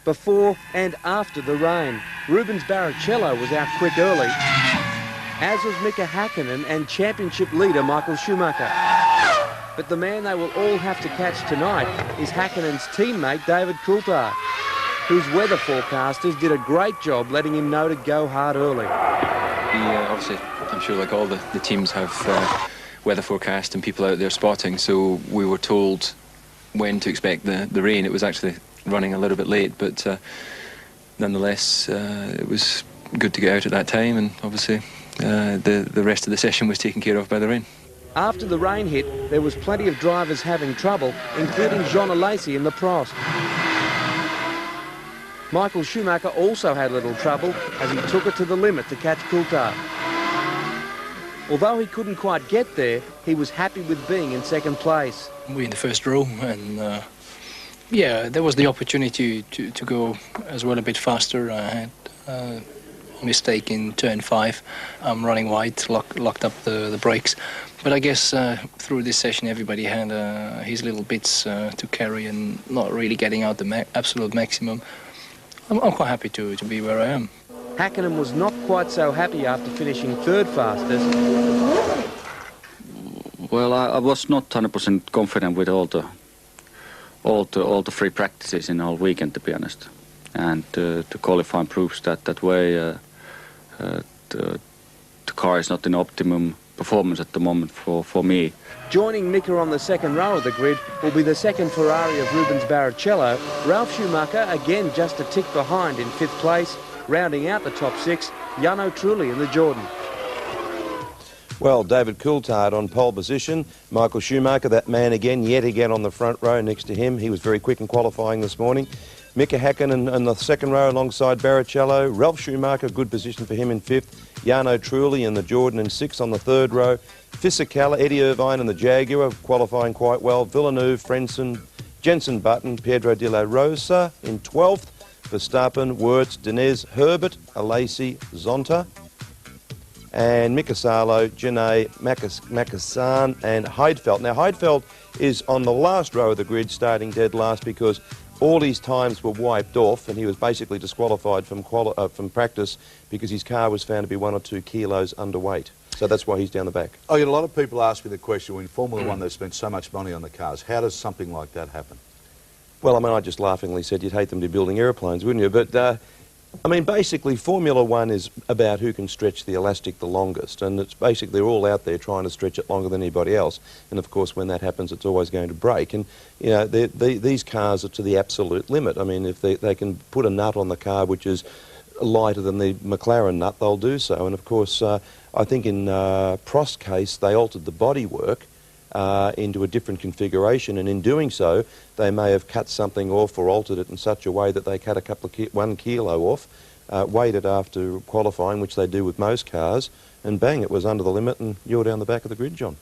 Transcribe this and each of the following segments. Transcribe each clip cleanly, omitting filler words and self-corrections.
before and after the rain. Rubens Barrichello was out quick early, as was Mika Häkkinen and championship leader Michael Schumacher. But the man they will all have to catch tonight is Häkkinen's teammate David Coulthard, whose weather forecasters did a great job letting him know to go hard early. Obviously, I'm sure like all the teams have weather forecast and people out there spotting, so we were told when to expect the rain. It was actually running a little bit late, but nonetheless it was good to get out at that time, and obviously the rest of the session was taken care of by the rain. After the rain hit, there was plenty of drivers having trouble, including Jean Alesi in the Prost. Michael Schumacher also had little trouble as he took it to the limit to catch Coulthard. Although he couldn't quite get there, he was happy with being in second place. We're in the first row, and yeah, there was the opportunity to go as well a bit faster. I had a mistake in turn 5. I'm running wide, locked up the brakes. But I guess through this session everybody had his little bits to carry and not really getting out the absolute maximum. I'm quite happy to be where I am. Häkkinen was not quite so happy after finishing third fastest. Well, I was not 100% confident with all the free practices in the whole weekend, to be honest. And the qualifying proves that way the car is not in optimum performance at the moment for me. Joining Mika on the second row of the grid will be the second Ferrari of Rubens Barrichello. Ralf Schumacher, again just a tick behind in 5th place. Rounding out the top 6, Jarno Trulli in the Jordan. Well, David Coulthard on pole position. Michael Schumacher, that man again, yet again on the front row next to him. He was very quick in qualifying this morning. Mika Häkkinen in the second row alongside Barrichello. Ralf Schumacher, good position for him in 5th. Jarno Trulli in the Jordan in 6th on the 3rd row. Fisichella, Eddie Irvine in the Jaguar, qualifying quite well. Villeneuve, Frentzen, Jensen Button, Pedro de la Rosa in 12th. Verstappen, Wirtz, Denez, Herbert, Alesi, Zonta, and Mika Salo, Genet, Makasan and Heidfeld. Now Heidfeld is on the last row of the grid, starting dead last, because all his times were wiped off and he was basically disqualified from practice because his car was found to be 1 or 2 kilos underweight. So that's why he's down the back. Oh, yeah, a lot of people ask me the question, when Formula One they've spent so much money on the cars, how does something like that happen? Well, I mean, I just laughingly said you'd hate them to be building aeroplanes, wouldn't you? But, I mean, basically, Formula One is about who can stretch the elastic the longest. And it's basically, they're all out there trying to stretch it longer than anybody else. And, of course, when that happens, it's always going to break. And, you know, these cars are to the absolute limit. I mean, if they can put a nut on the car which is lighter than the McLaren nut, they'll do so. And, of course, I think in Prost's case, they altered the bodywork into a different configuration, and in doing so they may have cut something off or altered it in such a way that they cut 1 kilo off, waited after qualifying, which they do with most cars, and bang, it was under the limit and you're down the back of the grid, John.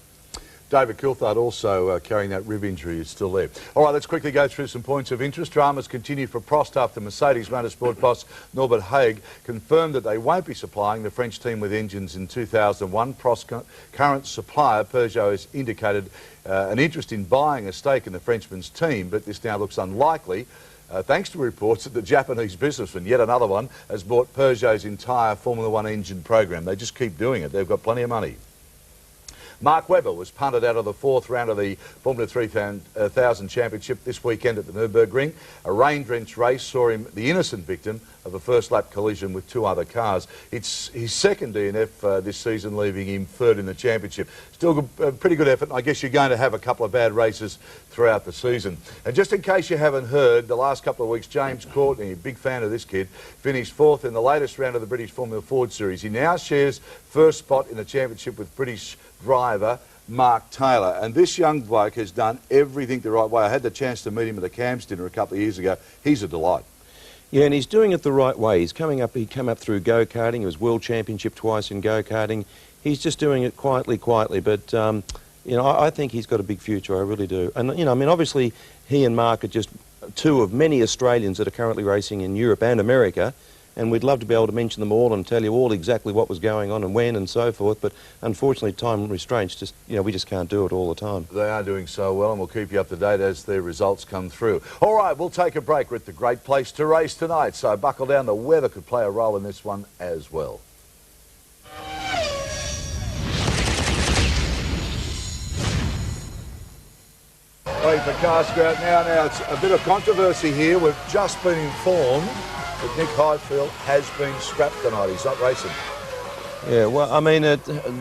David Coulthard also carrying that rib injury is still there. All right, let's quickly go through some points of interest. Dramas continue for Prost after Mercedes Motorsport boss Norbert Haig confirmed that they won't be supplying the French team with engines in 2001. Prost's current supplier, Peugeot, has indicated an interest in buying a stake in the Frenchman's team, but this now looks unlikely. Thanks to reports that the Japanese businessman, yet another one, has bought Peugeot's entire Formula One engine program. They just keep doing it. They've got plenty of money. Mark Webber was punted out of the 4th round of the Formula 3000 Championship this weekend at the Nürburgring. A rain-drenched race saw him the innocent victim of a first-lap collision with 2 other cars. It's his second DNF this season, leaving him 3rd in the championship. Still a pretty good effort. I guess you're going to have a couple of bad races throughout the season. And just in case you haven't heard, the last couple of weeks, James Courtney, a big fan of this kid, finished 4th in the latest round of the British Formula Ford Series. He now shares first spot in the championship with British driver Mark Taylor, and this young bloke has done everything the right way. I had the chance to meet him at the Camps dinner a couple of years ago. He's a delight. Yeah, and he's doing it the right way. He's coming up, he came up through go-karting. He was world championship twice in go-karting. He's just doing it quietly, but you know, I think he's got a big future, I really do. And you know, I mean, obviously he and Mark are just 2 of many Australians that are currently racing in Europe and America. and we'd love to be able to mention them all and tell you all exactly what was going on and when and so forth, but unfortunately time restraints just, we just can't do it all the time. They are doing so well, and we'll keep you up to date as their results come through. All right, we'll take a break. We're at the great place to race tonight, so buckle down. The weather could play a role in this one as well. Waiting for cars to go out now. Now, it's a bit of controversy here. We've just been informed that Nick Highfield has been scrapped tonight. He's not racing. Yeah, well, I mean,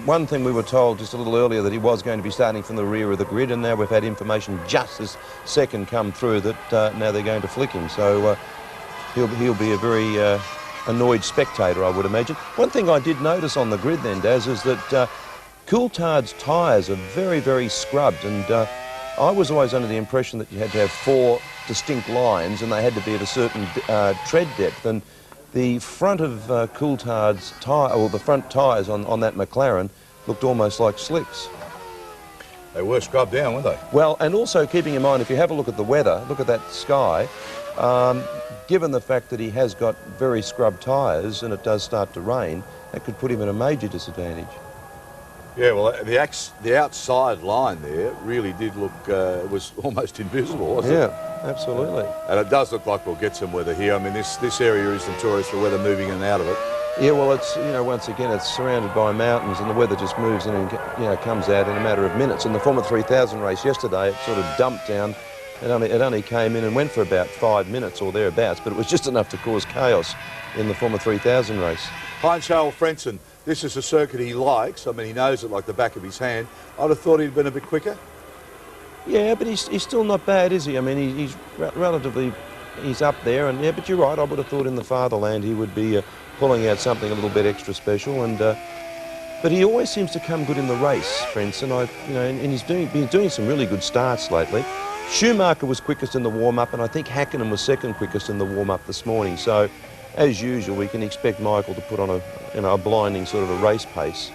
one thing we were told just a little earlier that he was going to be starting from the rear of the grid, and now we've had information just this second come through that now they're going to flick him. So he'll be a very annoyed spectator, I would imagine. One thing I did notice on the grid then, Daz, is that Coulthard's tyres are very, very scrubbed, and I was always under the impression that you had to have 4 distinct lines and they had to be at a certain tread depth, and the front of Coulthard's tyre, or the front tyres on that McLaren looked almost like slicks. They were scrubbed down, weren't they? Well, and also keeping in mind, if you have a look at the weather, look at that sky, given the fact that he has got very scrubbed tyres and it does start to rain, that could put him at a major disadvantage. Yeah, well, the outside line there really did look, it was almost invisible, wasn't it? Yeah, absolutely. And it does look like we'll get some weather here. I mean, this area is notorious for weather moving in and out of it. Yeah, well, it's, once again, it's surrounded by mountains and the weather just moves in and, comes out in a matter of minutes. In the Formula 3000 race yesterday, it sort of dumped down. It only came in and went for about 5 minutes or thereabouts, but it was just enough to cause chaos in the Formula 3000 race. Heinz-Harald Frentzen, this is a circuit he likes. I mean, he knows it like the back of his hand. I'd have thought he'd been a bit quicker. Yeah, but he's still not bad, is he? I mean, he's relatively, he's up there, and yeah, but you're right, I would have thought in the fatherland he would be pulling out something a little bit extra special, and but he always seems to come good in the race, Frentzen. And he's been doing some really good starts lately. Schumacher was quickest in the warm-up, and I think Hakkinen was second quickest in the warm-up this morning. So, as usual, we can expect Michael to put on a blinding sort of a race pace.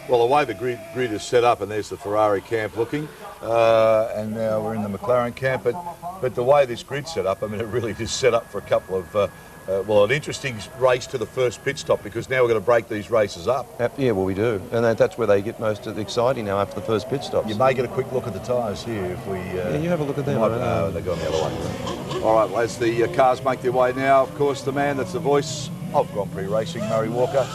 Well, the way the grid is set up, and there's the Ferrari camp looking, and now we're in the McLaren camp, but the way this grid's set up, I mean, it really is set up for a couple of, an interesting race to the first pit stop, because now we're going to break these races up. Yeah, well, we do, and that's where they get most exciting now after the first pit stops. You may get a quick look at the tyres here if we... yeah, you have a look at them. No, they're going the other way. All right, well, as the cars make their way now, of course, the man that's the voice of Grand Prix racing, Murray Walker,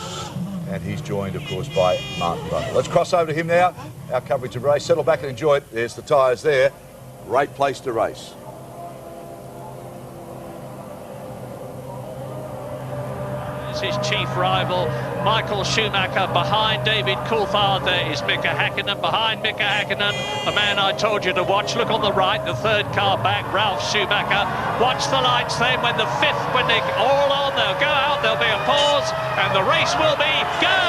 and he's joined, of course, by Martin Butler. Let's cross over to him now, our coverage of race. Settle back and enjoy it. There's the tyres there. Great place to race. His chief rival, Michael Schumacher. Behind David Coulthard there is Mika Hakkinen. Behind Mika Hakkinen, the man I told you to watch. Look on the right, the third car back, Ralf Schumacher. Watch the lights then when the fifth, when they're all on, they'll go out, there'll be a pause, and the race will be go!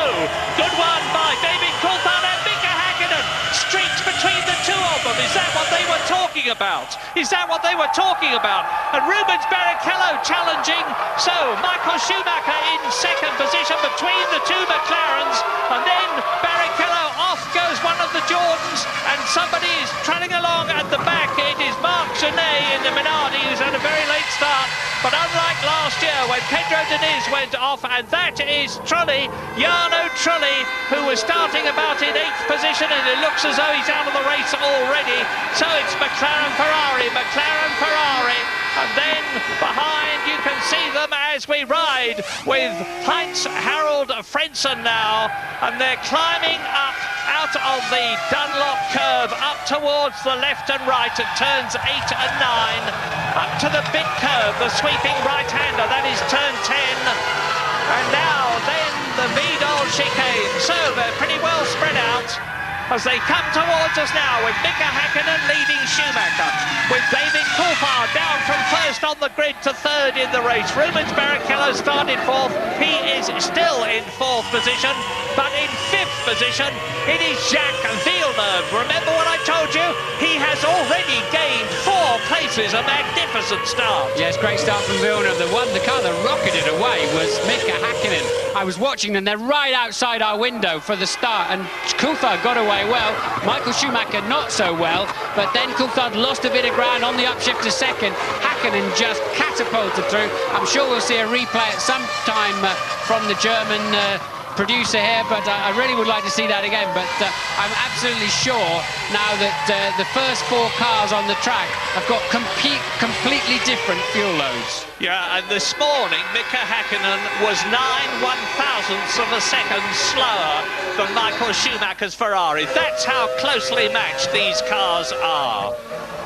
Good one by David Coulthard and Mika Hakkinen. Streaks between the two of them. Is that what they were talking about? Is that what they were talking about? And Rubens Barrichello challenging. So Michael Schumacher in second position between the two McLarens, and then Barrichello off goes one of the Jordans, and somebody is trailing along at the back. It is Marc Genet in the Minardi, who's had a very late start. But unlike last year when Pedro Diniz went off, and that is Trulli, Jarno Trulli, who was starting about in 8th position, and it looks as though he's out of the race already. So it's McLaren Ferrari, and then behind you can see them as we ride with Heinz-Harald Frentzen now, and they're climbing up out of the Dunlop curve up towards the left and right at turns 8 and 9, up to the big curve, the sweeping right-hander, that is turn 10, and now then the Vidal chicane. So they're pretty well spread out as they come towards us now, with Mika Hakkinen leading Schumacher, with David Coulthard down from first on the grid to third in the race. Rubens Barrichello started fourth. He is still in fourth position, but in fifth position it is Jacques Villeneuve. Remember what I told you? He has already gained 4 places, a magnificent start. Yes, great start from Villeneuve. The car that rocketed away was Mika Hakkinen. I was watching them, they're right outside our window for the start, and Coulthard got away very well. Michael Schumacher not so well, but then Coulthard lost a bit of ground on the upshift to second. Hakkinen just catapulted through. I'm sure we'll see a replay at some time from the German producer here, but I really would like to see that again. But I'm absolutely sure now that the first 4 cars on the track have got completely different fuel loads. Yeah, and this morning Mika Hakkinen was 9/1000ths of a second slower than Michael Schumacher's Ferrari. That's how closely matched these cars are.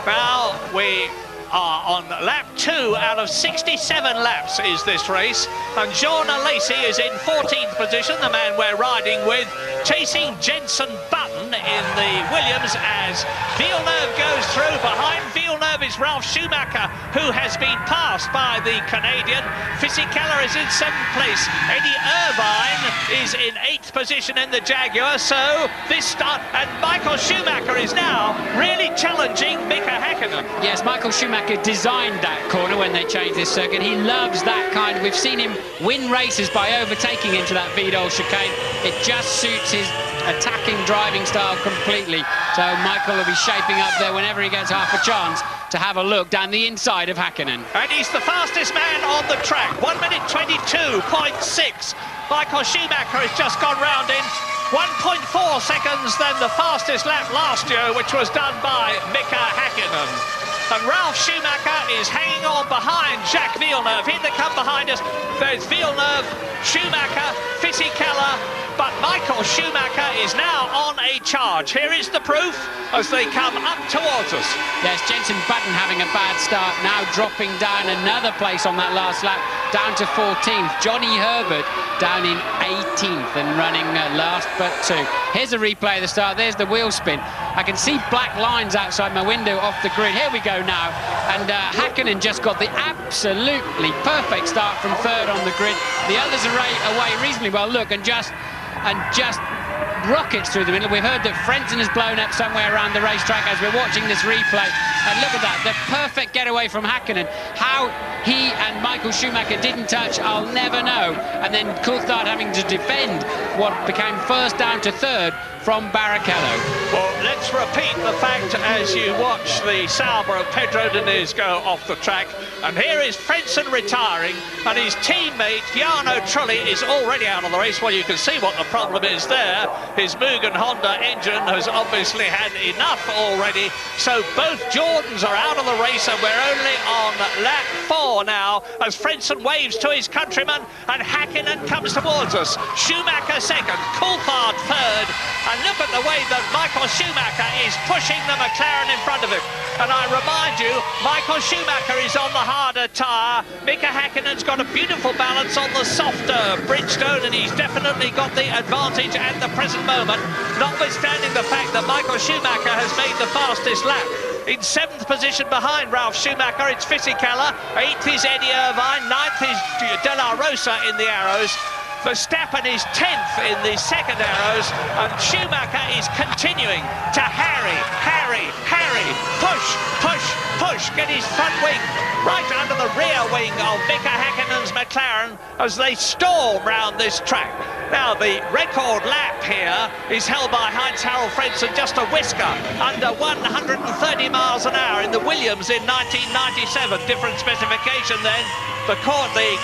Now we are on lap 2 out of 67 laps is this race, and Jean Alesi is in 14th position, the man we're riding with, chasing Jenson Button in the Williams as Villeneuve goes through. Behind Villeneuve is Ralf Schumacher, who has been passed by the Canadian. Fisichella is in 7th place. Eddie Irvine is in 8th position in the Jaguar. So this start, and Michael Schumacher is now really challenging Mika Hakkinen. Yes, Michael Schumacher designed that corner when they changed this circuit. He loves that kind. We've seen him win races by overtaking into that Vidal chicane. It just suits his attacking driving style completely. So Michael will be shaping up there whenever he gets half a chance to have a look down the inside of Hakkinen. And he's the fastest man on the track, 1 minute 22.6. Michael Schumacher has just gone round in 1.4 seconds than the fastest lap last year, which was done by Mika Hakkinen. And Ralf Schumacher is hanging on behind Jacques Villeneuve. Here they come behind us. There's Villeneuve, Schumacher, Fisichella, but Michael Schumacher is now on a charge. Here is the proof as they come up towards us. Yes, Jenson Button having a bad start, now dropping down another place on that last lap, down to 14th. Johnny Herbert down in 18th and running last but 2. Here's a replay of the start. There's the wheel spin. I can see black lines outside my window off the grid. Here we go now. And Hakkinen just got the absolutely perfect start from 3rd on the grid. The others are away reasonably well. Look, and just rockets through the middle. We've heard that Frentzen has blown up somewhere around the racetrack as we're watching this replay. And look at that, the perfect getaway from Hakkinen. How he and Michael Schumacher didn't touch, I'll never know. And then Coulthard having to defend what became 1st down to 3rd from Barrichello. Well, let's repeat the fact as you watch the Sauber of Pedro Diniz go off the track. And here is Frentzen retiring, and his teammate Jarno Trulli is already out of the race. Well, you can see what the problem is there. His Mugen Honda engine has obviously had enough already. So both Jordans are out of the race, and we're only on lap 4 now as Frentzen waves to his countryman, and Hakkinen comes towards us. Schumacher 2nd, Coulthard 3rd. And look at the way that Michael Schumacher is pushing the McLaren in front of him. And I remind you, Michael Schumacher is on the harder tyre. Mika Hakkinen's got a beautiful balance on the softer Bridgestone, and he's definitely got the advantage at the present moment, notwithstanding the fact that Michael Schumacher has made the fastest lap. In 7th position behind Ralf Schumacher, it's Fisichella. 8th is Eddie Irvine. 9th is De La Rosa in the arrows. Verstappen is 10th in the second arrows, and Schumacher is continuing to harry, push, get his front wing right under the rear wing of Mika Hakkinen's McLaren as they storm round this track. Now, the record lap here is held by Heinz-Harald Frentzen, just a whisker under 130 miles an hour in the Williams in 1997. Different specification then. The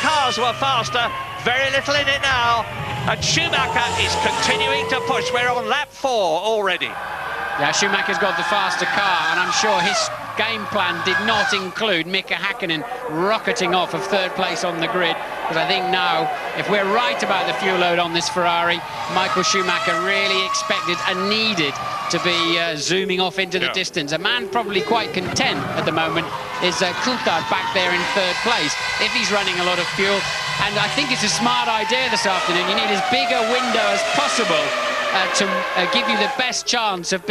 cars were faster. Very little in it now, and Schumacher is continuing to push. We're on lap 4 already. Yeah, Schumacher's got the faster car, and I'm sure his game plan did not include Mika Hakkinen rocketing off of 3rd place on the grid. Because I think now, if we're right about the fuel load on this Ferrari, Michael Schumacher really expected and needed to be zooming off into the distance. A man probably quite content at the moment is Coulthard back there in 3rd place, if he's running a lot of fuel. And I think it's a smart idea this afternoon. You need as big a window as possible to give you the best chance of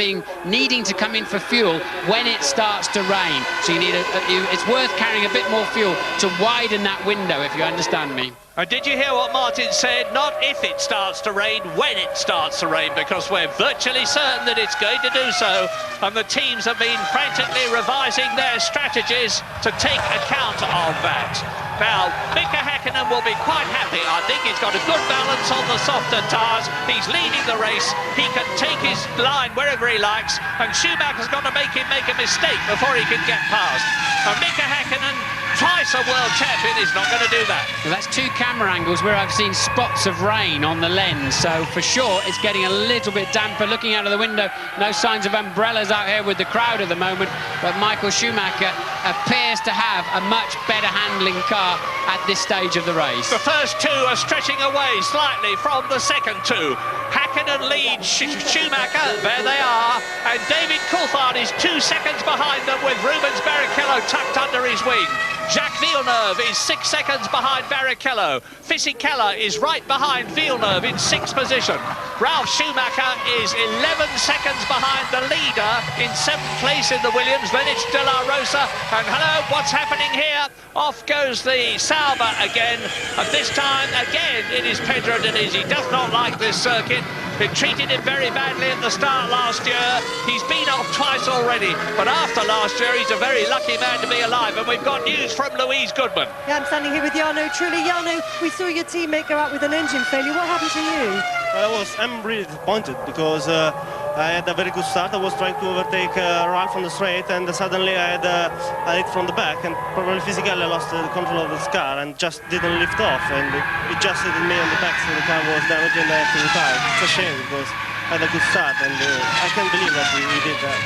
needing to come in for fuel when it starts to rain. So you need it's worth carrying a bit more fuel to widen that window, if you understand me. And did you hear what Martin said? Not if it starts to rain, when it starts to rain, because we're virtually certain that it's going to do so. And the teams have been frantically revising their strategies to take account of that. Now, Mika Häkkinen will be quite happy. I think he's got a good balance on the softer tyres. He's leading the race. He can take his line wherever he likes, and Schumacher's got to make him make a mistake before he can get past. And Mika Häkkinen, twice a world champion, is not going to do that. Well, that's two camera angles where I've seen spots of rain on the lens, so for sure it's getting a little bit damper. Looking out of the window, no signs of umbrellas out here with the crowd at the moment, but Michael Schumacher appears to have a much better handling car at this stage of the race. The first two are stretching away slightly from the second two. Häkkinen leads Schumacher, there they are, and David Coulthard is 2 seconds behind them with Rubens Barrichello tucked under his wing. Jacques Villeneuve is 6 seconds behind Barrichello. Fisichella is right behind Villeneuve in 6th position. Ralf Schumacher is 11 seconds behind the leader in 7th place in the Williams. Then it's De La Rosa. And hello, what's happening here? Off goes the Sauber again. And this time, again, it is Pedro Diniz. He does not like this circuit. It treated him very badly at the start last year. He's been off twice already, but after last year, he's a very lucky man to be alive. And we've got news from Louise Goodman. Yeah, I'm standing here with Jarno Trulli. Jarno, we saw your teammate go out with an engine failure. What happened to you? I'm really disappointed because I had a very good start. I was trying to overtake Ralph on the straight, and suddenly I had a hit from the back, and probably physically I lost the control of this car and just didn't lift off, and it just hit me on the back, so the car was damaged and I had to retire. It's a shame because I had a good start, and I can't believe that we did that.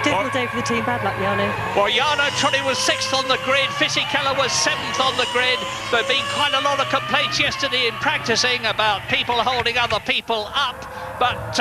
Difficult day for the team, bad luck, Jarno. Well, Jarno Trulli was 6th on the grid, Fisichella was 7th on the grid. There have been quite a lot of complaints yesterday in practicing about people holding other people up, but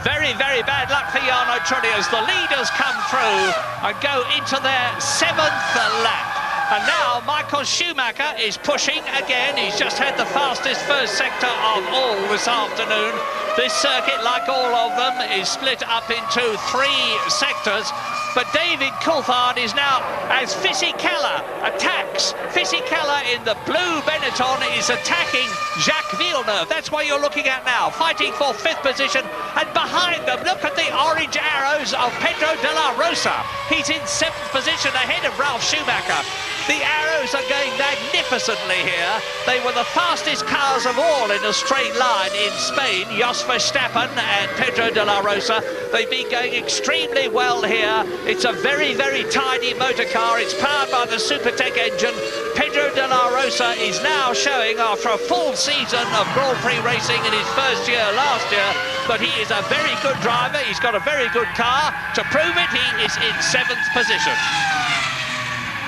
very, very bad luck for Jarno Trulli as the leaders come through and go into their 7th lap. And now Michael Schumacher is pushing again. He's just had the fastest first sector of all this afternoon. This circuit, like all of them, is split up into 3 sectors. But David Coulthard is now, as Fisichella attacks, Fisichella in the blue Benetton is attacking Jacques Villeneuve. That's what you're looking at now, fighting for 5th position. And behind them, look at the orange arrows of Pedro de la Rosa. He's in 7th position ahead of Ralf Schumacher. The arrows are going magnificently here. They were the fastest cars of all in a straight line in Spain, Jos Verstappen and Pedro de la Rosa. They've been going extremely well here. It's a very, very tidy motor car. It's powered by the Supertech engine. Pedro de la Rosa is now showing, after a full season of Grand Prix racing in his first year last year, that he is a very good driver. He's got a very good car. To prove it, he is in 7th position.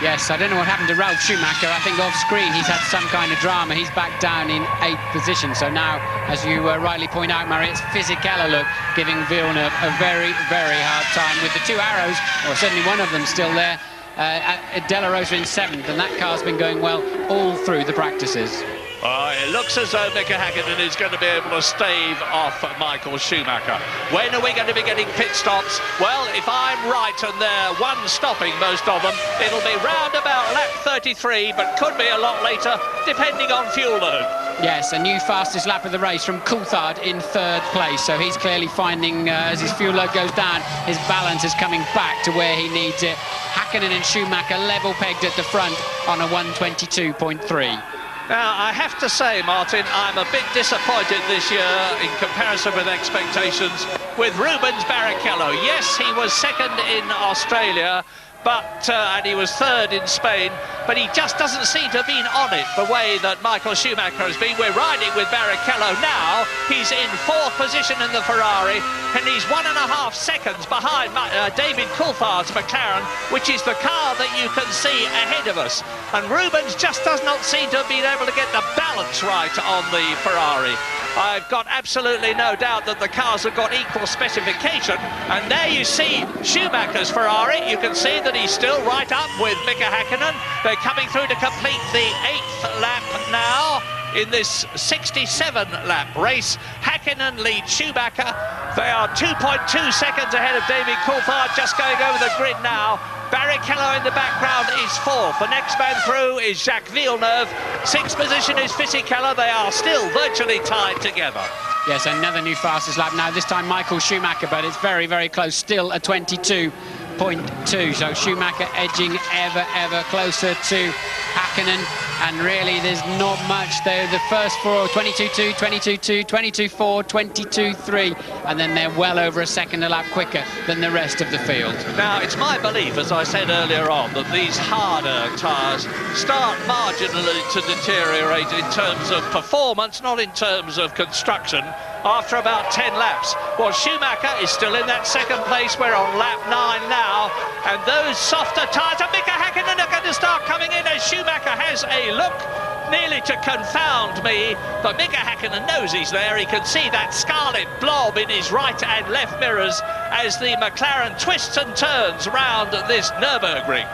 Yes, I don't know what happened to Ralf Schumacher. I think off screen he's had some kind of drama. He's back down in 8th position. So now, as you rightly point out, Murray, it's Fisichella, look, giving Villeneuve a very, very hard time with the 2 arrows, or certainly one of them still there. De La Rosa in 7th, and that car's been going well all through the practices. It looks as though Mika Häkkinen is going to be able to stave off Michael Schumacher. When are we going to be getting pit stops? Well, if I'm right and they're one stopping, most of them, it'll be round about lap 33, but could be a lot later, depending on fuel load. Yes, a new fastest lap of the race from Coulthard in 3rd place. So he's clearly finding, as his fuel load goes down, his balance is coming back to where he needs it. Häkkinen and Schumacher level pegged at the front on a 122.3. Now, I have to say, Martin, I'm a bit disappointed this year in comparison with expectations with Rubens Barrichello. Yes, he was 2nd in Australia, but and he was 3rd in Spain, but he just doesn't seem to have been on it the way that Michael Schumacher has been. We're riding with Barrichello now. He's in 4th position in the Ferrari, and he's 1.5 seconds behind David Coulthard's McLaren, which is the car that you can see ahead of us. And Rubens just does not seem to have been able to get the balance right on the Ferrari. I've got absolutely no doubt that the cars have got equal specification. And there you see Schumacher's Ferrari. You can see that he's still right up with Mika Häkkinen. They're coming through to complete the 8th lap now in this 67-lap race. Häkkinen leads Schumacher. They are 2.2 seconds ahead of David Coulthard, just going over the grid now. Barrichello in the background is 4th. The next man through is Jacques Villeneuve. 6th position is Fisichella. They are still virtually tied together. Yes, another new fastest lap now, this time Michael Schumacher, but it's very, very close, still a 22.3 0.2. So Schumacher edging ever closer to Häkkinen. And really, there's not much there. The first four, 22.2, 22.2, 22.4, 22.3, and then they're well over a second a lap quicker than the rest of the field. Now, it's my belief, as I said earlier on, that these harder tyres start marginally to deteriorate in terms of performance, not in terms of construction, after about 10 laps. Well, Schumacher is still in that second place. We're on lap 9 now, and those softer tyres of Mika Häkkinen are going to start coming in as Schumacher has a look nearly to confound me, but Mika Häkkinen knows he's there. He can see that scarlet blob in his right and left mirrors as the McLaren twists and turns round this Nürburgring.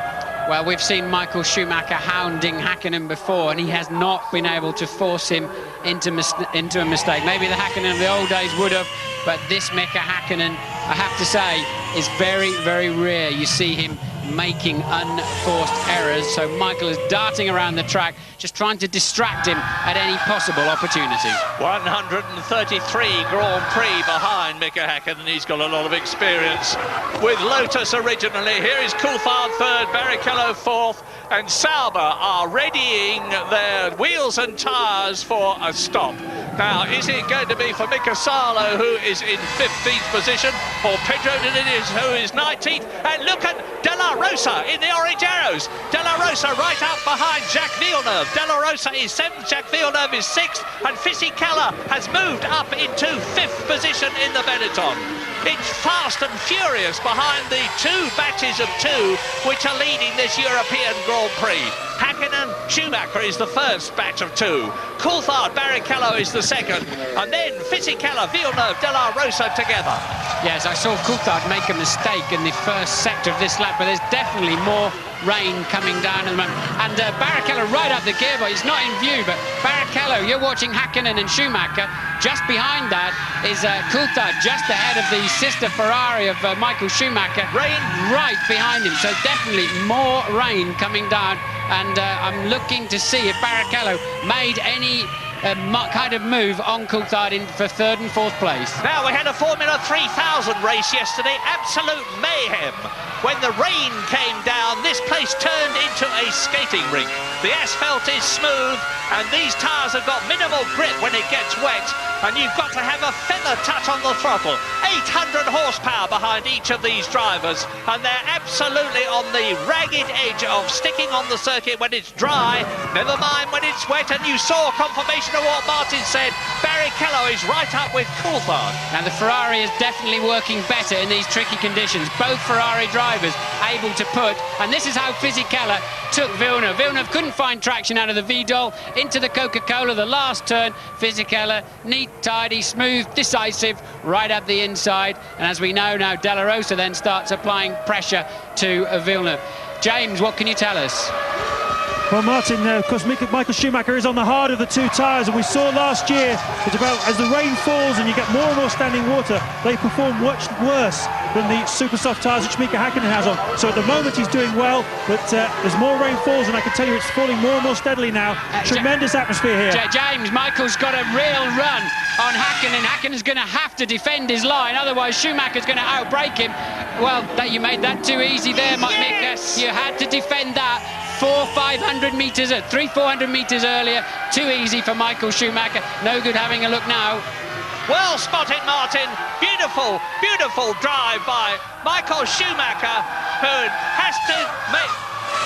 Well, we've seen Michael Schumacher hounding Häkkinen before, and he has not been able to force him into a mistake. Maybe the Häkkinen of the old days would have, but this Mika Häkkinen, I have to say, is very rare. You see him making unforced errors, so Michael is darting around the track, just trying to distract him at any possible opportunity. 133 Grand Prix behind Mika Häkkinen. He's got a lot of experience with Lotus originally. Here is Coulthard third, Barrichello fourth, and Sauber are readying their wheels and tyres for a stop. Now, is it going to be for Mika Salo, who is in 15th position, or Pedro Diniz, who is 19th? And look at De La Rosa in the orange arrows. De La Rosa right up behind Jacques Villeneuve. De La Rosa is 7th, Jacques Villeneuve is 6th, and Fisichella has moved up into 5th position in the Benetton. It's fast and furious behind the two batches of two which are leading this European Grand Prix. Häkkinen, Schumacher is the first batch of two. Coulthard, Barrichello is the second, and then Fisichella, Villeneuve, De La Rosa together. Yes, I saw Coulthard make a mistake in the first sector of this lap, but there's definitely more rain coming down at the moment. And Barrichello right up the gearbox. He's not in view, but Barrichello, you're watching Häkkinen and Schumacher. Just behind that is Coulthard, just ahead of the sister Ferrari of Michael Schumacher. Rain right behind him, so definitely more rain coming down. And I'm looking to see if Barrichello made any kind of move on Coulthard in for third and fourth place. Now, we had a Formula 3000 race yesterday, absolute mayhem. When the rain came down, this place turned into a skating rink. The asphalt is smooth, and these tyres have got minimal grip when it gets wet, and you've got to have a feather touch on the throttle. 800 horsepower behind each of these drivers, and they're absolutely on the ragged edge of sticking on the circuit when it's dry, never mind when it's wet. And you saw confirmation of what Martin said. Barrichello is right up with Coulthard. Now, the Ferrari is definitely working better in these tricky conditions. Both Ferrari drivers able to put, and this is how Fisichella took Villeneuve. Villeneuve couldn't find traction out of the Vidal into the Coca-Cola, the last turn. Fisichella, neat, tidy, smooth, decisive, right up the inside. And as we know now, De La Rosa then starts applying pressure to Villeneuve. James, what can you tell us? Well, Martin, of course, Michael Schumacher is on the hard of the two tyres, and we saw last year that as the rain falls and you get more and more standing water, they perform much worse than the super soft tyres which Mika Häkkinen has on. So at the moment he's doing well, but as more rain falls, and I can tell you it's falling more and more steadily now. Tremendous atmosphere here. James, Michael's got a real run on Häkkinen. Häkkinen's going to have to defend his line, otherwise Schumacher's going to outbrake him. Well, you made that too easy there, Mika. You had to defend that. 400 metres, 400 metres earlier. Too easy for Michael Schumacher. No good having a look now. Well spotted, Martin. Beautiful, beautiful drive by Michael Schumacher, who has to make...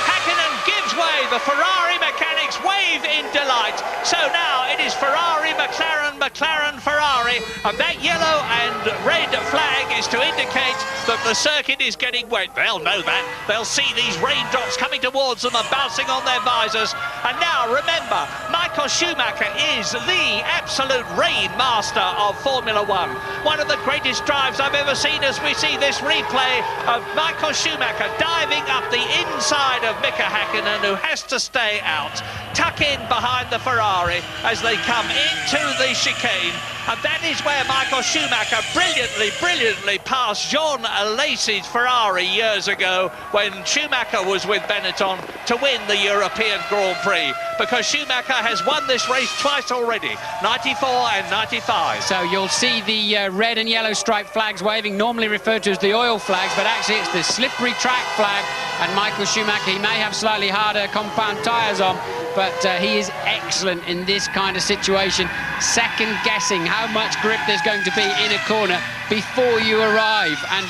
Häkkinen gives way. The Ferrari mechanics wave in delight. So now it is Ferrari, McLaren, McLaren, Ferrari, and that yellow and red flag is to indicate that the circuit is getting wet. They'll know that. They'll see these raindrops coming towards them and bouncing on their visors. And now, remember, Michael Schumacher is the absolute rain master of Formula One. One of the greatest drives I've ever seen as we see this replay of Michael Schumacher diving up the inside of Mika Häkkinen, who has to stay out, tuck in behind the Ferrari as they come into the chicane. And that is where Michael Schumacher brilliantly passed Jean Alesi's Ferrari years ago when Schumacher was with Benetton to win the European Grand Prix, because Schumacher has won this race twice already, 94 and 95. So you'll see the red and yellow striped flags waving, normally referred to as the oil flags, but actually it's the slippery track flag. And Michael Schumacher, he may have slightly harder compound tyres on, but he is excellent in this kind of situation, second guessing how much grip there's going to be in a corner before you arrive. And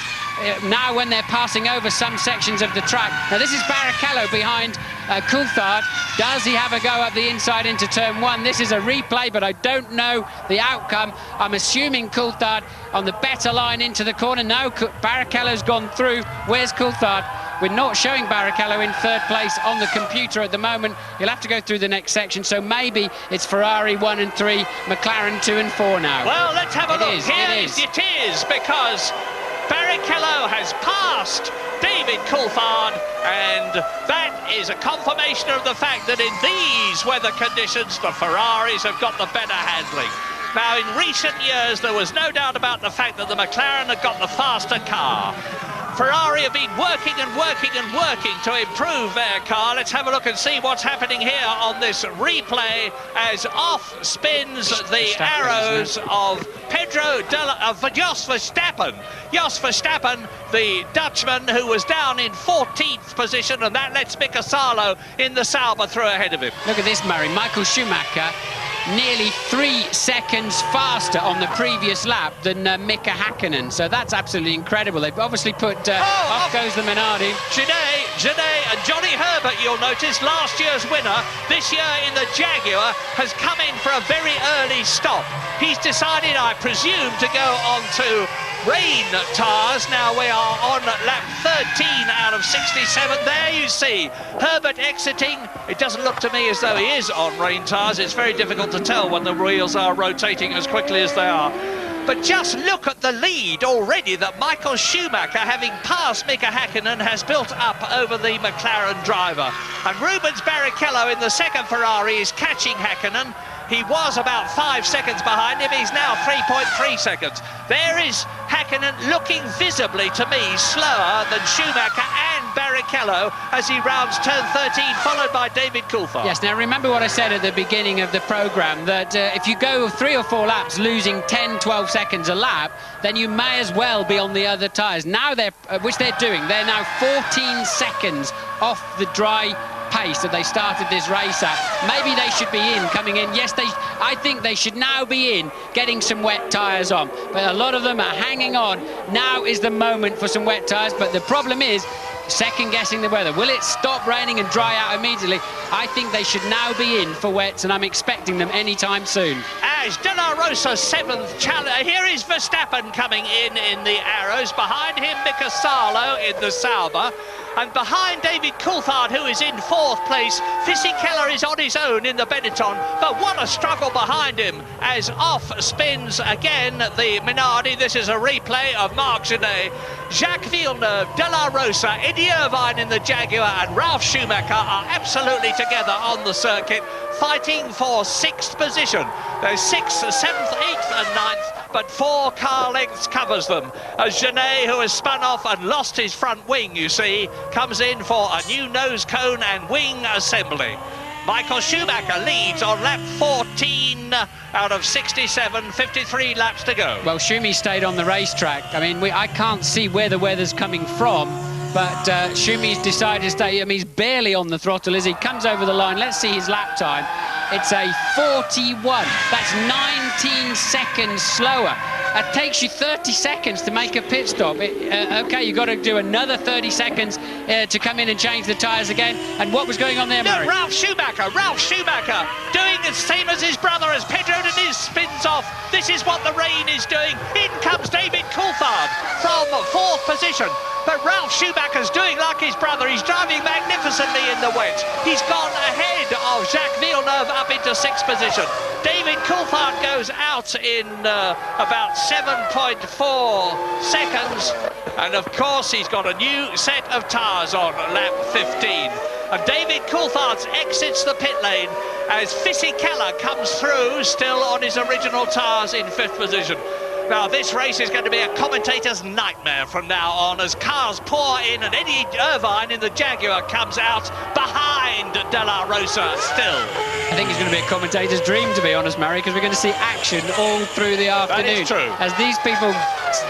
now when they're passing over some sections of the track, now this is Barrichello behind Coulthard. Does he have a go up the inside into turn one? This is a replay, but I don't know the outcome. I'm assuming Coulthard on the better line into the corner. No, Barrichello's gone through. Where's Coulthard? We're not showing Barrichello in third place on the computer at the moment. He'll have to go through the next section, so maybe it's Ferrari 1 and 3, McLaren 2 and 4 now. Well, let's have a look. It is, because Barrichello has passed David Coulthard, and that is a confirmation of the fact that in these weather conditions, the Ferraris have got the better handling. Now, in recent years, there was no doubt about the fact that the McLaren had got the faster car. Ferrari have been working to improve their car. Let's have a look and see what's happening here on this replay as off spins the arrows of Jos Verstappen. Jos Verstappen, the Dutchman, who was down in 14th position, and that lets Mika Salo in the Sauber through ahead of him. Look at this, Murray. Michael Schumacher nearly 3 seconds faster on the previous lap than Mika Hakkinen, so that's absolutely incredible. They've obviously put off goes the Minardi. Genet and Johnny Herbert, you'll notice, last year's winner, this year in the Jaguar, has come in for a very early stop. He's decided, I presume, to go on to rain tyres. Now we are on lap 13 out of 67. There you see Herbert exiting. It doesn't look to me as though he is on rain tyres. It's very difficult to tell when the wheels are rotating as quickly as they are. But just look at the lead already that Michael Schumacher, having passed Mika Hakkinen, has built up over the McLaren driver. And Rubens Barrichello in the second Ferrari is catching Hakkinen. He was about 5 seconds behind him. He's now 3.3 seconds. There is Hakkinen looking visibly, to me, slower than Schumacher and Barrichello as he rounds turn 13, followed by David Coulthard. Yes, now remember what I said at the beginning of the programme, that if you go 3 or 4 laps losing 10, 12 seconds a lap, then you may as well be on the other tyres. Now which they're doing, they're now 14 seconds off the dry pace that they started this race at. Maybe they should be in, coming in. Yes, I think they should now be in, getting some wet tyres on. But a lot of them are hanging on. Now is the moment for some wet tyres. But the problem is second-guessing the weather. Will it stop raining and dry out immediately? I think they should now be in for wets, and I'm expecting them anytime soon. As De La Rosa 7th challenge, here is Verstappen coming in the arrows. Behind him, Mika Salo in the Sauber. And behind David Coulthard, who is in 4th place, Fisichella is on his own in the Benetton. But what a struggle behind him as off spins again the Minardi. This is a replay of Marc Genet. Jacques Villeneuve, De La Rosa, Eddie Irvine in the Jaguar and Ralf Schumacher are absolutely together on the circuit, fighting for 6th position. There's 6th, 7th, 8th and 9th. But 4 car lengths covers them. As Genet, who has spun off and lost his front wing, you see, comes in for a new nose cone and wing assembly. Michael Schumacher leads on lap 14 out of 67, 53 laps to go. Well, Schumi stayed on the racetrack. I mean, I can't see where the weather's coming from, but Schumi's decided to stay. I mean, he's barely on the throttle as he comes over the line. Let's see his lap time. It's a 41. That's 19 seconds slower. It takes you 30 seconds to make a pit stop. Okay, you've got to do another 30 seconds to come in and change the tyres again. And what was going on there, Murray? No, Ralf Schumacher doing the same as his brother as Pedro Diniz spins off. This is what the rain is doing. In comes David Coulthard from 4th position. But Ralf Schumacher's doing like his brother. He's driving magnificently in the wet. He's gone ahead of Jacques Villeneuve up into 6th position. David Coulthard goes out in about 7.4 seconds. And of course, he's got a new set of tyres on lap 15. And David Coulthard exits the pit lane as Fisichella comes through, still on his original tyres in 5th position. Now, this race is going to be a commentator's nightmare from now on as cars pour in and Eddie Irvine in the Jaguar comes out behind De La Rosa still. I think it's going to be a commentator's dream, to be honest, Murray, because we're going to see action all through the afternoon. That is true. As these people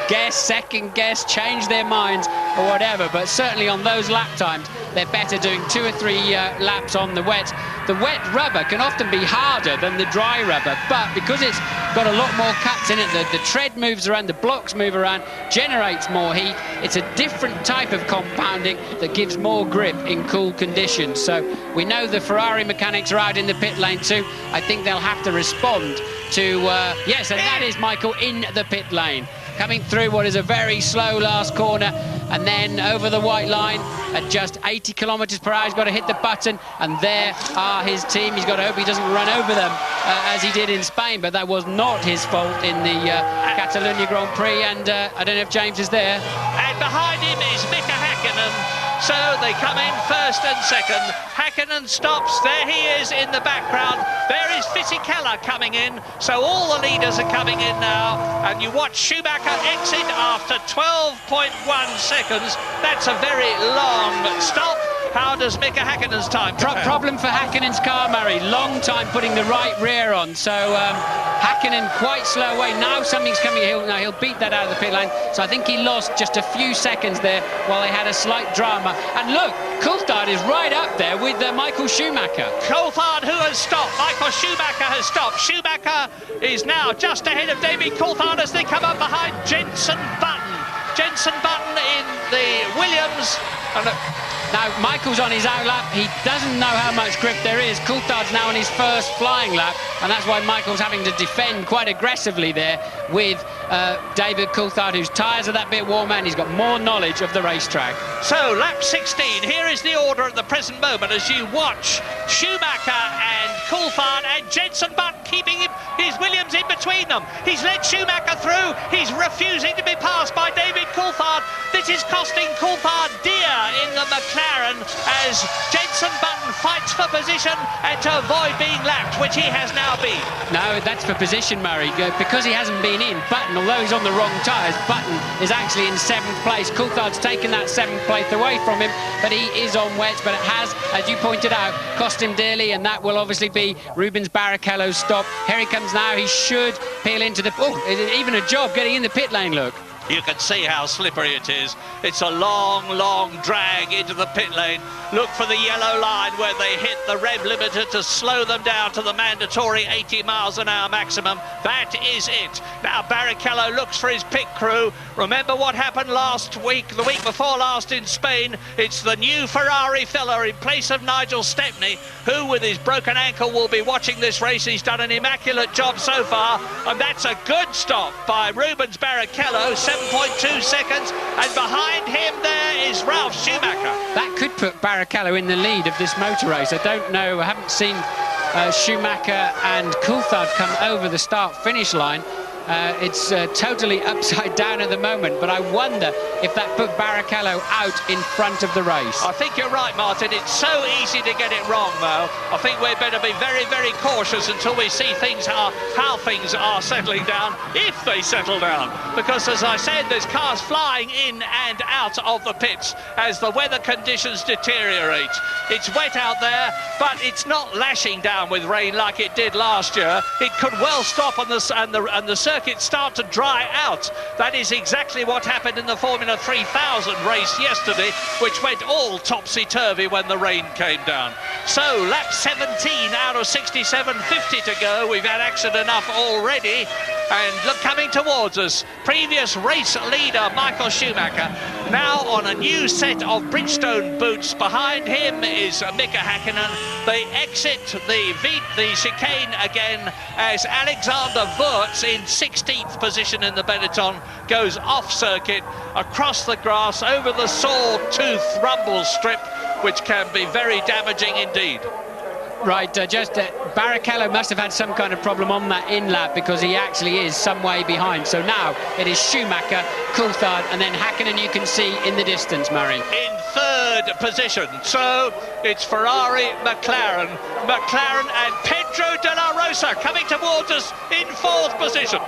guess, second guess, change their minds or whatever, but certainly on those lap times, they're better doing 2 or 3 laps on the wet. The wet rubber can often be harder than the dry rubber, but because it's got a lot more cuts in it, the tread moves around, the blocks move around, generates more heat. It's a different type of compounding that gives more grip in cool conditions. So we know the Ferrari mechanics are out in the pit lane too. I think they'll have to respond to, yes, and that is Michael in the pit lane. Coming through what is a very slow last corner, and then over the white line at just 80 kilometers per hour. He's got to hit the button, and there are his team. He's got to hope he doesn't run over them as he did in Spain, but that was not his fault in the Catalonia Grand Prix, and I don't know if James is there. And behind him is Mika Häkkinen. So they come in first and second. Häkkinen stops. There he is in the background. There is Fisichella coming in. So all the leaders are coming in now. And you watch Schumacher exit after 12.1 seconds. That's a very long stop. How does Mika Häkkinen's time compare? Problem for Häkkinen's car, Murray. Long time putting the right rear on. So Häkkinen quite slow away. Now something's coming. He'll beat that out of the pit lane. So I think he lost just a few seconds there while they had a slight drama. And look, Coulthard is right up there with Michael Schumacher. Coulthard, who has stopped. Michael Schumacher has stopped. Schumacher is now just ahead of David Coulthard as they come up behind Jenson Button. Jenson Button in the Williams. And now, Michael's on his out lap. He doesn't know how much grip there is. Coulthard's now on his first flying lap, and that's why Michael's having to defend quite aggressively there with David Coulthard, whose tyres are that bit warmer, and he's got more knowledge of the racetrack. So, lap 16, here is the order at the present moment as you watch Schumacher and Coulthard and Jenson Button keeping his Williams in between them. He's let Schumacher through. He's refusing to be passed by David Coulthard. This is costing Coulthard dear in the McLaren as Jenson Button fights for position and to avoid being lapped, which he has now been. No, that's for position, Murray. Because he hasn't been in, Button, although he's on the wrong tyres, Button is actually in 7th place. Coulthard's taken that 7th place away from him, but he is on wets, but it has, as you pointed out, cost him dearly, and that will obviously be Rubens Barrichello's stop. Here he comes now. He should peel into the... Oh, even a job getting in the pit lane, look. You can see how slippery it is. It's a long, long drag into the pit lane. Look for the yellow line where they hit the rev limiter to slow them down to the mandatory 80 miles an hour maximum. That is it. Now Barrichello looks for his pit crew. Remember what happened last week, the week before last in Spain? It's the new Ferrari fella in place of Nigel Stepney, who with his broken ankle will be watching this race. He's done an immaculate job so far, and that's a good stop by Rubens Barrichello. 7.2 seconds, and behind him there is Ralf Schumacher. That could put Barrichello in the lead of this motor race. I don't know, I haven't seen Schumacher and Coulthard come over the start-finish line. It's totally upside down at the moment, but I wonder if that put Barrichello out in front of the race. I think you're right, Martin. It's so easy to get it wrong, though. I think we'd better be very, very cautious until we see how things are settling down, if they settle down. Because, as I said, there's cars flying in and out of the pits as the weather conditions deteriorate. It's wet out there, but it's not lashing down with rain like it did last year. It could well stop and the circuit start to dry out. That is exactly what happened in the Formula 3000 race yesterday, which went all topsy-turvy when the rain came down. So lap 17 out of 67, 50 to go. We've had action enough already. And look, coming towards us, previous race leader Michael Schumacher, now on a new set of Bridgestone boots. Behind him is Mika Häkkinen. They exit the chicane again as Alexander Wurz in 16th position in the Benetton goes off circuit across the grass over the sawtooth rumble strip, which can be very damaging indeed. Right, Barrichello must have had some kind of problem on that in-lap because he actually is some way behind. So now it is Schumacher, Coulthard and then Hakkinen you can see in the distance, Murray. In third position, so it's Ferrari, McLaren and Pedro de la Rosa coming towards us in fourth position.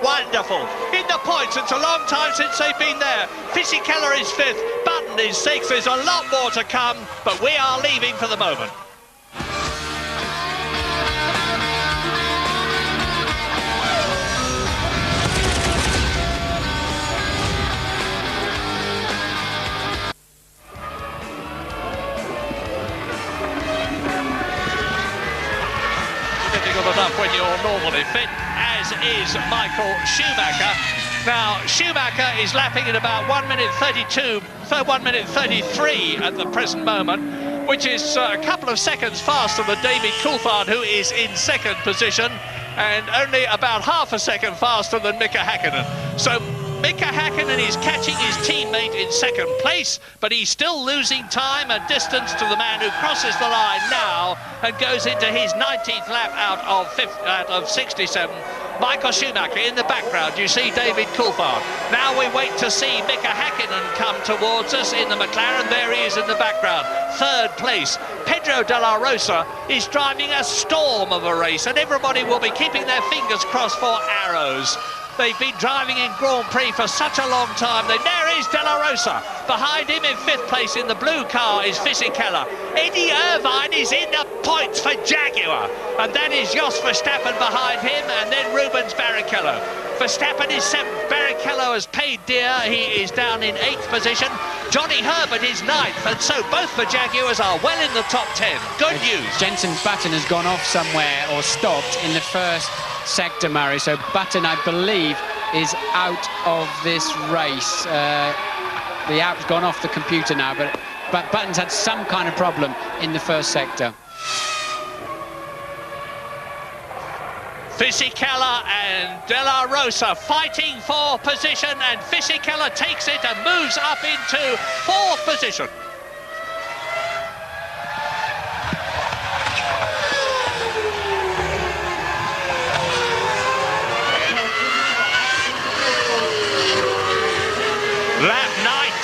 Wonderful. In the points, it's a long time since they've been there. Fisichella is fifth, Button is sixth. There's a lot more to come, but we are leaving for the moment. Enough when you're normally fit, as is Michael Schumacher. Now, Schumacher is lapping at about 1 minute 32, 1 minute 33 at the present moment, which is a couple of seconds faster than David Coulthard, who is in second position, and only about half a second faster than Mika Hakkinen. So Mika Hakkinen is catching his teammate in second place, but he's still losing time and distance to the man who crosses the line now and goes into his 19th lap out of 67. Michael Schumacher in the background. You see David Coulthard. Now we wait to see Mika Hakkinen come towards us in the McLaren. There he is in the background. Third place. Pedro de la Rosa is driving a storm of a race, and everybody will be keeping their fingers crossed for arrows. They've been driving in Grand Prix for such a long time. There is De La Rosa. Behind him in fifth place in the blue car is Fisichella. Eddie Irvine is in the points for Jaguar. And that is Jos Verstappen behind him, and then Rubens Barrichello. Verstappen is seventh. Barrichello has paid dear. He is down in eighth position. Johnny Herbert is ninth, and so both the Jaguars are well in the top 10. Good news. Jenson Button has gone off somewhere or stopped in the first sector, Murray. So Button, I believe, is out of this race. The app's gone off the computer now, but Button's had some kind of problem in the first sector. Fisichella and De La Rosa fighting for position, and Fisichella takes it and moves up into fourth position. Lap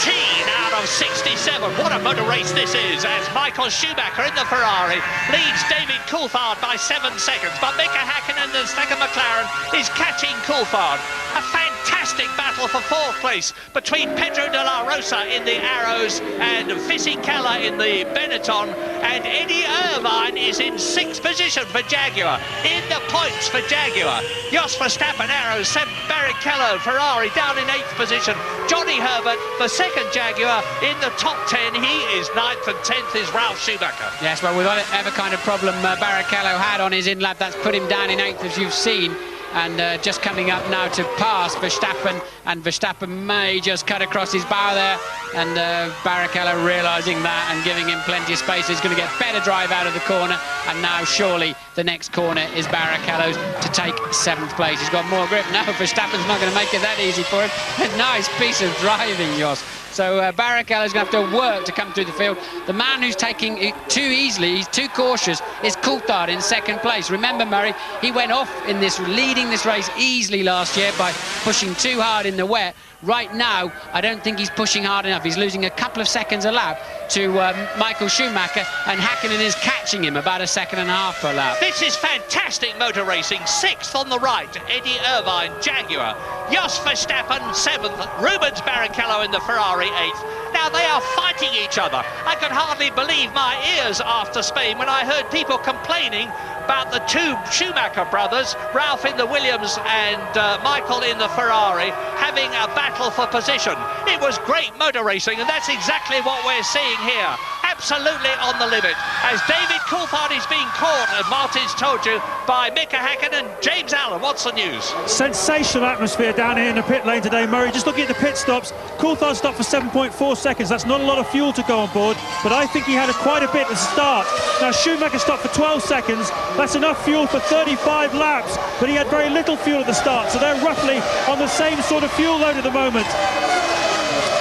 19 out of 67. What a motor race this is, as Michael Schumacher in the Ferrari leads David Coulthard by 7 seconds. But Mika Hakkinen, the second McLaren, is catching Coulthard. A fantastic battle for fourth place between Pedro de la Rosa in the Arrows and Fisichella in the Benetton. And Eddie Irvine is in sixth position for Jaguar. In the points for Jaguar. Jos Verstappen, Arrows, seventh. Barrichello, Ferrari, down in eighth position. Johnny Herbert, the second Jaguar, in the top 10. He is ninth, and 10th is Ralf Schumacher. Yes, well, with whatever kind of problem Barrichello had on his in-lap, that's put him down in eighth, as you've seen. And just coming up now to pass Verstappen, and Verstappen may just cut across his bow there, and Barrichello realising that and giving him plenty of space. He's going to get better drive out of the corner, and now surely the next corner is Barrichello's to take seventh place. He's got more grip now. Verstappen's not going to make it that easy for him. A nice piece of driving, Jos. So Barrichello's going to have to work to come through the field. The man who's taking it too easily, he's too cautious, is Coulthard in second place. Remember, Murray, he went off in this, leading this race easily last year by pushing too hard in the wet. Right now, I don't think he's pushing hard enough. He's losing a couple of seconds a lap to Michael Schumacher, and Hakkinen is catching him about a second and a half per lap. This is fantastic motor racing. Sixth on the right, Eddie Irvine, Jaguar. Jos Verstappen, seventh. Rubens Barrichello in the Ferrari, eighth. Now they are fighting each other. I could hardly believe my ears after Spain when I heard people complaining about the two Schumacher brothers, Ralph in the Williams and Michael in the Ferrari, having a battle for position. It was great motor racing, and that's exactly what we're seeing here. Absolutely on the limit. As David Coulthard is being caught, as Martin's told you, by Mika Hakkinen. James Allen, what's the news? Sensational atmosphere down here in the pit lane today, Murray. Just looking at the pit stops, Coulthard stopped for 7.4 seconds. That's not a lot of fuel to go on board, but I think he had quite a bit to start. Now Schumacher stopped for 12 seconds. That's enough fuel for 35 laps, but he had very little fuel at the start, so they're roughly on the same sort of fuel load at the moment.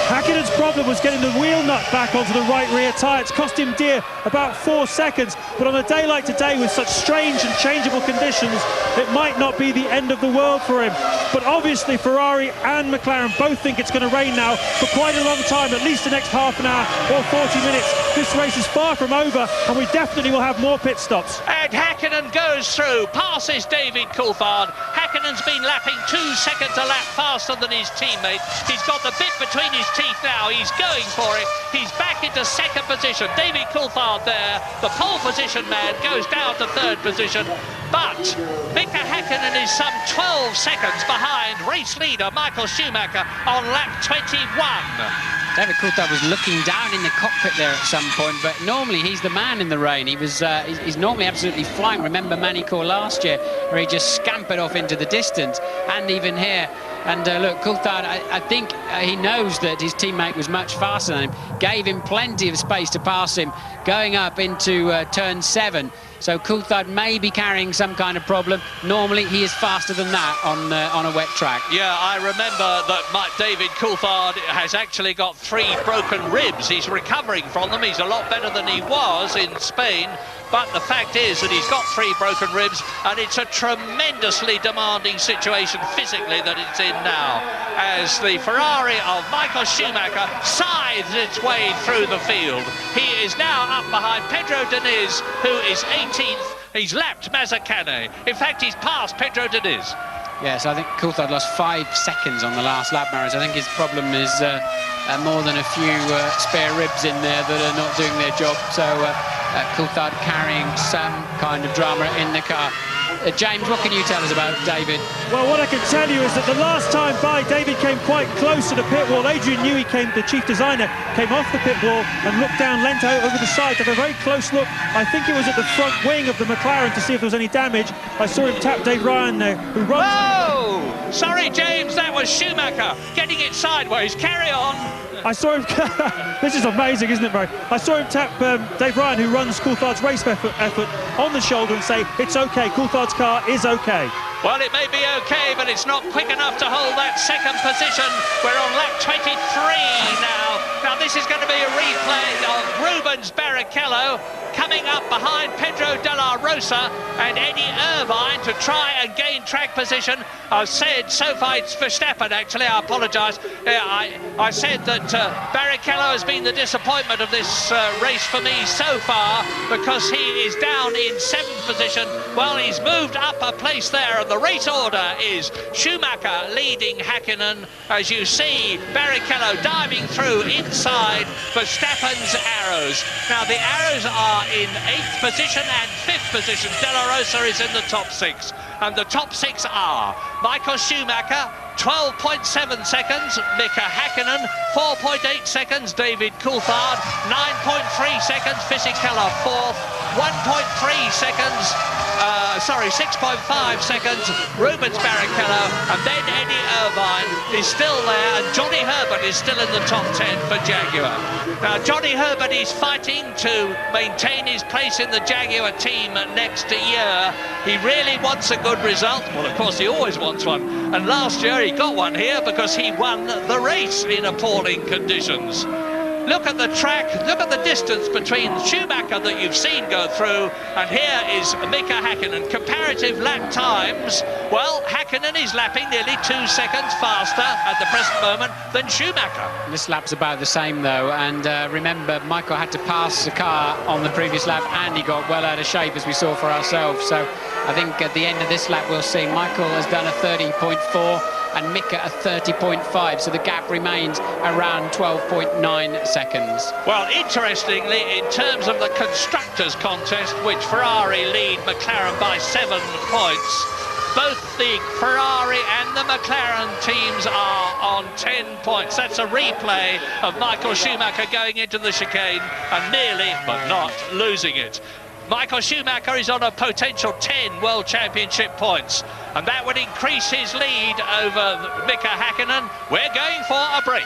Hackinen's problem was getting the wheel nut back onto the right rear tyre. It's cost him dear, about 4 seconds, but on a day like today with such strange and changeable conditions, it might not be the end of the world for him. But obviously Ferrari and McLaren both think it's going to rain now for quite a long time, at least the next half an hour or 40 minutes. This race is far from over, and we definitely will have more pit stops. And Hakkinen goes through, passes David Coulthard. Hakkinen's been lapping 2 seconds a lap faster than his teammate. He's got the bit between his teeth now. He's going for it. He's back into second position. David Coulthard there, the pole position man, goes down to third position. But Mika Hakkinen is some 12 seconds behind race leader Michael Schumacher on lap 21. David Coulthard was looking down in the cockpit there at some point, but normally he's the man in the rain. He's normally absolutely flying. Remember Manicourt last year, where he just scampered off into the distance, and even here. And look, Coulthard, I think he knows that his teammate was much faster than him, gave him plenty of space to pass him going up into turn 7. So Coulthard may be carrying some kind of problem. Normally he is faster than that on a wet track. Yeah, I remember that David Coulthard has actually got 3 broken ribs. He's recovering from them. He's a lot better than he was in Spain. But the fact is that he's got 3 broken ribs, and it's a tremendously demanding situation physically that it's in now, as the Ferrari of Michael Schumacher scythes its way through the field. He is now up behind Pedro Diniz, who is 18th. He's lapped Mazzacane. In fact, he's passed Pedro Diniz. Yes, I think Coulthard lost 5 seconds on the last lap, Maris. I think his problem is more than a few spare ribs in there that are not doing their job. So Coulthard carrying some kind of drama in the car. James, what can you tell us about David? Well, what I can tell you is that the last time by, David came quite close to the pit wall. Adrian Newey the chief designer, came off the pit wall and looked down, leant out over the side to have a very close look. I think it was at the front wing of the McLaren to see if there was any damage. I saw him tap Dave Ryan there, who runs... Oh! Sorry, James, that was Schumacher getting it sideways. Carry on. I saw him... This is amazing, isn't it, Murray? I saw him tap Dave Ryan, who runs Coulthard's race effort, on the shoulder and say, it's OK, Coulthard's car is OK. Well, it may be OK, but it's not quick enough to hold that second position. We're on lap 23 now. Now, this is going to be a replay of Rubens Barrichello coming up behind Pedro de la Rosa and Eddie Irvine to try and gain track position. I've said so far, it's Verstappen actually, I apologise. I said that Barrichello has been the disappointment of this race for me so far, because he is down in 7th position. Well, he's moved up a place there, and the race order is Schumacher leading Hakkinen. As you see, Barrichello diving through inside Verstappen's arrows. Now, the arrows are in 8th position and 5th position. De La Rosa is in the top 6. And the top 6 are Michael Schumacher, 12.7 seconds, Mika Hakkinen, 4.8 seconds, David Coulthard, 9.3 seconds, Fisichella 4th, 1.3 seconds, 6.5 seconds, Rubens Barrichello, and then Eddie Irvine is still there, and Johnny Herbert is still in the top 10 for Jaguar. Now, Johnny Herbert is fighting to maintain his place in the Jaguar team next year. He really wants a good result. Well, of course, he always wants one. And last year he got one here because he won the race in appalling conditions. Look at the track, look at the distance between Schumacher that you've seen go through, and here is Mika Hakkinen. Comparative lap times, well, Hakkinen is lapping nearly 2 seconds faster at the present moment than Schumacher. This lap's about the same though, and remember, Michael had to pass the car on the previous lap, and he got well out of shape, as we saw for ourselves. So I think at the end of this lap we'll see Michael has done a 30.4 and Mika a 30.5, so the gap remains around 12.9 seconds. Well, interestingly, in terms of the Constructors' contest, which Ferrari lead McLaren by 7 points, both the Ferrari and the McLaren teams are on 10 points. That's a replay of Michael Schumacher going into the chicane and nearly, but not, losing it. Michael Schumacher is on a potential 10 World Championship points, and that would increase his lead over Mika Hakkinen. We're going for a break.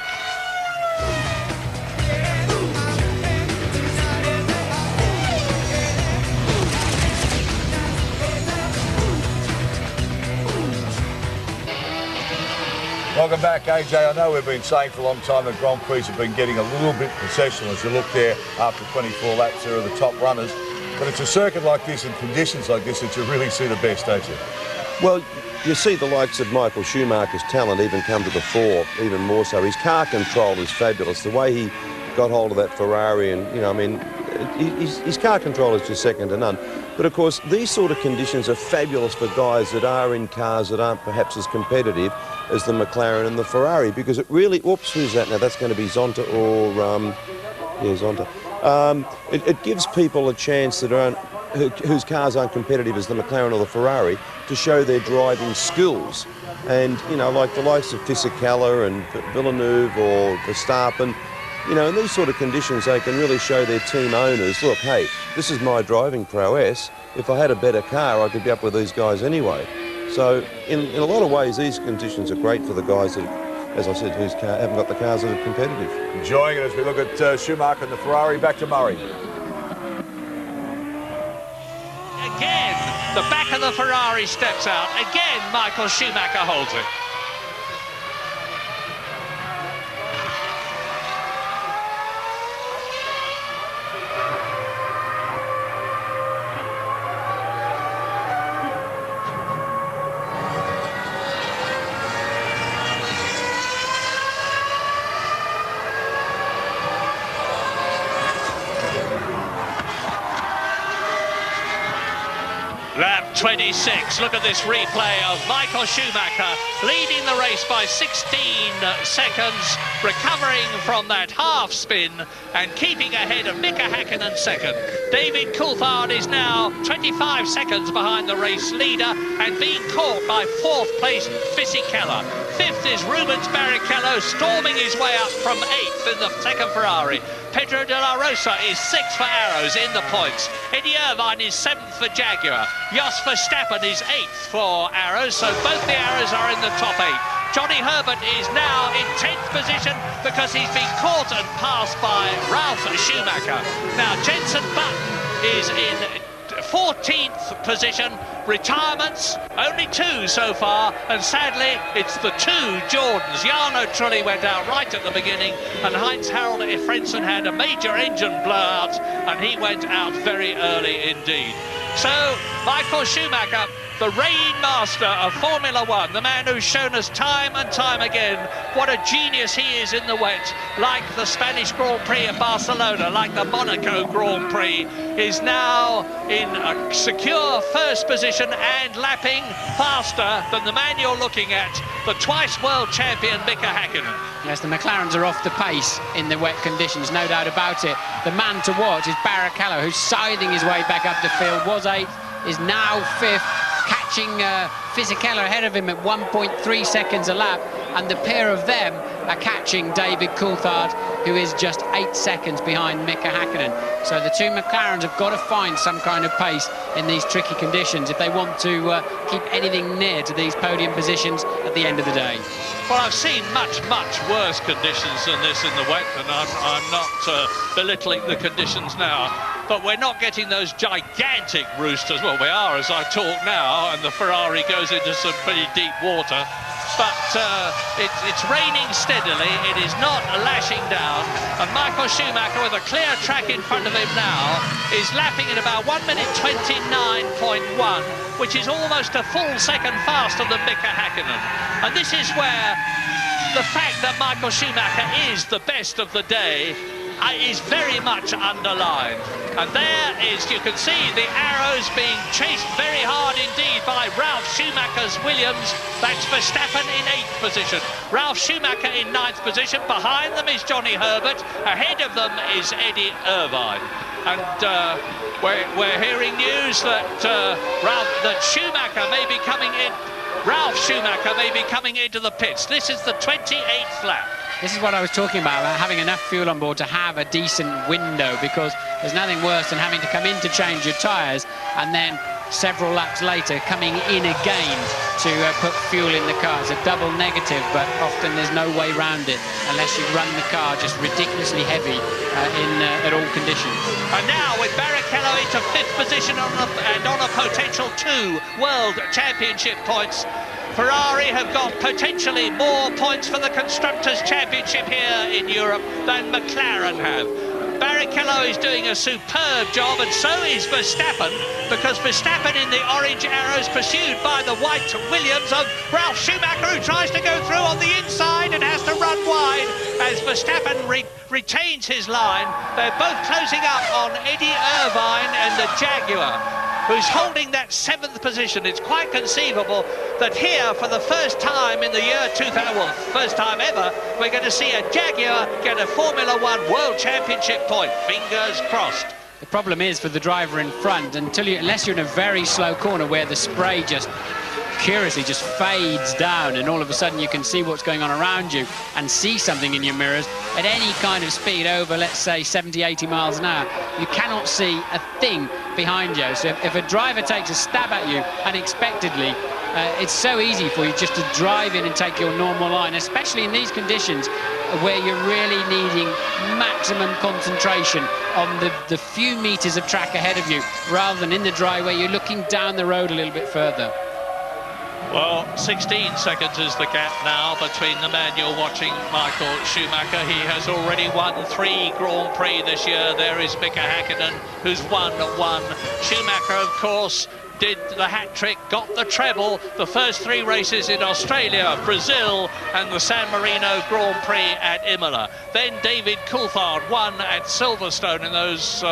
Welcome back, AJ. I know we've been saying for a long time that Grand Prix have been getting a little bit processional. As you look there after 24 laps, there are the top runners. But it's a circuit like this and conditions like this that you really see the best, don't you? Well, you see the likes of Michael Schumacher's talent even come to the fore, even more so. His car control is fabulous. The way he got hold of that Ferrari and, you know, I mean, his car control is just second to none. But, of course, these sort of conditions are fabulous for guys that are in cars that aren't perhaps as competitive as the McLaren and the Ferrari, because it really... Oops, who's that now? That's going to be Zonta or... yeah, Zonta. It gives people a chance that aren't... whose cars aren't competitive as the McLaren or the Ferrari to show their driving skills. And, you know, like the likes of Fisichella and Villeneuve or Verstappen, you know, in these sort of conditions, they can really show their team owners, look, hey, this is my driving prowess. If I had a better car, I could be up with these guys anyway. So, in a lot of ways, these conditions are great for the guys that, as I said, whose haven't got the cars that are competitive. Enjoying it as we look at Schumacher and the Ferrari. Back to Murray. Again, the back of the Ferrari steps out. Again, Michael Schumacher holds it. Lap 26, look at this replay of Michael Schumacher leading the race by 16 seconds, recovering from that half spin and keeping ahead of Mika Häkkinen second. David Coulthard is now 25 seconds behind the race leader and being caught by fourth place Fisichella. Fifth is Rubens Barrichello, storming his way up from eighth in the second Ferrari. Pedro de la Rosa is sixth for Arrows in the points. Eddie Irvine is seventh for Jaguar. Jos Verstappen is eighth for Arrows, so both the Arrows are in the top eight. Johnny Herbert is now in 10th position because he's been caught and passed by Ralf Schumacher. Now Jenson Button is in 14th position. Retirements, only two so far, and sadly it's the two Jordans. Jarno Trulli went out right at the beginning, and Heinz-Harald Frentzen had a major engine blowout, and he went out very early indeed. So Michael Schumacher, the reigning master of Formula One, the man who's shown us time and time again what a genius he is in the wet, like the Spanish Grand Prix at Barcelona, like the Monaco Grand Prix, is now in a secure first position and lapping faster than the man you're looking at, the twice world champion Mika Häkkinen. Yes, the McLarens are off the pace in the wet conditions, no doubt about it. The man to watch is Barrichello, who's scything his way back up the field, was eighth, is now fifth, catching Fisichella ahead of him at 1.3 seconds a lap, and the pair of them are catching David Coulthard, who is just 8 seconds behind Mika Häkkinen. So the two McLarens have got to find some kind of pace in these tricky conditions if they want to keep anything near to these podium positions at the end of the day. Well, I've seen much, much worse conditions than this in the wet, and I'm not belittling the conditions now. But we're not getting those gigantic roosters. Well, we are as I talk now, and the Ferrari goes into some pretty deep water. But it's raining steadily. It is not lashing down. And Michael Schumacher, with a clear track in front of him now, is lapping at about 1 minute 29.1, which is almost a full second faster than Mika Häkkinen. And this is where the fact that Michael Schumacher is the best of the day is very much underlined. And there is, you can see the Arrows being chased very hard indeed by Ralf Schumacher's Williams. That's Verstappen in 8th position. Ralf Schumacher in 9th position. Behind them is Johnny Herbert. Ahead of them is Eddie Irvine. And we're hearing news that that Schumacher may be coming in. Ralf Schumacher may be coming into the pits. This is the 28th lap. This is what I was talking about having enough fuel on board to have a decent window, because there's nothing worse than having to come in to change your tyres and then several laps later, coming in again to put fuel in the car. It's a double negative, but often there's no way around it unless you run the car just ridiculously heavy at all conditions. And now with Barrichello into 5th position and on a potential 2 World Championship points, Ferrari have got potentially more points for the Constructors' Championship here in Europe than McLaren have. Barrichello is doing a superb job, and so is Verstappen, because Verstappen in the orange arrows pursued by the white Williams of Ralf Schumacher, who tries to go through on the inside and has to run wide as Verstappen retains his line. They're both closing up on Eddie Irvine and the Jaguar, who's holding that 7th position. It's quite conceivable that here, for the first time in the year 2000, well, first time ever, we're going to see a Jaguar get a Formula 1 World Championship point. Fingers crossed. The problem is for the driver in front, unless you're in a very slow corner where the spray just curiously just fades down and all of a sudden you can see what's going on around you and see something in your mirrors at any kind of speed over, let's say, 70, 80 miles an hour, you cannot see a thing behind you. So if a driver takes a stab at you unexpectedly, it's so easy for you just to drive in and take your normal line, especially in these conditions where you're really needing maximum concentration on the few meters of track ahead of you, rather than in the dry where you're looking down the road a little bit further. Well, 16 seconds is the gap now between the man you're watching, Michael Schumacher. He has already won 3 Grand Prix this year. There is Mika Häkkinen, who's won 1. Schumacher, of course, did the hat-trick, got the treble, the first 3 races in Australia, Brazil, and the San Marino Grand Prix at Imola. Then David Coulthard won at Silverstone in those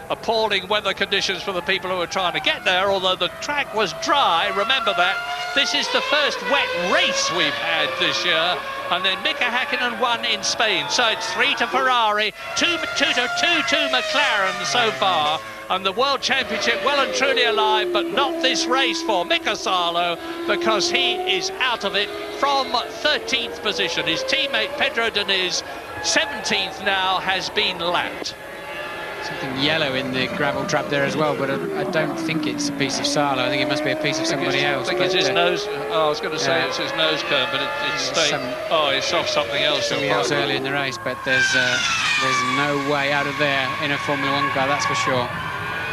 appalling weather conditions for the people who were trying to get there, although the track was dry. Remember that. This is the first wet race we've had this year. And then Mika Häkkinen won in Spain. So it's 3 to Ferrari, 2 to McLaren so far. And the World Championship well and truly alive, but not this race for Mika Salo, because he is out of it from 13th position. His teammate Pedro Diniz, 17th now, has been lapped. Something yellow in the gravel trap there as well, but I don't think it's a piece of Salo. I think it must be a piece of somebody else. I think it's his nose. Oh, I was going to say it's his nose cone, but it's it's off something else. Something else early in the race, but there's no way out of there in a Formula 1 car, that's for sure.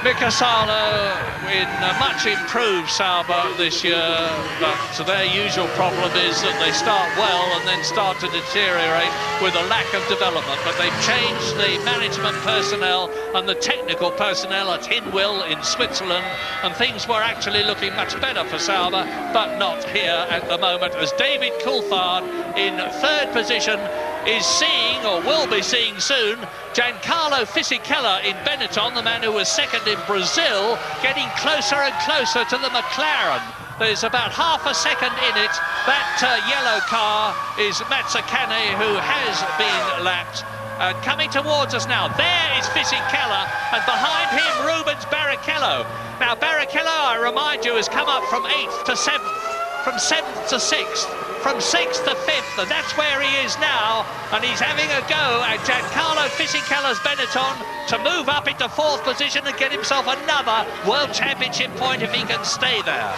Mika Salo in a much improved Sauber this year, but their usual problem is that they start well and then start to deteriorate with a lack of development. But they've changed the management personnel and the technical personnel at Hinwil in Switzerland, and things were actually looking much better for Sauber, but not here at the moment, as David Coulthard in 3rd position is seeing, or will be seeing soon, Giancarlo Fisichella in Benetton, the man who was 2nd in Brazil, getting closer and closer to the McLaren. There's about half a second in it. That yellow car is Mazzacane, who has been lapped. And coming towards us now, there is Fisichella, and behind him Rubens Barrichello. Now Barrichello, I remind you, has come up from 8th to 7th, from 7th to 6th, from 6th to 5th, and that's where he is now, and he's having a go at Giancarlo Fisichella's Benetton to move up into 4th position and get himself another World Championship point if he can stay there.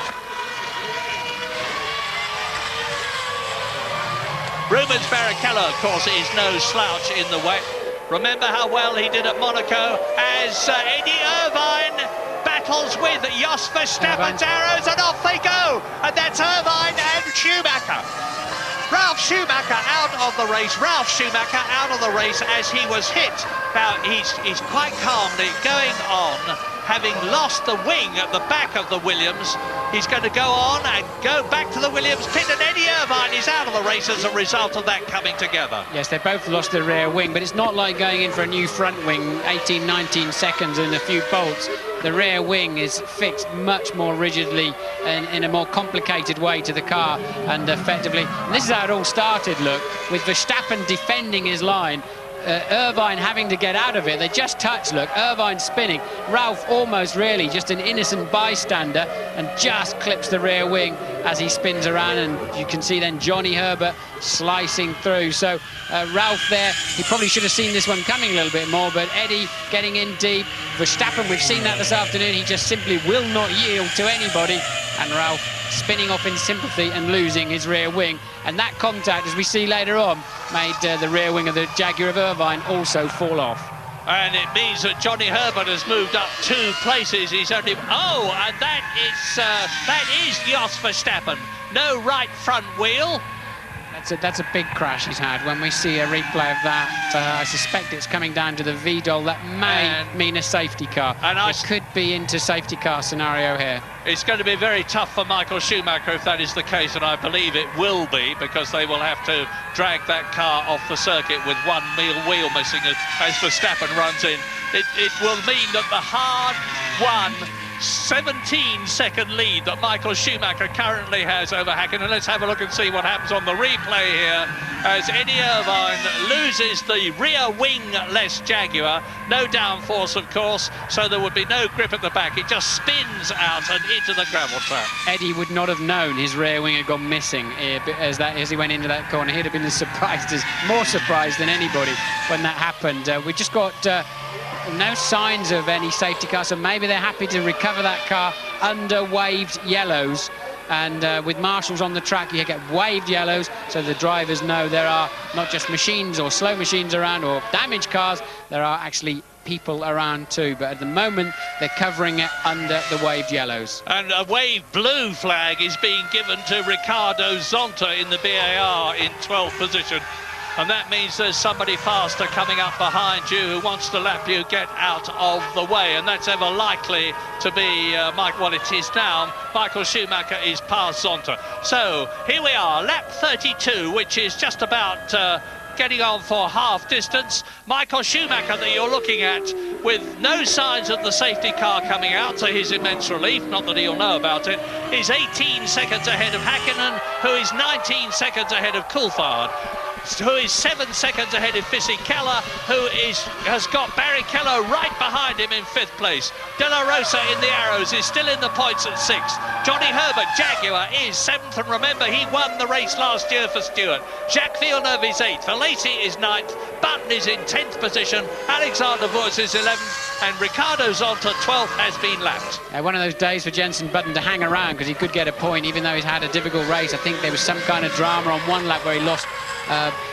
Rubens Barrichello, of course, is no slouch in the wet. Remember how well he did at Monaco as Eddie Irvine battles with Jos Verstappen's arrows, and off they go, and that's Irvine and Schumacher. Ralf Schumacher out of the race. Ralf Schumacher out of the race as he was hit. Now he's quite calmly going on, having lost the wing at the back of the Williams. He's going to go on and go back to the Williams pit, and Eddie Irvine is out of the race as a result of that coming together. Yes, they both lost the rear wing, but it's not like going in for a new front wing, 18, 19 seconds and a few bolts. The rear wing is fixed much more rigidly and in a more complicated way to the car, and effectively, and this is how it all started, look, with Verstappen defending his line, Irvine having to get out of it. They just touched, look, Irvine spinning, Ralf almost really just an innocent bystander and just clips the rear wing, as he spins around, and you can see then Johnny Herbert slicing through. So Ralph there, he probably should have seen this one coming a little bit more, but Eddie getting in deep. Verstappen, we've seen that this afternoon, he just simply will not yield to anybody, and Ralph spinning off in sympathy and losing his rear wing. And that contact, as we see later on, made the rear wing of the Jaguar of Irvine also fall off. And it means that Johnny Herbert has moved up 2 places. He's only... Oh, and that is Jos Verstappen. No right front wheel. That's a big crash he's had. When we see a replay of that, I suspect it's coming down to the VDOL. That may mean a safety car. And it could be into safety car scenario here. It's going to be very tough for Michael Schumacher if that is the case, and I believe it will be, because they will have to drag that car off the circuit with one wheel missing as Verstappen runs in. It will mean that the hard-won 17-second lead that Michael Schumacher currently has over Hakkinen. Let's have a look and see what happens on the replay here as Eddie Irvine loses the rear wing-less Jaguar. No downforce, of course, so there would be no grip at the back. It just spins out and into the gravel trap. Eddie would not have known his rear wing had gone missing as he went into that corner. He'd have been more surprised than anybody when that happened. We just got no signs of any safety car, so maybe they're happy to recover that car under waved yellows. And with marshals on the track, you get waved yellows, so the drivers know there are not just machines or slow machines around or damaged cars, there are actually people around too. But at the moment, they're covering it under the waved yellows. And a waved blue flag is being given to Ricardo Zonta in the BAR in 12th position. And that means there's somebody faster coming up behind you who wants to lap you. Get out of the way. And that's ever likely to be well, it is now. Michael Schumacher is past Zonta. So here we are, lap 32, which is just about getting on for half distance. Michael Schumacher that you're looking at with no signs of the safety car coming out, to his immense relief, not that he'll know about it, is 18 seconds ahead of Hakkinen, who is 19 seconds ahead of Coulthard, who is 7 seconds ahead of Fisichella, who has got Barrichello right behind him in 5th place. De La Rosa in the arrows is still in the points at 6th. Johnny Herbert, Jaguar, is 7th, and remember, he won the race last year for Stewart. Jacques Villeneuve is 8th, Alesi is 9th, Button is in 10th position, Alexander Wurz is 11th, and Ricardo Zonta 12th has been lapped. One of those days for Jenson Button to hang around, because he could get a point, even though he's had a difficult race. I think there was some kind of drama on one lap where he lost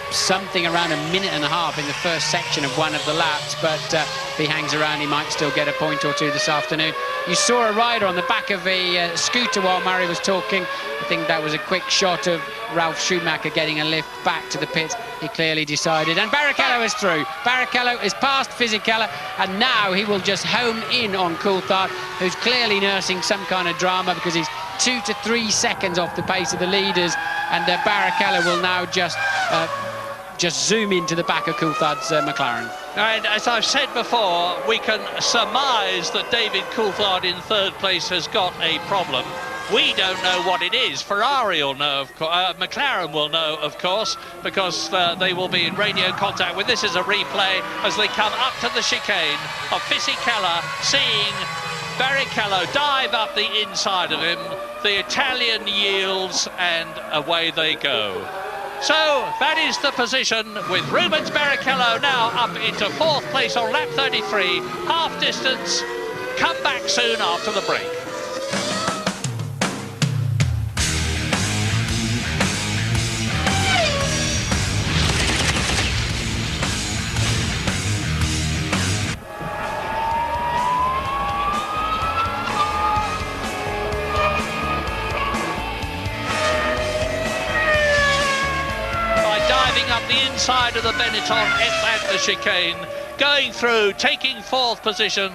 something around a minute and a half in the first section of one of the laps, but if he hangs around, he might still get a point or two this afternoon. You saw a rider on the back of a scooter while Murray was talking. I think that was a quick shot of Ralf Schumacher getting a lift back to the pits. He clearly decided, and Barrichello is through. Barrichello is past Fisichella, and now he will just home in on Coulthard, who's clearly nursing some kind of drama because he's 2 to 3 seconds off the pace of the leaders, and Barrichello will now just zoom into the back of Coulthard's McLaren. And as I've said before, we can surmise that David Coulthard in 3rd place has got a problem. We don't know what it is. Ferrari will know, McLaren will know, of course, because they will be in radio contact with. This is a replay as they come up to the chicane of Fisichella, seeing Barrichello dive up the inside of him. The Italian yields, and away they go. So that is the position, with Rubens Barrichello now up into 4th place on lap 33, half distance. Come back soon after the break. Up the inside of the Benetton at the chicane, going through, taking 4th position,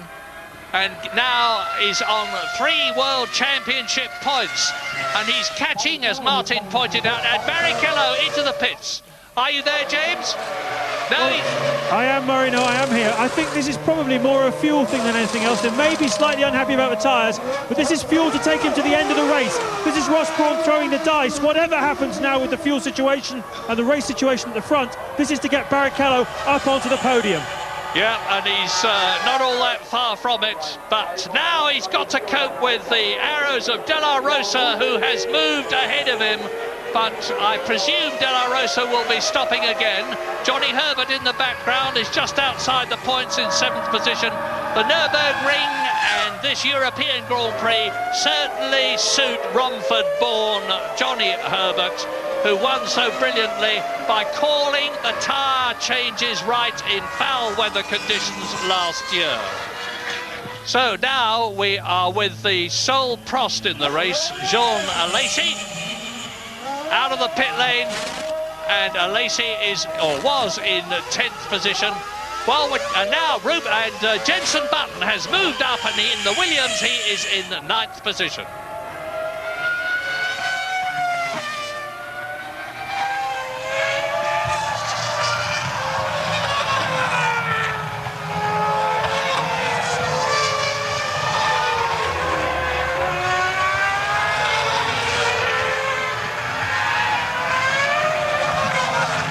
and now is on 3 World Championship points, and he's catching, as Martin pointed out, and Barrichello into the pits. Are you there, James? No. Well, I am, Murray. No, I am here. I think this is probably more a fuel thing than anything else. They may be slightly unhappy about the tyres, but this is fuel to take him to the end of the race. This is Ross Brawn throwing the dice. Whatever happens now with the fuel situation and the race situation at the front, this is to get Barrichello up onto the podium. Yeah, and he's not all that far from it, but now he's got to cope with the arrows of De La Rosa, who has moved ahead of him, but I presume De La Rosa will be stopping again. Johnny Herbert in the background is just outside the points in 7th position. The Nürburgring and this European Grand Prix certainly suit Romford-born Johnny Herbert, who won so brilliantly by calling the tyre changes right in foul weather conditions last year. So now we are with the sole Prost in the race, Jean Alesi, out of the pit lane, and Alesi is, or was, in 10th position. Well, now Jenson Button has moved up, and in the Williams he is in 9th position.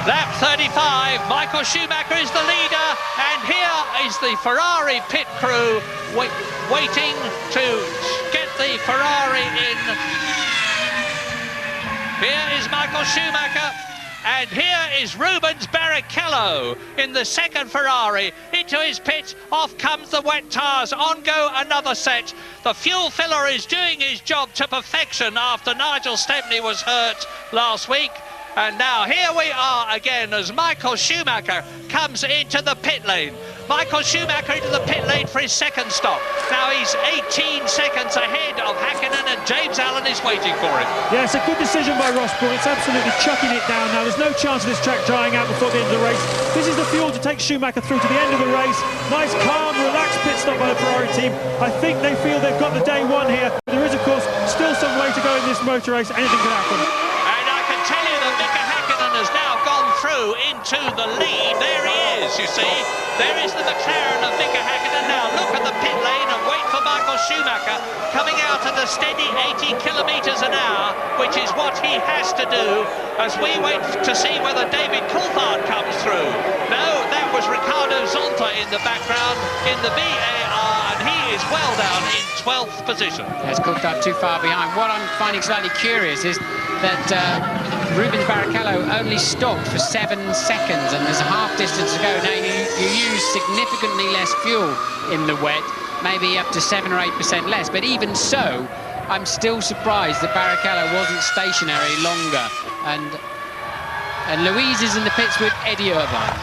Lap 35, Michael Schumacher is the leader, and here is the Ferrari pit crew waiting to get the Ferrari in. Here is Michael Schumacher, and here is Rubens Barrichello in the 2nd Ferrari. Into his pit, off comes the wet tyres, on go another set. The fuel filler is doing his job to perfection after Nigel Stepney was hurt last week. And now here we are again as Michael Schumacher comes into the pit lane. Michael Schumacher into the pit lane for his 2nd stop. Now he's 18 seconds ahead of Hakkinen, and James Allen is waiting for him. Yeah, it's a good decision by Rosberg. It's absolutely chucking it down now. There's no chance of this track drying out before the end of the race. This is the fuel to take Schumacher through to the end of the race. Nice, calm, relaxed pit stop by the Ferrari team. I think they feel they've got the day one here. But there is, of course, still some way to go in this motor race. Anything can happen. Tell you that Mika Hakkinen has now gone through into the lead. There he is, you see. There is the McLaren of Mika Hakkinen. Now look at the pit lane and wait for Michael Schumacher coming out at a steady 80 kilometres an hour, which is what he has to do as we wait to see whether David Coulthard comes through. No, that was Ricardo Zonta in the background in the VAR, and he is well down in 12th position. Yes, Coulthard too far behind. What I'm finding slightly curious is that Rubens Barrichello only stopped for 7 seconds, and there's a half distance to go. Now you use significantly less fuel in the wet, maybe up to 7 or 8% less, but even so, I'm still surprised that Barrichello wasn't stationary longer. And Louise is in the pits with Eddie Irvine,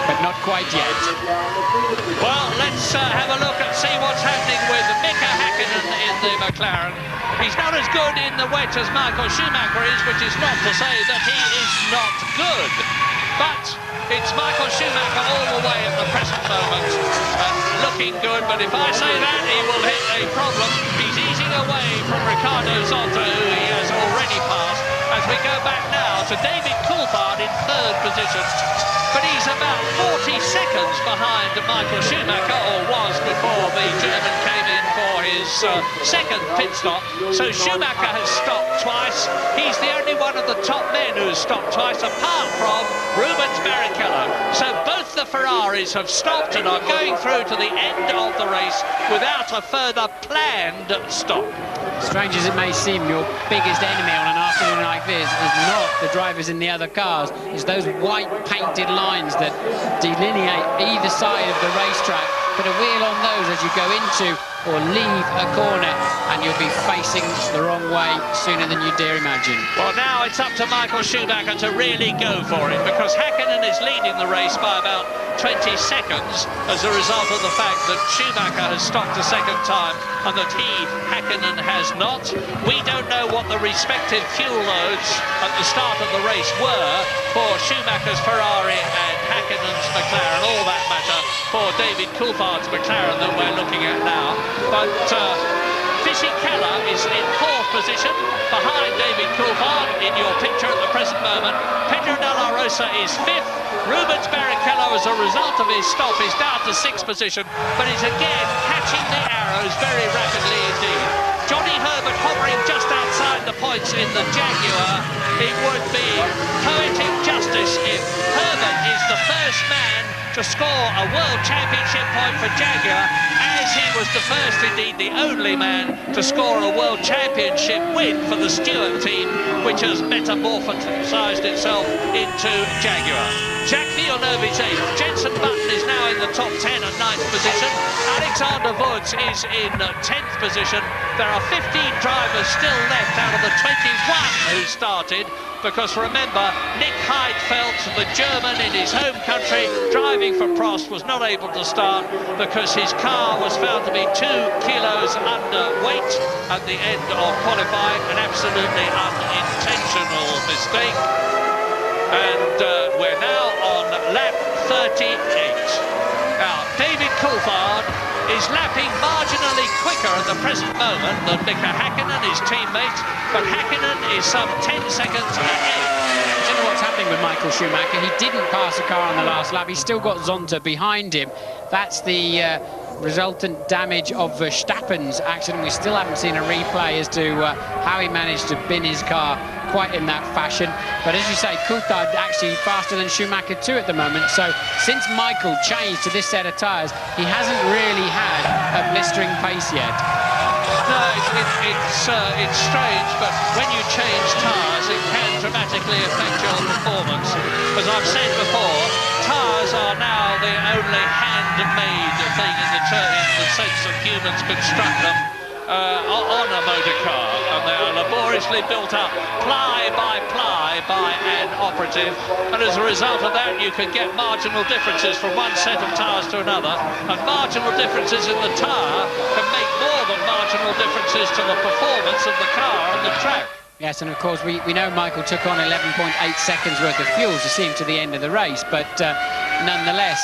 but not quite yet. Well, let's have a look and see what's happening with Mika Hakkinen in the McLaren. He's not as good in the wet as Michael Schumacher is, which is not to say that he is not good. But it's Michael Schumacher all the way at the present moment, looking good. But if I say that, he will hit a problem. He's easing away from Ricardo Zonta, who he has already passed, as we go back now to David Coulthard in 3rd position. But he's about 40 seconds behind Michael Schumacher, or was before the German came in for his 2nd pit stop. So Schumacher has stopped twice. He's the only one of the top men who's stopped twice, apart from Rubens Barrichello. So both the Ferraris have stopped and are going through to the end of the race without a further planned stop. Strange as it may seem, your biggest enemy on an afternoon like this is not the drivers in the other cars. It's those white painted lines that delineate either side of the racetrack. Put a wheel on those as you go into or leave a corner, and you'll be facing the wrong way sooner than you dare imagine. Well, now it's up to Michael Schumacher to really go for it, because Hakkinen is leading the race by about 20 seconds as a result of the fact that Schumacher has stopped a 2nd time and that Hakkinen, has not. We don't know what the respective fuel loads at the start of the race were for Schumacher's Ferrari and Hakkinen's McLaren, all that matter for David Coulthard's McLaren that we're looking at now. But Fisichella is in 4th position behind David Coulthard in your picture at the present moment. Pedro de la Rosa is 5th. Rubens Barrichello, as a result of his stop, is down to 6th position, but is again catching the arrows very rapidly indeed. Johnny Herbert hovering just outside the points in the Jaguar. It would be poetic just injustice if Herbert is the first man to score a World Championship point for Jaguar, as he was the first, indeed the only man to score a World Championship win for the Stewart team, which has metamorphosised itself into Jaguar. Jack Villeneuve's 8th. Jenson Button is now in the top 10 and 9th position. Alexander Woods is in 10th position. There are 15 drivers still left out of the 21 who started, because remember, Nick Heidfeld, the German in his home country, driving for Prost, was not able to start because his car was found to be 2 kilos underweight at the end of qualifying, an absolutely unintentional mistake. And we're now on lap 38. Now, David Coulthard is lapping marginally quicker at the present moment than Mika Häkkinen, his teammate, but Häkkinen is some 10 seconds ahead. I don't know what's happening with Michael Schumacher. He didn't pass the car on the last lap. He's still got Zonta behind him. That's the resultant damage of Verstappen's accident. We still haven't seen a replay as to how he managed to bin his car quite in that fashion. But as you say, Coulthard actually faster than Schumacher too at the moment. So since Michael changed to this set of tyres, he hasn't really had a blistering pace yet. No, it's strange, but when you change tyres, it can dramatically affect your performance. As I've said before, tyres are now the only handmade thing in the sense of humans construct them on a motor car, and they are laboriously built up ply by an operative, and as a result of that you can get marginal differences from one set of tyres to another, and marginal differences in the tyre can make more than marginal differences to the performance of the car on the track. Yes, and of course we know Michael took on 11.8 seconds worth of fuel to see him to the end of the race, but nonetheless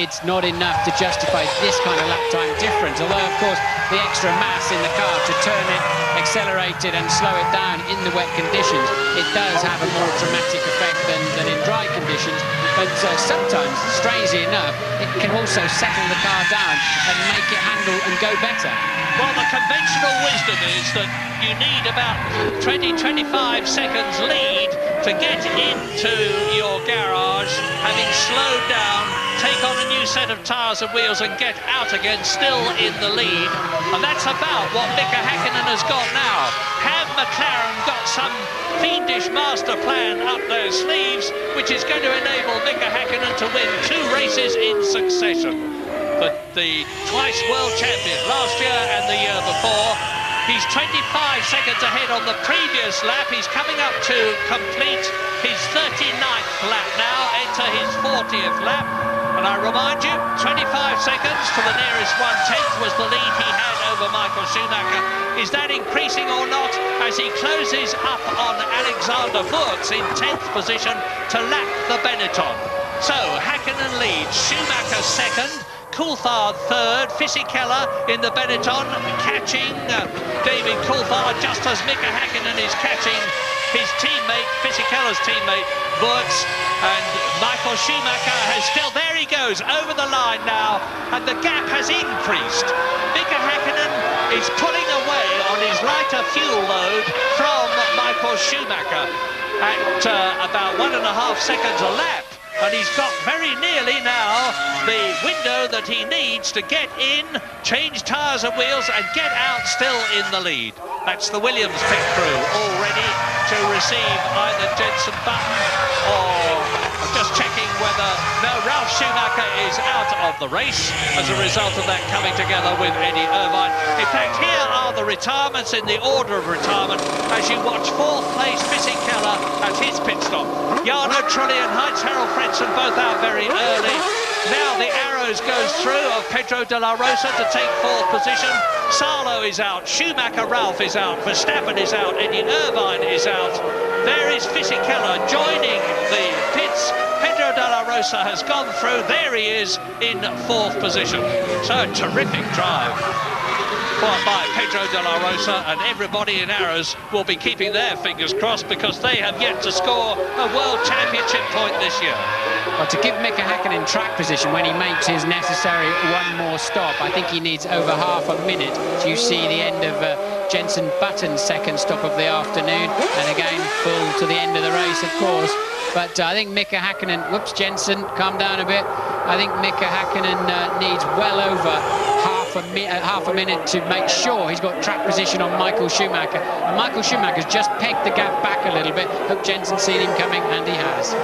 it's not enough to justify this kind of lap time difference, although of course the extra mass in the car to turn it, accelerate it and slow it down in the wet conditions, it does have a more dramatic effect than in dry conditions. But sometimes, strangely enough, it can also settle the car down and make it handle and go better. Well, the conventional wisdom is that you need about 20-25 seconds lead to get into your garage, having slowed down, take on a new set of tyres and wheels and get out again, still in the lead. And that's about what Mika Häkkinen has got now. Have McLaren got some fiendish master plan up their sleeves, which is going to enable Mika Häkkinen to win 2 races in succession? But the twice world champion last year and the year before, he's 25 seconds ahead on the previous lap. He's coming up to complete his 39th lap now, enter his 40th lap. And I remind you, 25 seconds to the nearest 1/10 was the lead he had over Michael Schumacher. Is that increasing or not as he closes up on Alexander Wurz in 10th position to lap the Benetton? So Häkkinen leads, Schumacher second, Coulthard third, Fisichella in the Benetton catching David Coulthard just as Mika Häkkinen is catching his teammate, Fisichella's teammate, Wurz, and Michael Schumacher has still, there he goes, over the line now, and the gap has increased. Mika Häkkinen is pulling away on his lighter fuel load from Michael Schumacher at about 1.5 seconds a lap. And he's got very nearly now the window that he needs to get in, change tyres and wheels and get out still in the lead. That's the Williams pit crew all ready to receive either Jenson Button or just checking whether, no, Ralf Schumacher is out of the race as a result of that coming together with Eddie Irvine. In fact, here are the retirements in the order of retirement as you watch 4th place Fisichella at his pit stop. Jarno Trulli and Heinz-Harald Frentzen both out very early. Now the arrows goes through of Pedro de la Rosa to take 4th position. Salo is out, Schumacher Ralf is out, Verstappen is out, Eddie Irvine is out. There is Fisichella joining the pits. Pedro de la Rosa has gone through. There he is in 4th position. So terrific drive by Pedro de la Rosa, and everybody in Arrows will be keeping their fingers crossed because they have yet to score a World Championship point this year. Well, to give Mika Häkkinen track position when he makes his necessary one more stop, I think he needs over half a minute. So you see the end of Jenson Button's second stop of the afternoon, and again full to the end of the race, of course. But I think Mika Häkkinen, whoops, Jenson, calm down a bit. I think Mika Häkkinen needs well over half a minute to make sure he's got track position on Michael Schumacher. And Michael Schumacher's just pegged the gap back a little bit. Hope Jenson's seen him coming, and he has.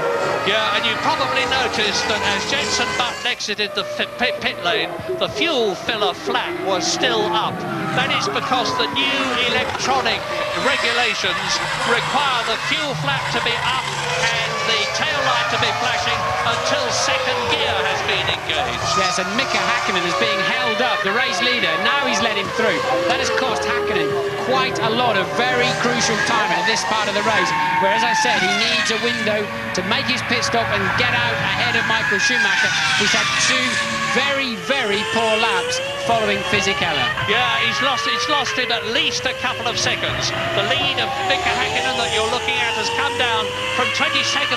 Yeah, and you probably noticed that as Jenson Button exited the pit lane, the fuel filler flap was still up. That is because the new electronic regulations require the fuel flap to be up and the tail light to be flashing until second gear has been engaged. Yes, and Mika Häkkinen is being held up, the race leader. Now he's let him through. That has cost Häkkinen quite a lot of very crucial time at this part of the race, where, as I said, he needs a window to make his pit stop and get out ahead of Michael Schumacher. He's had two very, very poor laps following Fisichella. Yeah, it's lost him at least a couple of seconds. The lead of Mika Häkkinen that you're looking at has come down from 27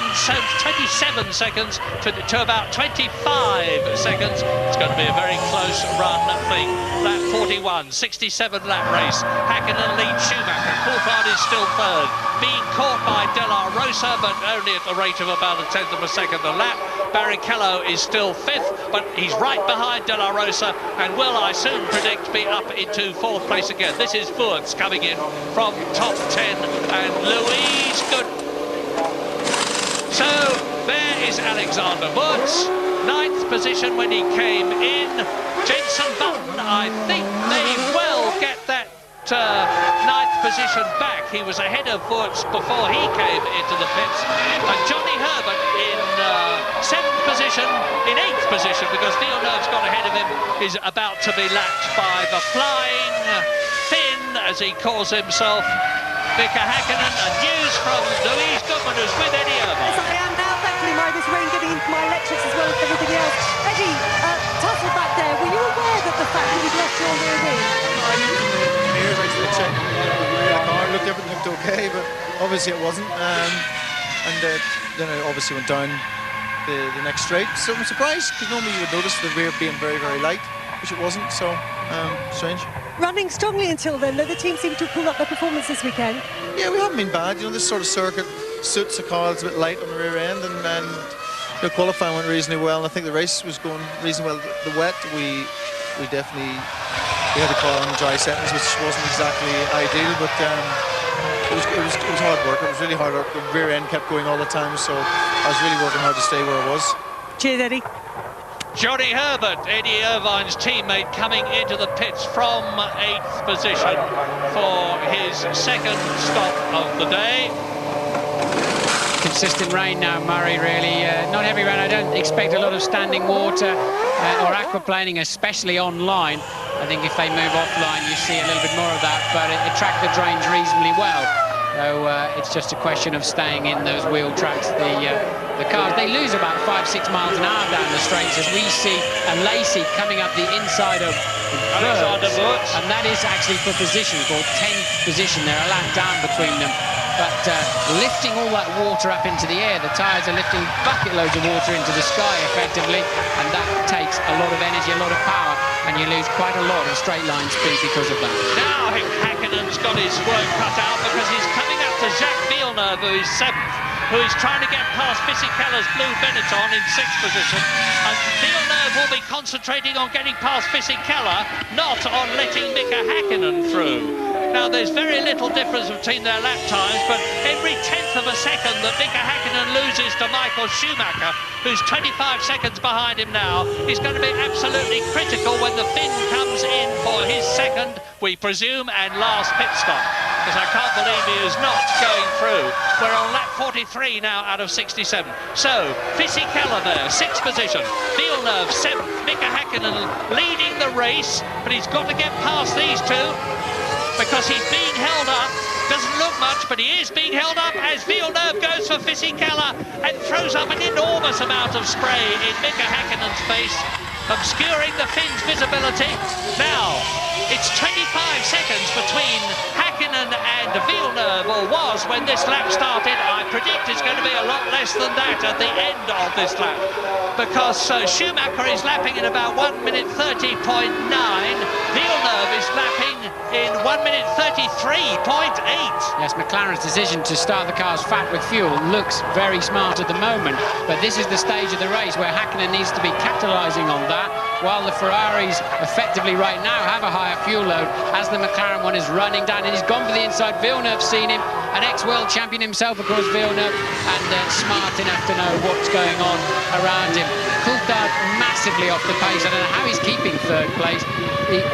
seconds to about 25 seconds. It's going to be a very close run thing. Lap 41, 67 lap race. Häkkinen leads Schumacher. Coulthard is still third, being caught by De La Rosa, but only at the rate of about a tenth of a second a lap. Barrichello is still fifth, but he's right behind De La Rosa and will, I soon predict, be up into fourth place again. This is Wurz coming in from top 10, and Louise Good. So there is Alexander Wurz, ninth position when he came in. Jenson Button, I think, may well get that ninth position back. He was ahead of Wurz before he came into the pits. And Johnny Herbert in seventh position, in eighth position, because Villeneuve's got ahead of him, is about to be lapped by the Flying Finn, as he calls himself, Mika Häkkinen. And news from Louise Goodman, who's with Eddie Irvine. Yes, I am now. Thankfully, Murray, this rain getting into my electrics as well as everything else. Eddie, tussle back there. Were you aware that the fact that you'd lost your rear wing? I didn't hear it. I checked the car, looked, everything looked okay, but obviously it wasn't. Then I obviously went down the next straight. So I'm surprised, because normally you would notice the rear being very, very light, which it wasn't, so strange. Running strongly until then, though the team seemed to pull up their performance this weekend. Yeah, we haven't been bad. You know, this sort of circuit suits a car that's a bit light on the rear end, and the qualifying went reasonably well, and I think the race was going reasonably well. The wet, we definitely had the car on dry settings, which wasn't exactly ideal, but it was hard work. It was really hard work. The rear end kept going all the time, so I was really working hard to stay where I was. Cheers, Eddie. Johnny Herbert, Eddie Irvine's teammate, coming into the pits from eighth position for his second stop of the day. Consistent rain now, Murray, really. Not heavy rain. I don't expect a lot of standing water or aquaplaning, especially online. I think if they move offline, you see a little bit more of that, but it tracked the drains reasonably well. So it's just a question of staying in those wheel tracks. The cars, they lose about 5-6 miles an hour down the straights, as we see a Lacey coming up the inside of Wurz, and that is actually for position, called 10th position. They're a lap down between them. But lifting all that water up into the air, the tyres are lifting bucket loads of water into the sky effectively, and that takes a lot of energy, a lot of power, and you lose quite a lot of straight line speed because of that. Now Häkkinen's got his work cut out, because he's coming up to Jacques Villeneuve, who is seventh, who is trying to get past Fisichella's blue Benetton in sixth position. And Villeneuve will be concentrating on getting past Fisichella, not on letting Mika Häkkinen through. Now, there's very little difference between their lap times, but every tenth of a second that Mika Häkkinen loses to Michael Schumacher, who's 25 seconds behind him now, is going to be absolutely critical when the Finn comes in for his second, we presume, and last pit stop. Because I can't believe he is not going through. We're on lap 43 now out of 67. So, Fisichella there, sixth position. Villeneuve, seventh. Mika Häkkinen leading the race, but he's got to get past these two, because he's being held up. Doesn't look much, but he is being held up as Villeneuve goes for Fisichella and throws up an enormous amount of spray in Mika Häkkinen's face, obscuring the Finn's visibility. Now, it's 25 seconds between Häkkinen and Villeneuve, or was when this lap started. I predict it's going to be a lot less than that at the end of this lap, because Schumacher is lapping in about 1 minute 30.9. Villeneuve is lapping in 1 1 minute 33.8. Yes, McLaren's decision to start the cars fat with fuel looks very smart at the moment, but this is the stage of the race where Häkkinen needs to be capitalising on that, while the Ferraris effectively right now have a higher fuel load as the McLaren one is running down, and he's gone for the inside. Villeneuve's seen him, an ex-world champion himself, of course, Villeneuve, and smart enough to know what's going on around him. Coulthard massively off the pace. I don't know how he's keeping third place.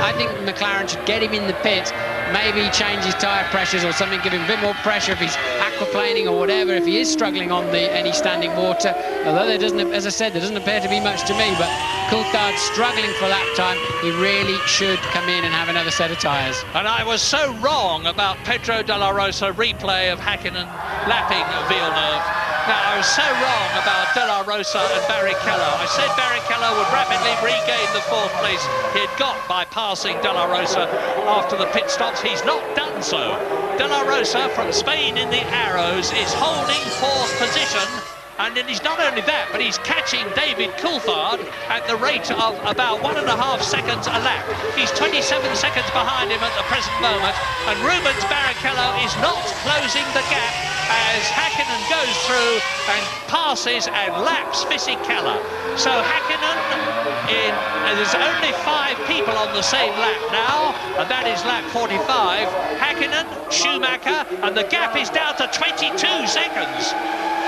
I think McLaren should get him in the pit, maybe change his tyre pressures or something, give him a bit more pressure if he's aquaplaning or whatever, if he is struggling on any standing water. Although there doesn't, as I said, there doesn't appear to be much to me, but Coulthard struggling for lap time. He really should come in and have another set of tyres. And I was so wrong about Pedro de la Rosa replay of Häkkinen lapping Villeneuve. Now, I was so wrong about De La Rosa and Barrichello. I said Barrichello would rapidly regain the fourth place he had got by passing De La Rosa after the pit stops. He's not done so. De La Rosa from Spain in the Arrows is holding fourth position. And then he's not only that, but he's catching David Coulthard at the rate of about 1.5 seconds a lap. He's 27 seconds behind him at the present moment, and Rubens Barrichello is not closing the gap as Häkkinen goes through and passes and laps Fisichella. So Häkkinen, there's only 5 people on the same lap now, and that is lap 45. Häkkinen, Schumacher, and the gap is down to 22 seconds.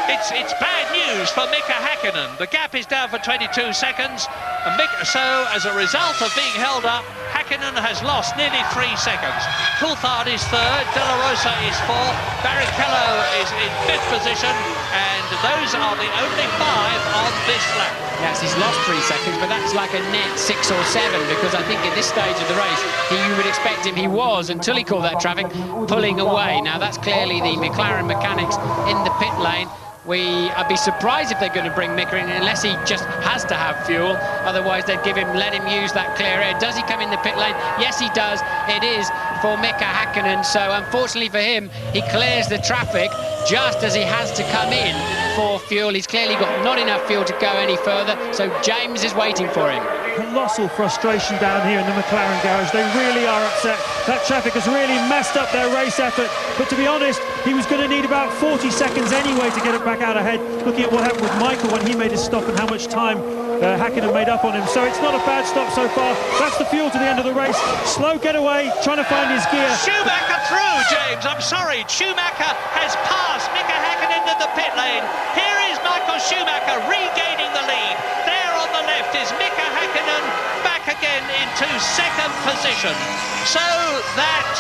It's bad news for Mika Häkkinen. The gap is down for 22 seconds. And so, as a result of being held up, Häkkinen has lost nearly 3 seconds. Coulthard is third, De La Rosa is fourth, Barrichello is in fifth position, and those are the only 5 on this lap. Yes, he's lost 3 seconds, but that's like a net 6 or 7, because I think at this stage of the race, you would expect him, he was, until he called that traffic, pulling away. Now, that's clearly the McLaren mechanics in the pit lane. I'd be surprised if they're going to bring Mika in unless he just has to have fuel. Otherwise, they'd let him use that clear air. Does he come in the pit lane? Yes, he does. It is for Mika Häkkinen. So, unfortunately for him, he clears the traffic just as he has to come in for fuel. He's clearly got not enough fuel to go any further. So, James is waiting for him. Colossal frustration down here in the McLaren garage. They really are upset. That traffic has really messed up their race effort. But to be honest, he was going to need about 40 seconds anyway to get it back out ahead. Looking at what happened with Michael when he made his stop and how much time Häkkinen made up on him. So it's not a bad stop so far. That's the fuel to the end of the race. Slow getaway, trying to find his gear. Schumacher through, James. I'm sorry. Schumacher has passed Mika Häkkinen into the pit lane. Here is Michael Schumacher regaining the lead. There on the left is Mika Häkkinen back again into second position. So that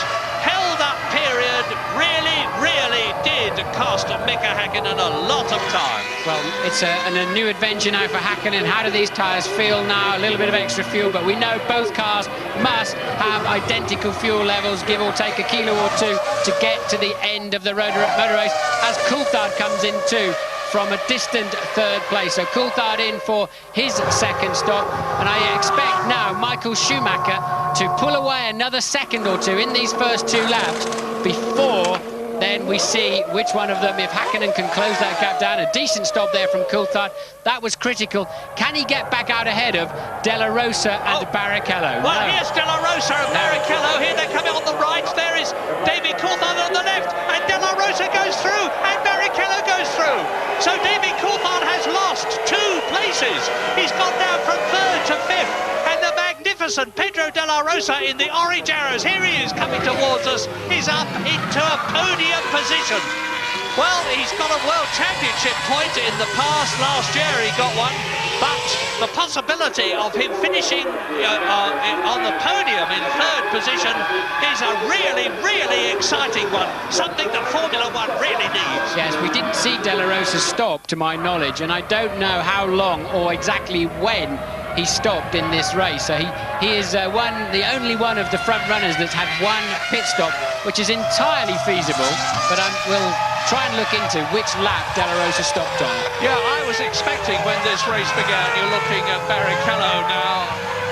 held-up period really did cost Mika Häkkinen a lot of time. Well, it's a new adventure now for Häkkinen. How do these tyres feel now? A little bit of extra fuel, but we know both cars must have identical fuel levels, give or take a kilo or 2, to get to the end of the motor race, as Coulthard comes in too from a distant third place. So Coulthard in for his second stop, and I expect now Michael Schumacher to pull away another second or 2 in these first 2 laps before then we see which one of them, if Häkkinen can close that gap down. A decent stop there from Coulthard. That was critical. Can he get back out ahead of De La Rosa and Barrichello? Well, here's De La Rosa and Barrichello. Here they come on the right. There is David Coulthard on the left, and De La Rosa goes through, and Barrichello goes through. So David Coulthard has lost 2 places. He's gone down from 3rd to 5th. And the magnificent Pedro de la Rosa in the orange arrows, here he is coming towards us, is up into a podium position. Well, he's got a World Championship point in the past. Last year he got one, but the possibility of him finishing on the podium in 3rd position is a really exciting one, something that Formula One really needs. Yes, we didn't see De La Rosa stop, to my knowledge, and I don't know how long or exactly when he stopped in this race. So he is the only one of the front runners that's had 1 pit stop, which is entirely feasible, but we'll try and look into which lap De La Rosa stopped on. Yeah, I was expecting when this race began, you're looking at Barrichello now,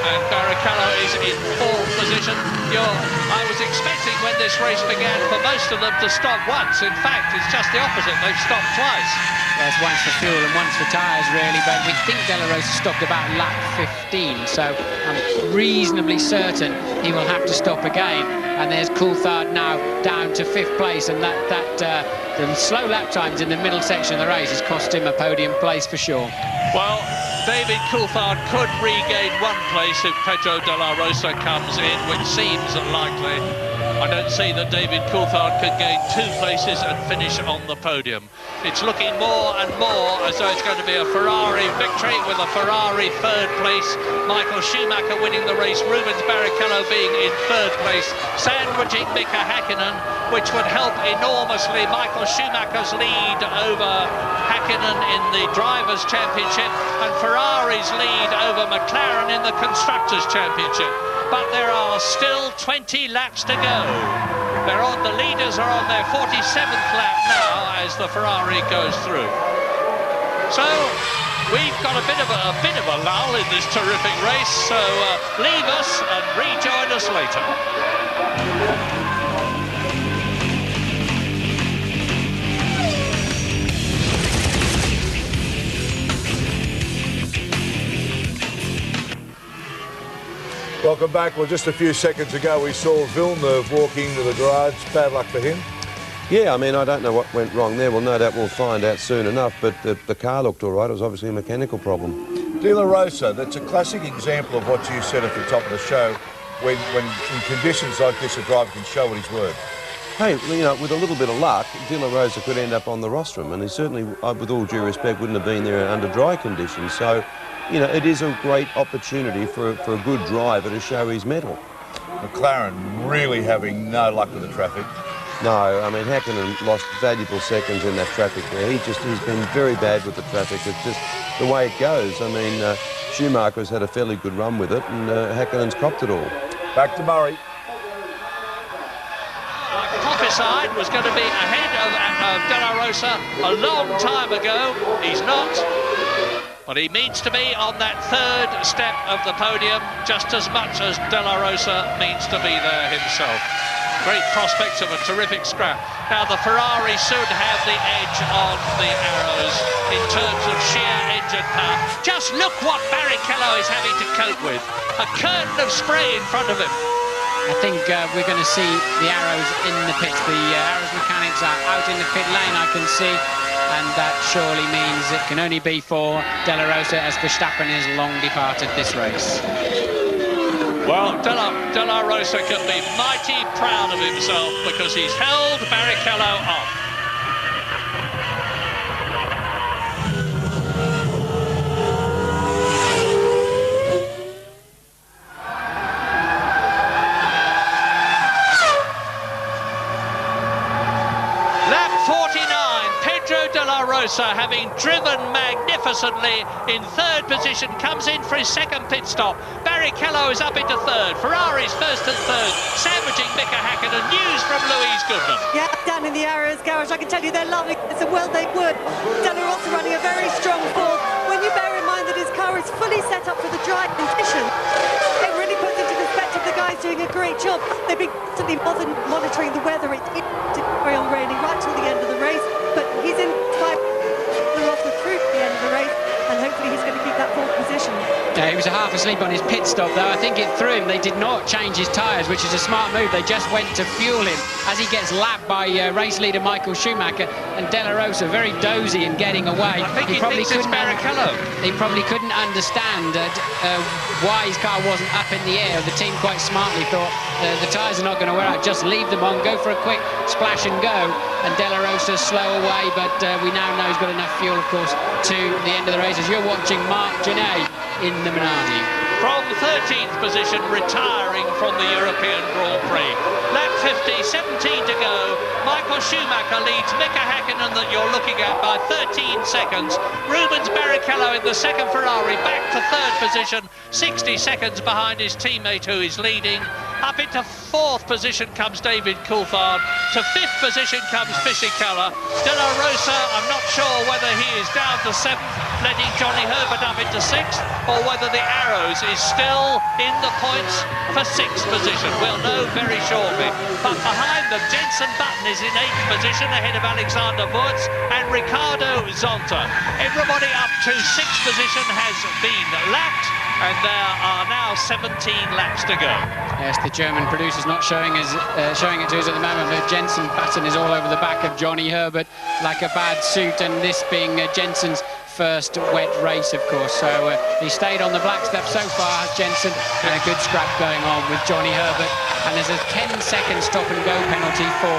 and Barrichello is in 4th position. I was expecting when this race began for most of them to stop once. In fact, it's just the opposite. They've stopped twice. Yes, once for fuel and once for tyres, really, but we think De La Rosa stopped about lap 15, so I'm reasonably certain he will have to stop again. And there's Coulthard now down to 5th place, and the slow lap times in the middle section of the race has cost him a podium place for sure. Well, David Coulthard could regain 1 place if Pedro De La Rosa comes in, which seems unlikely. I don't see that David Coulthard could gain 2 places and finish on the podium. It's looking more and more as though it's going to be a Ferrari victory with a Ferrari 3rd place. Michael Schumacher winning the race, Rubens Barrichello being in 3rd place, sandwiching Mika Häkkinen, which would help enormously Michael Schumacher's lead over Häkkinen in the Drivers' Championship and Ferrari's lead over McLaren in the Constructors' Championship. But there are still 20 laps to go. The leaders are on their 47th lap now as the Ferrari goes through. So we've got a bit of a lull in this terrific race. So leave us and rejoin us later. Welcome back. Well, just a few seconds ago we saw Villeneuve walking into the garage. Bad luck for him. Yeah, I mean, I don't know what went wrong there. Well, no doubt we'll find out soon enough, but the car looked all right. It was obviously a mechanical problem. De La Rosa, that's a classic example of what you said at the top of the show, when in conditions like this a driver can show what he's worth. Hey, you know, with a little bit of luck, De La Rosa could end up on the rostrum, and he certainly, with all due respect, wouldn't have been there under dry conditions. So, you know, it is a great opportunity for a good driver to show his mettle. McLaren really having no luck with the traffic. No, I mean, Häkkinen lost valuable seconds in that traffic there. He's been very bad with the traffic. It's just the way it goes. I mean, Schumacher's had a fairly good run with it, and Häkkinen's copped it all. Back to Murray. Prophesied was going to be ahead of De La Rosa a long time ago. He's not. But he means to be on that 3rd step of the podium just as much as De La Rosa means to be there himself. Great prospects of a terrific scrap. Now the Ferrari should have the edge on the arrows in terms of sheer engine power. Just look what Barrichello is having to cope with. A curtain of spray in front of him. I think we're going to see the arrows in the pits. The arrows mechanics are out in the pit lane, I can see. And that surely means it can only be for De La Rosa, as Verstappen has long departed this race. Well, De La Rosa can be mighty proud of himself because he's held Barrichello off. Having driven magnificently in 3rd position, comes in for his 2nd pit stop. Barrichello is up into 3rd. Ferrari's 1st and 3rd, sandwiching Mika Häkkinen. News from Louise Goodman. Yeah, down in the Arrows garage, I can tell you they're loving it. So well they would. De La Rosa running a very strong 4th. When you bear in mind that his car is fully set up for the dry condition, it really puts into perspective the guys doing a great job. They've been constantly monitoring the weather. It to carry on raining right till the end of the race, but he's in 5 off the through the end of the race, and hopefully he's going to keep that 4th position. He was half asleep on his pit stop, though. I think it threw him. They did not change his tyres, which is a smart move. They just went to fuel him as he gets lapped by race leader Michael Schumacher, and De La Rosa very dozy in getting away. I think he probably couldn't. He probably couldn't understand why his car wasn't up in the air. The team quite smartly thought the tyres are not going to wear out. Just leave them on, go for a quick splash and go. And De La Rosa's slow away, but we now know he's got enough fuel, of course, to the end of the race. As you're watching Marc Genet in the Minardi. From 13th position, retiring from the European Grand Prix. Lap 50, 17 to go. Michael Schumacher leads Mika Häkkinen that you're looking at by 13 seconds. Rubens Barrichello in the 2nd Ferrari back to 3rd position, 60 seconds behind his teammate who is leading. Up into 4th position comes David Coulthard. To 5th position comes Fisichella. De La Rosa, I'm not sure whether he is down to 7th, letting Johnny Herbert up into 6th, or whether the Arrows is still in the points for 6th position. We'll know very shortly. But behind them, Jenson Button is in 8th position, ahead of Alexander Wurz and Ricardo Zonta. Everybody up to 6th position has been lapped, and there are now 17 laps to go. Yes, the German producer's not showing it to us at the moment, but Jenson Button is all over the back of Johnny Herbert like a bad suit, and this being Jenson's first wet race, of course. So he stayed on the black step so far, Jenson, and a good scrap going on with Johnny Herbert. And there's a 10-second stop-and-go penalty for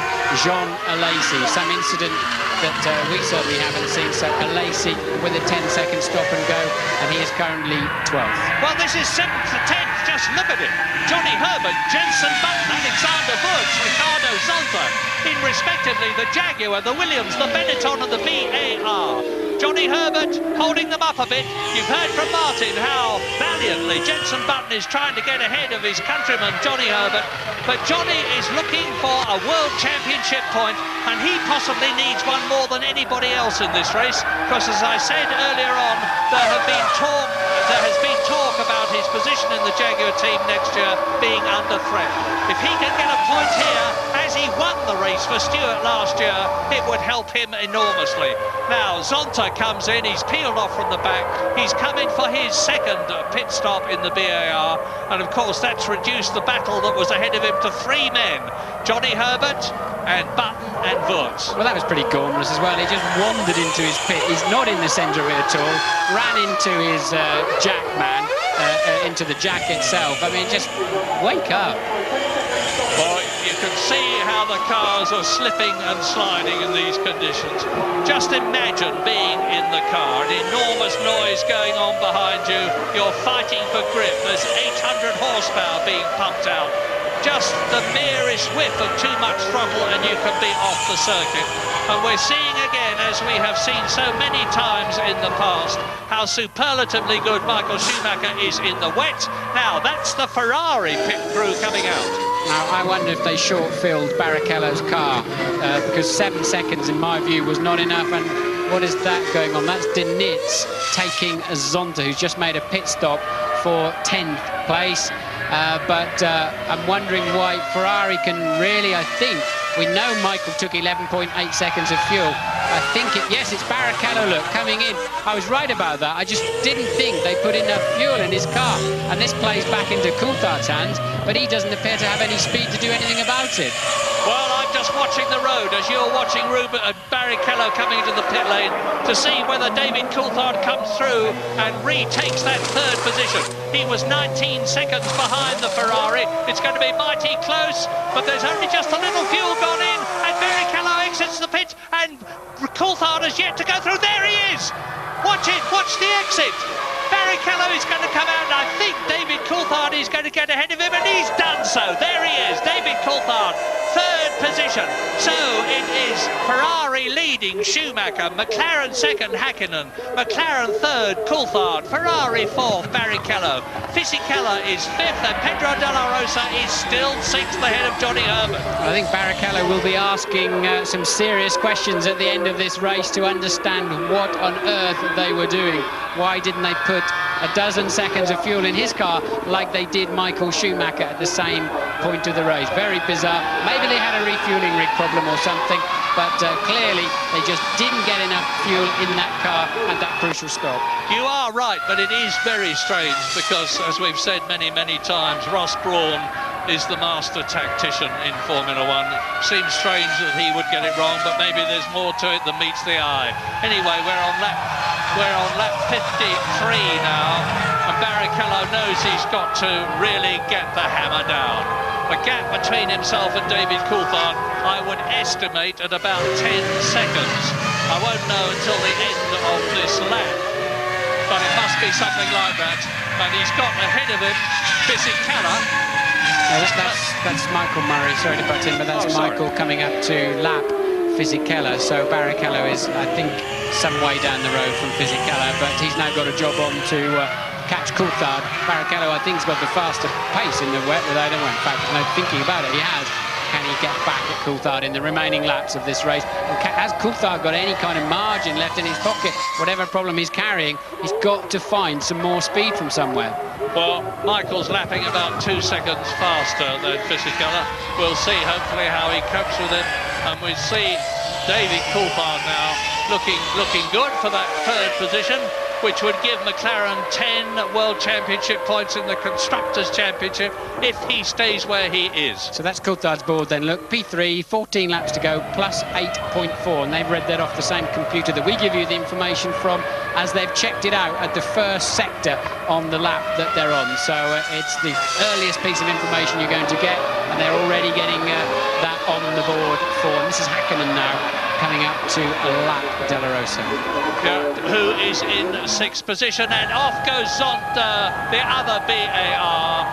Jean Alesi, some incident that we certainly haven't seen. So Alesi with a 10-second stop-and-go, and he is currently 12th. Well, this is 7th to 10th. Just look at it. Johnny Herbert, Jenson Button, Alexander Wurz, Ricardo Zonta, in respectively the Jaguar, the Williams, the Benetton and the BAR. Johnny Herbert holding them up a bit. You've heard from Martin how valiantly Jenson Button is trying to get ahead of his countryman Johnny Herbert, but Johnny is looking for a World Championship point, and he possibly needs one more than anybody else in this race, because as I said earlier on, there has been talk about his position in the Jaguar team next year being under threat. If he can get a point here, as he won the race for Stewart last year, it would help him enormously. Now Zonta comes in, he's peeled off from the back, he's coming for his 2nd pit stop in the BAR, and of course that's reduced the battle that was ahead of him to 3 men, Johnny Herbert and Button and Wurz. Well, that was pretty gormless as well. He just wandered into his pit. He's not in the centre of it at all. Ran into his jack man, into the jack itself. I mean, just wake up. Well, you can see how the cars are slipping and sliding in these conditions. Just imagine being in the car, an enormous noise going on behind you. You're fighting for grip. There's 800 horsepower being pumped out. Just the merest whiff of too much throttle and you can be off the circuit. And we're seeing again, as we have seen so many times in the past, how superlatively good Michael Schumacher is in the wet. Now, that's the Ferrari pit crew coming out. Now, I wonder if they short-filled Barrichello's car, because 7 seconds, in my view, was not enough. And what is that going on? That's De Nitz taking a Zonta, who's just made a pit stop for 10th place. But I'm wondering why Ferrari can really, I think, we know Michael took 11.8 seconds of fuel. I think yes, it's Barrichello, look, coming in. I was right about that. I just didn't think they put enough fuel in his car. And this plays back into Coulthard's hands, but he doesn't appear to have any speed to do anything about it. Well, I'm just watching the road as you're watching Barrichello coming into the pit lane to see whether David Coulthard comes through and retakes that 3rd position. He was 19 seconds behind the Ferrari. It's going to be mighty close, but there's only just a little fuel gone in, and Barrichello exits the pit, and Coulthard has yet to go through. There he is! Watch it, watch the exit. Barrichello is going to come out, and I think David Coulthard is going to get ahead of him, and he's done so. There he is, David Coulthard, 3rd position. So it is Ferrari leading Schumacher, McLaren 2nd, Häkkinen, McLaren 3rd, Coulthard, Ferrari 4th, Barrichello. Fisichella is 5th, and Pedro de la Rosa is still 6th ahead of Johnny Herbert. I think Barrichello will be asking some serious questions at the end of this race to understand what on earth they were doing. Why didn't they put a dozen seconds of fuel in his car like they did Michael Schumacher at the same point of the race? Very bizarre. Maybe they had a refueling rig problem or something, but clearly they just didn't get enough fuel in that car at that crucial stop. You are right, but it is very strange because, as we've said many, many times, Ross Brawn is the master tactician in Formula One. Seems strange that he would get it wrong, but maybe there's more to it than meets the eye. Anyway, we're on lap 53 now, and Barrichello knows he's got to really get the hammer down. The gap between himself and David Coulthard, I would estimate at about 10 seconds. I won't know until the end of this lap, but it must be something like that. And he's got ahead of him Fisichella. That's Michael Murray, sorry to butt in, but that's Michael coming up to lap Fisichella. So Barrichello is, I think, some way down the road from Fisichella, but he's now got a job on to catch Coulthard. Barrichello, I think, has got the faster pace in the wet without him. In fact, no thinking about it, he has. Can he get back at Coulthard in the remaining laps of this race? And has Coulthard got any kind of margin left in his pocket? Whatever problem he's carrying, he's got to find some more speed from somewhere. Well, Michael's lapping about 2 seconds faster than Fisichella. We'll see, hopefully, how he copes with it. And we see David Coulthard now looking good for that third position, which would give McLaren 10 World Championship points in the Constructors' Championship if he stays where he is. So that's Coulthard's board then. Look, P3, 14 laps to go, plus 8.4, and they've read that off the same computer that we give you the information from as they've checked it out at the first sector on the lap that they're on. So it's the earliest piece of information you're going to get, and they're already getting that on the board for Mrs. Hakkinen now, coming up to a lap Della Rosa. Yeah, who is in 6th position, and off goes Zonta, the other BAR,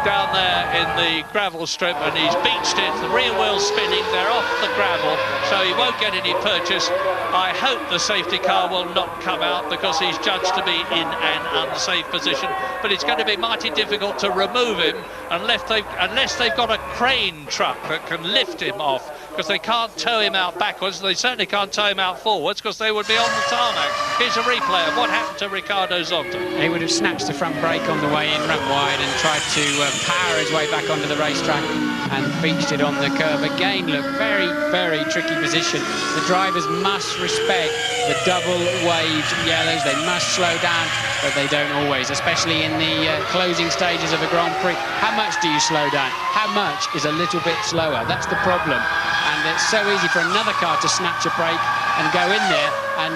down there in the gravel strip, and he's beached it, the rear wheel spinning, they're off the gravel, so he won't get any purchase. I hope the safety car will not come out because he's judged to be in an unsafe position, but it's going to be mighty difficult to remove him unless they've got a crane truck that can lift him off, because they can't tow him out backwards. They certainly can't tow him out forwards because they would be on the tarmac. Here's a replay of what happened to Ricardo Zonta. He would have snatched the front brake on the way in, run wide, and tried to power his way back onto the racetrack and beached it on the curve. Again, look, very, very tricky position. The drivers must respect the double waved yellows. They must slow down, but they don't always, especially in the closing stages of a Grand Prix. How much do you slow down? How much is a little bit slower? That's the problem. And it's so easy for another car to snatch a brake and go in there, and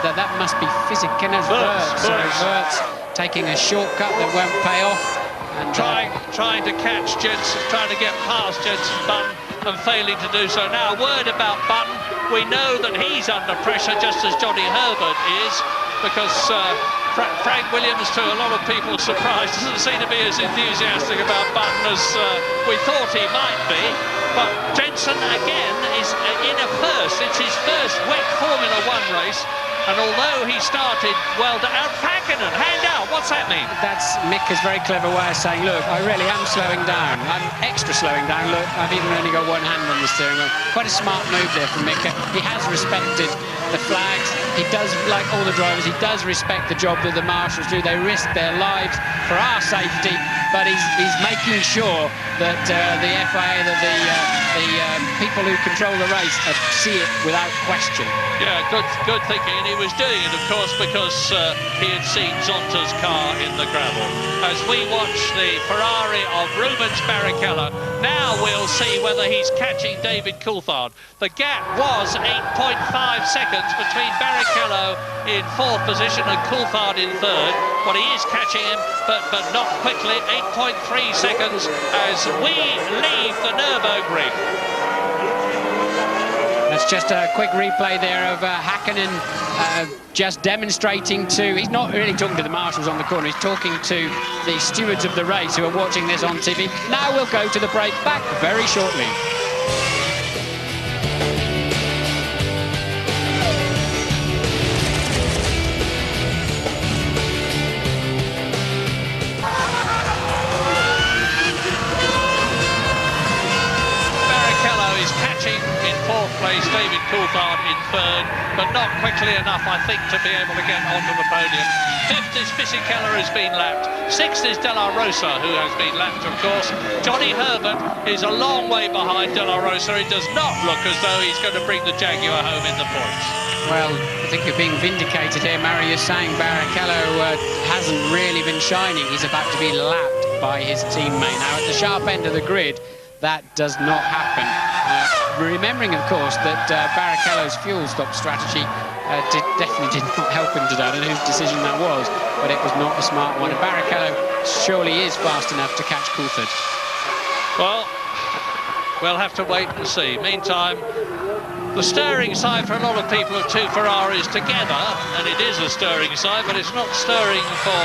that must be Fisichella's Wirtz taking a shortcut that won't pay off. And trying to catch Jensen, trying to get past Jensen Button and failing to do so. Now, a word about Button. We know that he's under pressure, just as Johnny Herbert is, because Frank Williams, to a lot of people's surprise, doesn't seem to be as enthusiastic about Button as we thought he might be. But Jensen, again, is in a first. It's his first wet Formula 1 race. And although he started well down, Hakkinen, hand out, what's that mean? That's Mika's very clever way of saying, look, I really am slowing down. I'm extra slowing down. Look, I've even only got one hand on the steering wheel. Quite a smart move there from Mika. He has respected the flags. He does, like all the drivers, he does respect the job that the marshals do. They risk their lives for our safety, but he's making sure that the FIA, that the people who control the race see it without question. Yeah, good thinking, and he was doing it, of course, because he had seen Zonta's car in the gravel. As we watch the Ferrari of Rubens Barrichello, now we'll see whether he's catching David Coulthard. The gap was 8.5 seconds between Barrichello in 4th position and Coulthard in 3rd. But he is catching him, but not quickly. 8.3 seconds as we leave the Nürburgring. That's just a quick replay there of Hakkinen just demonstrating to... He's not really talking to the marshals on the corner, he's talking to the stewards of the race who are watching this on TV. Now we'll go to the break, back very shortly. Place David Coulthard in 3rd, but not quickly enough, I think, to be able to get onto the podium. 5th is Fisichella, who's been lapped. 6th is Della Rosa, who has been lapped, of course. Johnny Herbert is a long way behind Della Rosa. It does not look as though he's going to bring the Jaguar home in the points. Well, I think you're being vindicated here, Mary. You're saying Barrichello hasn't really been shining. He's about to be lapped by his teammate. Now, at the sharp end of the grid, that does not happen. Remembering, of course, that Barrichello's fuel stop strategy definitely did not help him today. I don't know whose decision that was, but it was not a smart one. And Barrichello surely is fast enough to catch Coulthard. Well, we'll have to wait and see. Meantime, the stirring side for a lot of people of 2 Ferraris together, and it is a stirring side, but it's not stirring for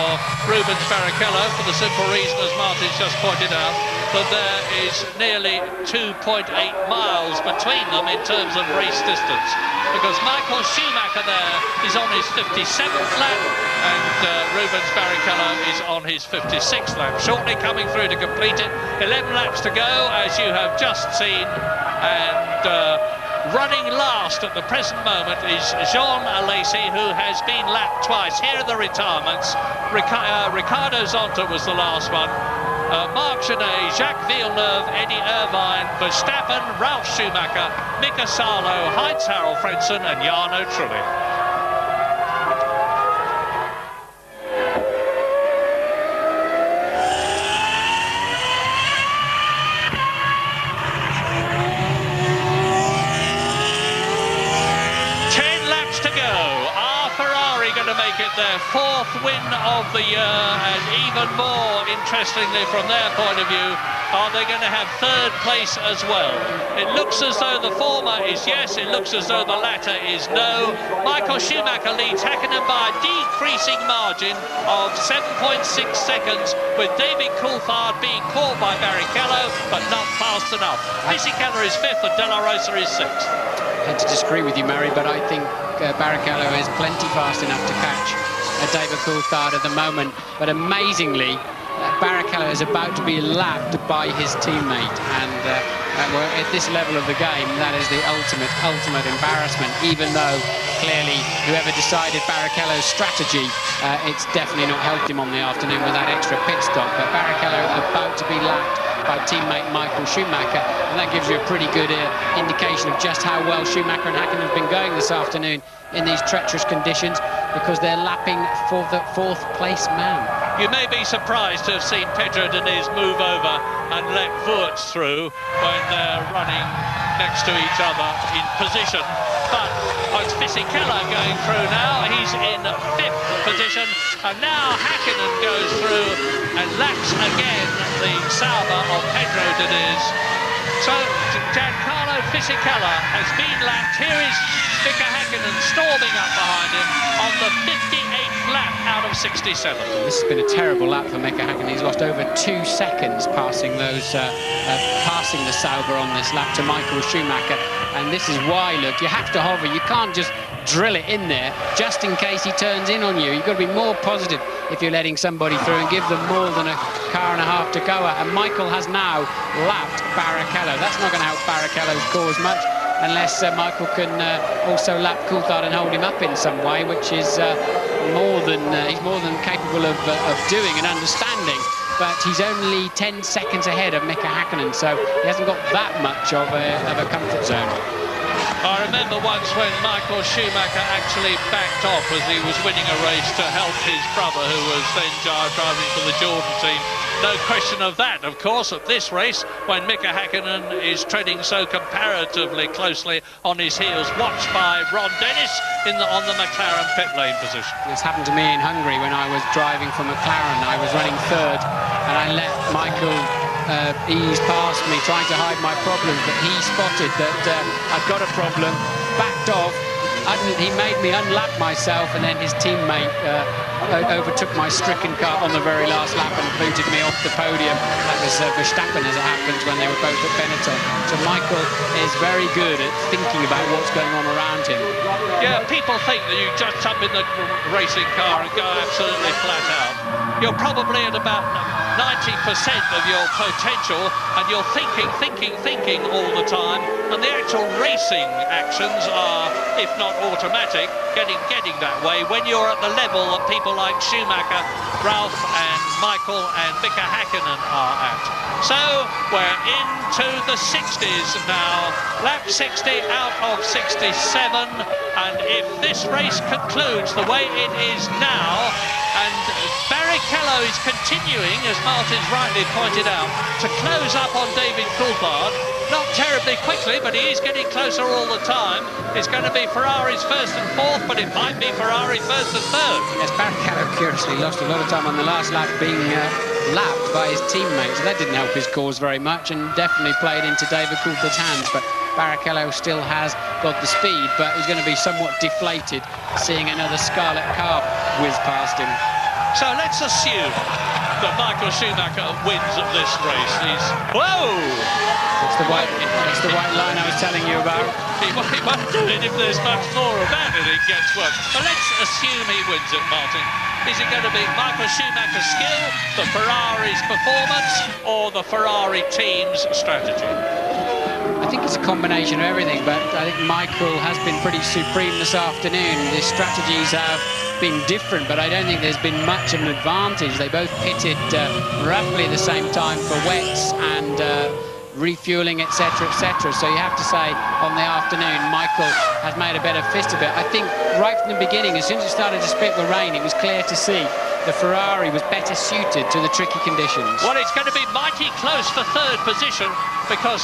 Rubens Barrichello for the simple reason, as Martin's just pointed out, that there is nearly 2.8 miles between them in terms of race distance, because Michael Schumacher there is on his 57th lap and Rubens Barrichello is on his 56th lap, shortly coming through to complete it. 11 laps to go, as you have just seen, and running last at the present moment is Jean Alesi, who has been lapped twice. Here are the retirements. Ricardo Zonta was the last one. Marc Genet, Jacques Villeneuve, Eddie Irvine, Verstappen, Ralf Schumacher, Mika Salo, Heinz Harald Frentzen and Jarno Trulli. Their fourth win of the year, and even more interestingly from their point of view, are they going to have third place as well? It looks as though the former is yes, it looks as though the latter is no. Michael Schumacher leads Häkkinen by a decreasing margin of 7.6 seconds, with David Coulthard being caught by Barrichello, but not fast enough. Fisichella is fifth and De La Rosa is sixth. I had to disagree with you, Murray, but I think Barrichello is plenty fast enough to catch David Coulthard at the moment. But amazingly, Barrichello is about to be lapped by his teammate, and at this level of the game, that is the ultimate embarrassment, even though clearly whoever decided Barrichello's strategy, it's definitely not helped him on the afternoon with that extra pit stop. But Barrichello about to be lapped by teammate Michael Schumacher, and that gives you a pretty good indication of just how well Schumacher and Häkkinen have been going this afternoon in these treacherous conditions, because they're lapping for the fourth place man. You may be surprised to have seen Pedro Diniz move over and let Wurz through when they're running next to each other in position, but it's Fisichella going through now. He's in fifth position, and now Häkkinen goes through and laps again the Sauber of Pedro Diniz. So Giancarlo Fisichella has been lapped. Here is Mika Häkkinen storming up behind him on the 58th lap out of 67. This has been a terrible lap for Mika Häkkinen. He's lost over 2 seconds passing the Sauber on this lap to Michael Schumacher. And this is why, look, you have to hover. You can't just drill it in there just in case he turns in on you. You've got to be more positive if you're letting somebody through and give them more than a car and a half to go at. And Michael has now lapped Barrichello. That's not going to help Barrichello's cause much, unless Michael can also lap Coulthard and hold him up in some way, which is he's more than capable of doing and understanding. But he's only 10 seconds ahead of Mika Häkkinen, so he hasn't got that much of a comfort zone. I remember once when Michael Schumacher actually backed off as he was winning a race to help his brother, who was then driving for the Jordan team. No question of that, of course, at this race, when Mika Häkkinen is treading so comparatively closely on his heels, watched by Ron Dennis on the McLaren pit lane position. This happened to me in Hungary when I was driving for McLaren. I was running third, and I let Michael ease past me, trying to hide my problems, but he spotted that I'd got a problem, backed off. He made me unlap myself, and then his teammate overtook my stricken car on the very last lap and booted me off the podium. That was Verstappen, as it happens, when they were both at Benetton. So Michael is very good at thinking about what's going on around him. Yeah, people think that you just jump in the racing car and go absolutely flat out. You're probably at about 90% of your potential, and you're thinking all the time, and the actual racing actions are, if not automatic, getting that way when you're at the level that people like Schumacher, Ralf and Michael and Mika Häkkinen are at. So we're into the 60s now, lap 60 out of 67, and if this race concludes the way it is now, and Barrichello is continuing, as Martin's rightly pointed out, to close up on David Coulthard. Not terribly quickly, but he is getting closer all the time. It's going to be Ferrari's first and fourth, but it might be Ferrari first and third. Yes, Barrichello curiously lost a lot of time on the last lap being lapped by his teammates. That didn't help his cause very much, and definitely played into David Coulthard's hands. But Barrichello still has got the speed, but he's going to be somewhat deflated seeing another scarlet car whiz past him. So let's assume that Michael Schumacher wins at this race. Whoa! That's the white line I was telling you about. He won't do it if there's much more about it. It gets worse. But let's assume he wins it, Martin. Is it going to be Michael Schumacher's skill, the Ferrari's performance, or the Ferrari team's strategy? I think it's a combination of everything, but I think Michael has been pretty supreme this afternoon. The strategies have been different, but I don't think there's been much of an advantage. They both pitted roughly at the same time for wets and refueling, etc., etc. So you have to say, on the afternoon, Michael has made a better fist of it. I think right from the beginning, as soon as it started to spit the rain, it was clear to see the Ferrari was better suited to the tricky conditions. Well, it's going to be mighty close for third position, because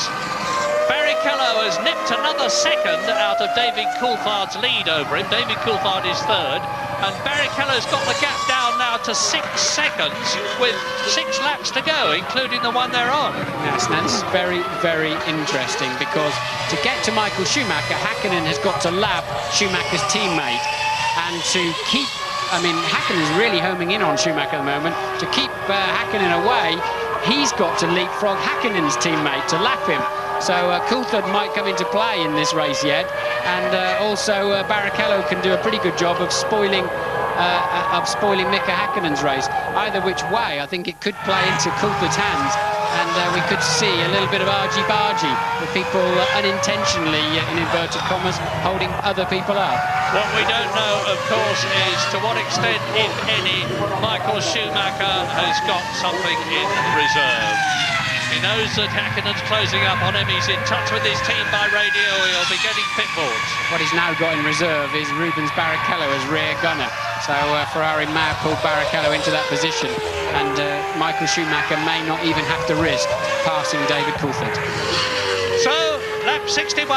Barrichello has nipped another second out of David Coulthard's lead over him. David Coulthard is third, and Barrichello's got the gap down now to 6 seconds with 6 laps to go, including the one they're on. Yes, now this is very, very interesting, because to get to Michael Schumacher, Häkkinen has got to lap Schumacher's teammate, and to keep, I mean, Häkkinen's really homing in on Schumacher at the moment. To keep Häkkinen away, he's got to leapfrog Häkkinen's teammate to lap him. So Coulthard might come into play in this race yet, and also Barrichello can do a pretty good job of spoiling Mika Häkkinen's race. Either which way, I think it could play into Coulthard's hands, and we could see a little bit of argy-bargy with people unintentionally, in inverted commas, holding other people up. What we don't know, of course, is to what extent, if any, Michael Schumacher has got something in reserve. He knows that Häkkinen's closing up on him. He's in touch with his team by radio. He'll be getting pit boards. What he's now got in reserve is Rubens Barrichello as rear gunner. So Ferrari may have pulled Barrichello into that position, and Michael Schumacher may not even have to risk passing David Coulthard. So, lap 61,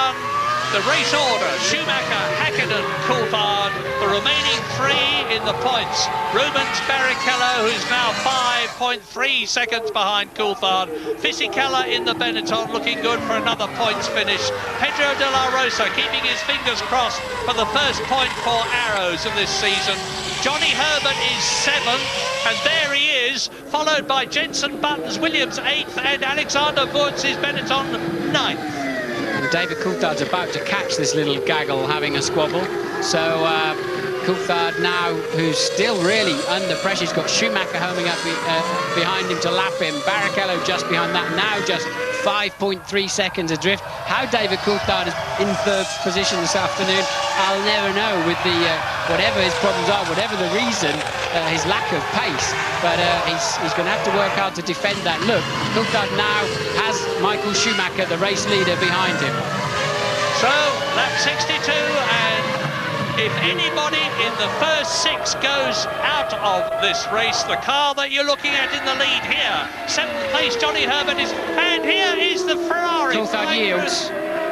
the race order: Schumacher, Häkkinen, Coulthard. The remaining 3 in the points: Rubens Barrichello, who's now 5.3 seconds behind Coulthard. Fisichella in the Benetton, looking good for another points finish. Pedro de la Rosa keeping his fingers crossed for the first point for Arrows of this season. Johnny Herbert is 7th, and there he is, followed by Jenson Button's Williams 8th, and Alexander Wurtz's Benetton 9th. And David Coulthard's about to catch this little gaggle having a squabble. So Coulthard now, who's still really under pressure, he's got Schumacher homing up behind him to lap him. Barrichello just behind that, now just 5.3 seconds adrift. How David Coulthard is in third position this afternoon, I'll never know, with the whatever his problems are, whatever the reason, his lack of pace. But he's going to have to work hard to defend that. Look, Coulthard now has Michael Schumacher, the race leader, behind him. So, lap 62, and if anybody in the first 6 goes out of this race, the car that you're looking at in the lead here, 7th place Johnny Herbert is, and here is the Ferrari. Coulthard yields.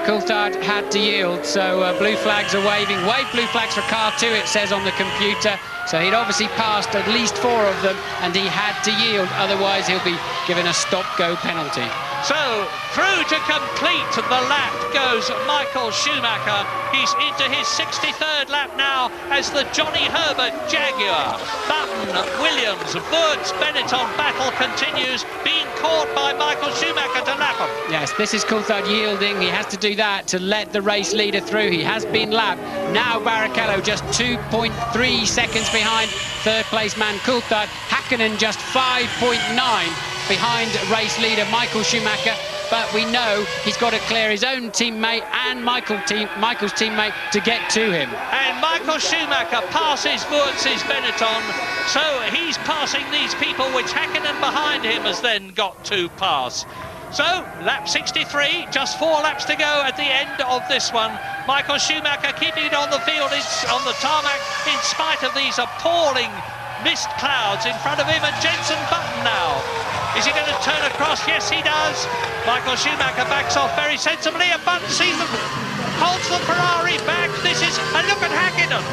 Coulthard had to yield, so blue flags are waving. Wave blue flags for car 2, it says on the computer. So he'd obviously passed at least 4 of them, and he had to yield, otherwise he'll be given a stop-go penalty. So, through to complete the lap goes Michael Schumacher. He's into his 63rd lap now as the Johnny Herbert Jaguar. Button, Williams, Wurtz, Benetton battle continues, being caught by Michael Schumacher to lap him. Yes, this is Coulthard yielding. He has to do that to let the race leader through. He has been lapped. Now Barrichello just 2.3 seconds behind third place man Coulthard. Häkkinen just 5.9 behind race leader Michael Schumacher, but we know he's got to clear his own teammate and Michael's teammate to get to him. And Michael Schumacher passes Wurtz's Benetton, so he's passing these people which Häkkinen behind him has then got to pass. So, lap 63, just 4 laps to go at the end of this one. Michael Schumacher keeping it on the field, on the tarmac, in spite of these appalling mist clouds in front of him, and Jenson Button now. Is he going to turn across? Yes, he does. Michael Schumacher backs off very sensibly, and Button sees them, holds the Ferrari back. This is, and look at Häkkinen.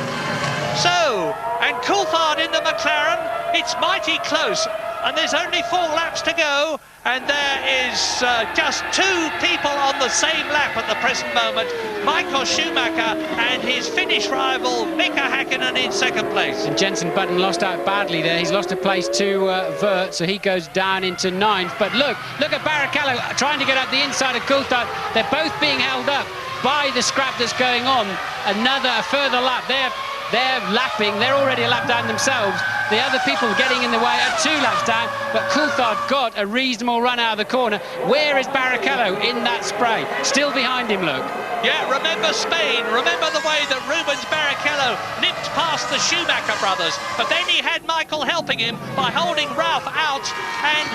So, and Coulthard in the McLaren, it's mighty close, and there's only 4 laps to go, and there is just 2 people on the same lap at the present moment. Michael Schumacher and his Finnish rival Mika Häkkinen in 2nd place. And Jenson Button lost out badly there. He's lost a place to Wurtz, so he goes down into 9th. But look at Barrichello trying to get up the inside of Coulthard. They're both being held up by the scrap that's going on. A further lap. They're lapping. They're already a lap down themselves. The other people getting in the way are 2 laps down, but Coulthard got a reasonable run out of the corner. Where is Barrichello in that spray? Still behind him, look. Yeah, remember Spain. Remember the way that Rubens Barrichello nipped past the Schumacher brothers, but then he had Michael helping him by holding Ralph out, and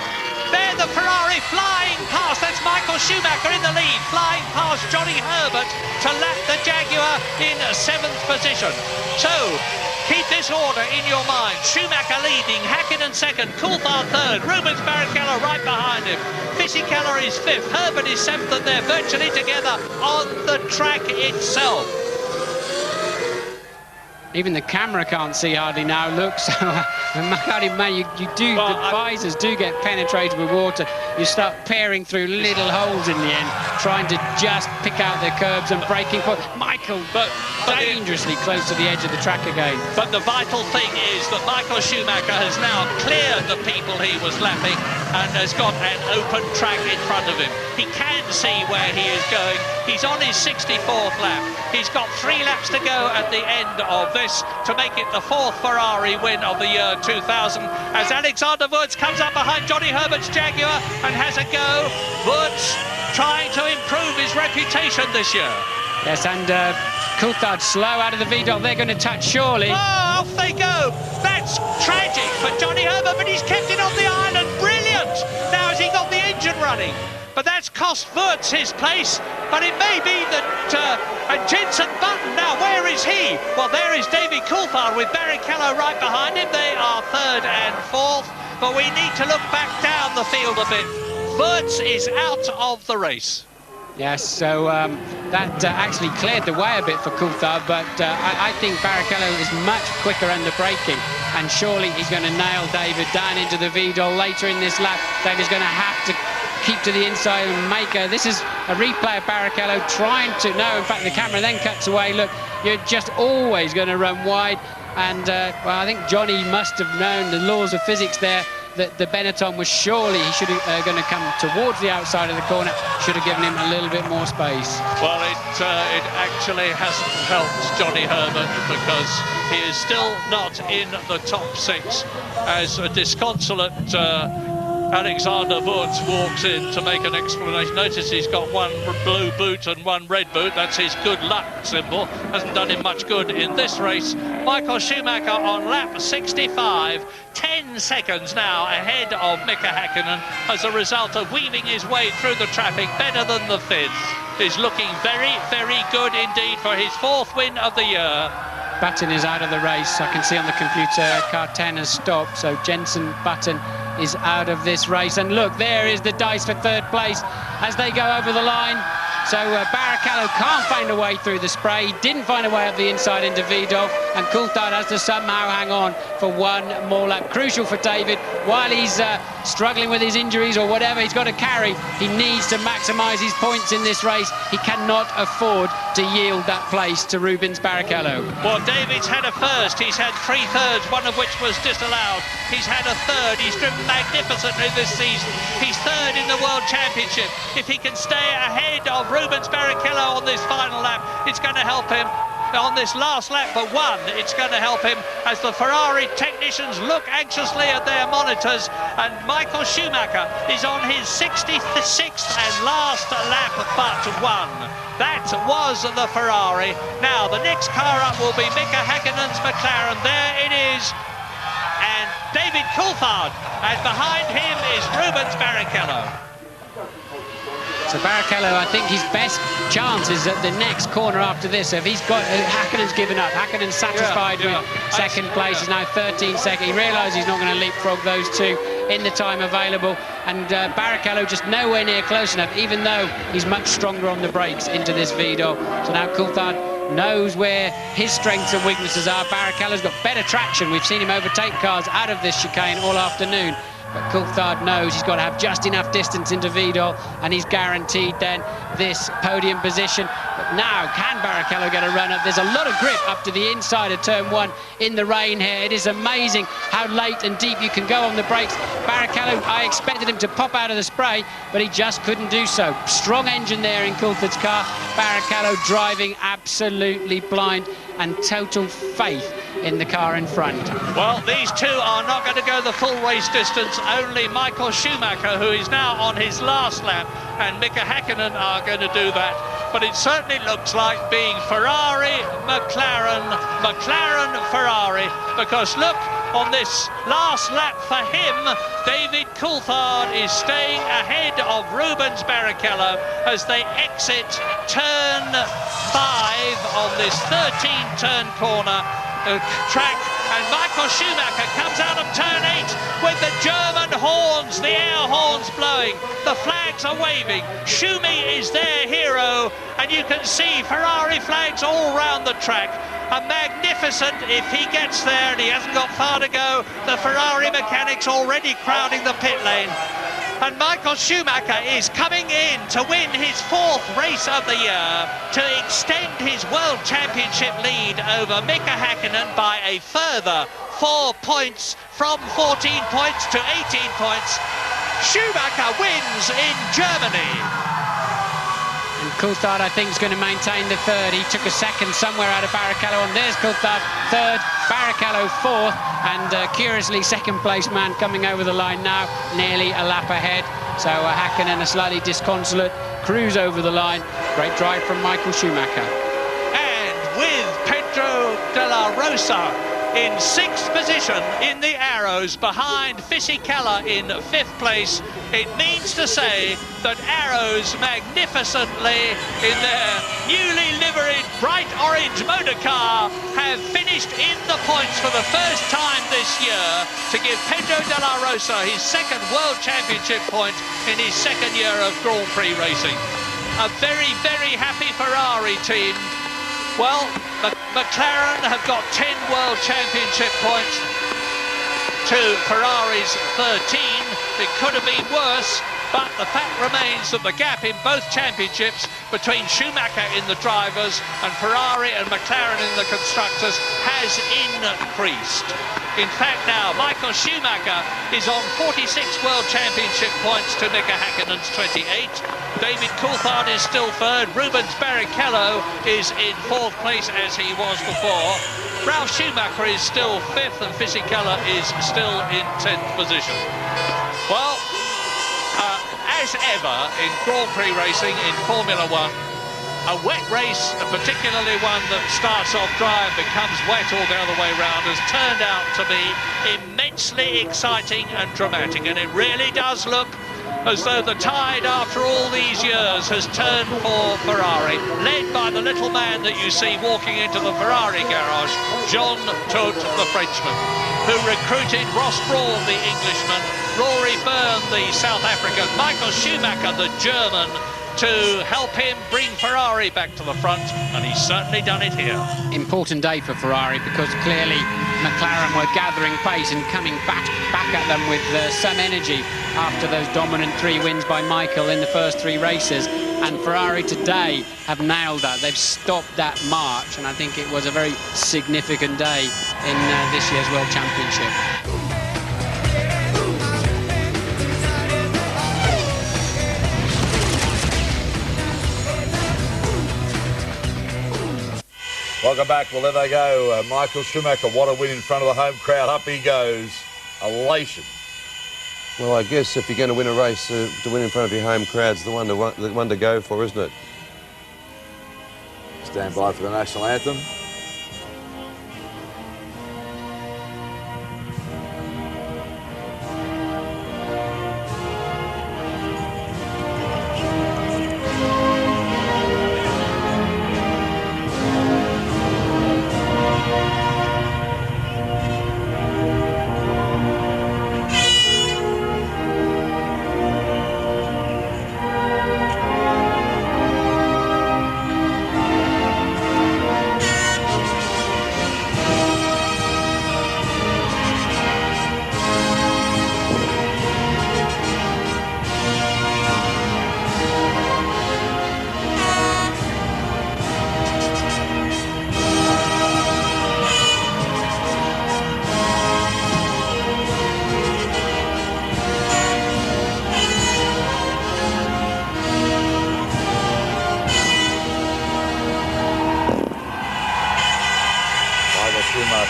there the Ferrari flying past. That's Michael Schumacher in the lead, flying past Johnny Herbert to lap the Jaguar in 7th position. So, keep this order in your mind. Schumacher leading, Häkkinen 2nd, Coulthard 3rd, Rubens Barrichello right behind him. Fisichella is 5th, Herbert is 7th, and they're virtually together on the track itself. Even the camera can't see hardly now, look, so the visors do get penetrated with water. You start peering through little holes in the end, trying to just pick out the curbs and braking point. Michael, but dangerously close to the edge of the track again. But the vital thing is that Michael Schumacher has now cleared the people he was lapping and has got an open track in front of him. He can see where he is going. He's on his 64th lap. He's got 3 laps to go at the end of this to make it the 4th Ferrari win of the year 2000, as Alexander Wurz comes up behind Johnny Herbert's Jaguar and has a go. Wurz trying to improve his reputation this year. Yes, and Coulthard slow out of the Vidal. They're going to touch surely. Oh, off they go. That's tragic for Johnny Herbert, but he's kept it on the island. Brilliant. Now has he got the engine running? But that's cost Wurz his place. But it may be that and Jenson Button, now where is he? Well, there is David Coulthard with Barrichello right behind him. They are 3rd and 4th, but we need to look back down the field a bit. Wurz is out of the race. Yes, so that actually cleared the way a bit for Coulthard, but I think Barrichello is much quicker under braking, and surely he's going to nail David down into the Vidal later in this lap. David's going to have to keep to the inside and make a... This is a replay of Barrichello trying to... No, in fact, the camera then cuts away. Look, you're just always going to run wide, and well, I think Johnny must have known the laws of physics there, that the Benetton was surely, he should have going to come towards the outside of the corner, should have given him a little bit more space. Well, it actually hasn't helped Johnny Herbert, because he is still not in the top 6 as a disconsolate Alexander Wurz walks in to make an explanation. Notice he's got 1 blue boot and 1 red boot. That's his good luck symbol. Hasn't done him much good in this race. Michael Schumacher on lap 65, 10 seconds now ahead of Mika Häkkinen as a result of weaving his way through the traffic better than the Finns. He's looking very, very good indeed for his 4th win of the year. Button is out of the race. I can see on the computer car 10 has stopped, so Jenson Button is out of this race. And look, there is the dice for 3rd place as they go over the line. So Barrichello can't find a way through the spray. He didn't find a way up the inside into Vidal, and Coulthard has to somehow hang on for 1 more lap. Crucial for David, while he's struggling with his injuries or whatever he's got to carry, he needs to maximise his points in this race. He cannot afford to yield that place to Rubens Barrichello. Well, David's had a 1st, he's had 3 thirds, one of which was disallowed. He's had a 3rd, he's driven magnificently this season. He's 3rd in the World Championship. If he can stay ahead of Rubens Barrichello on this final lap, it's going to help him. On this last lap but 1, it's going to help him as the Ferrari technicians look anxiously at their monitors, and Michael Schumacher is on his 66th and last lap but 1. That was the Ferrari. Now the next car up will be Mika Häkkinen's McLaren. There it is, and David Coulthard, and behind him is Rubens Barrichello. So Barrichello, I think his best chance is at the next corner after this. So if he's got... Häkkinen's given up. Häkkinen's satisfied with 2nd place. He's now 13 second. He realises he's not going to leapfrog those 2 in the time available. And Barrichello just nowhere near close enough, even though he's much stronger on the brakes into this Vidal. So now Coulthard knows where his strengths and weaknesses are. Barrichello's got better traction. We've seen him overtake cars out of this chicane all afternoon. But Coulthard knows he's got to have just enough distance into Vidal, and he's guaranteed then this podium position. But now, can Barrichello get a run up? There's a lot of grip up to the inside of turn 1 in the rain here. It is amazing how late and deep you can go on the brakes. Barrichello, I expected him to pop out of the spray, but he just couldn't do so. Strong engine there in Coulthard's car. Barrichello driving absolutely blind, and total faith in the car in front. Well, these two are not going to go the full race distance. Only Michael Schumacher, who is now on his last lap, and Mika Häkkinen are going to do that. But it certainly looks like being Ferrari, McLaren, McLaren, Ferrari, because look, on this last lap for him, David Coulthard is staying ahead of Rubens Barrichello as they exit turn 5 on this 13-turn corner track, and Michael Schumacher comes out of turn 8 with the German horns, the air horns blowing, the flags are waving. Schumi is their hero, and you can see Ferrari flags all round the track. A magnificent, if he gets there, and he hasn't got far to go, the Ferrari mechanics already crowding the pit lane. And Michael Schumacher is coming in to win his 4th race of the year, to extend his World Championship lead over Mika Häkkinen by a further 4 points, from 14 points to 18 points. Schumacher wins in Germany. And Coulthard, I think, is going to maintain the 3rd. He took a 2nd somewhere out of Barrichello, and there's Coulthard 3rd, Barrichello 4th, and curiously 2nd place man coming over the line now, nearly a lap ahead. So Häkkinen, a slightly disconsolate cruise over the line. Great drive from Michael Schumacher. And with Pedro de la Rosa in 6th position in the Arrows, behind Fisichella in 5th place, it means to say that Arrows magnificently in their newly liveried bright orange motor car have finished in the points for the first time this year to give Pedro de la Rosa his 2nd World Championship point in his 2nd year of Grand Prix racing. A very, very happy Ferrari team. Well, McLaren have got 10 World Championship points to Ferrari's 13. It could have been worse, but the fact remains that the gap in both championships between Schumacher in the drivers and Ferrari and McLaren in the constructors has increased. In fact, now Michael Schumacher is on 46 World Championship points to Mika Häkkinen's 28. David Coulthard is still 3rd. Rubens Barrichello is in 4th place as he was before. Ralf Schumacher is still 5th, and Fisichella is still in 10th position. Well, as ever in Grand Prix racing in Formula 1, a wet race, particularly one that starts off dry and becomes wet all the other way round, has turned out to be immensely exciting and dramatic, and it really does look as though the tide after all these years has turned for Ferrari, led by the little man that you see walking into the Ferrari garage, Jean Todt, the Frenchman, who recruited Ross Brawn, the Englishman, Rory Byrne, the South African, Michael Schumacher, the German, to help him bring Ferrari back to the front, and he's certainly done it here. Important day for Ferrari, because clearly McLaren were gathering pace and coming back at them with some energy after those dominant 3 wins by Michael in the first 3 races. And Ferrari today have nailed that. They've stopped that march, and I think it was a very significant day in this year's World Championship. Welcome back. Well, there they go. Michael Schumacher, what a win in front of the home crowd. Up he goes. Elation. Well, I guess if you're going to win a race, to win in front of your home crowd's the one to go for, isn't it? Stand by for the national anthem.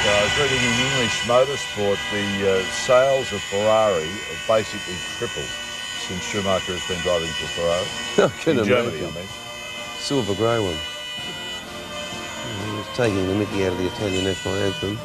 I was reading in English Motorsport, the sales of Ferrari have basically tripled since Schumacher has been driving for Ferrari. I can in Germany, imagine. I mean. Silver grey one. He was taking the mickey out of the Italian national anthem.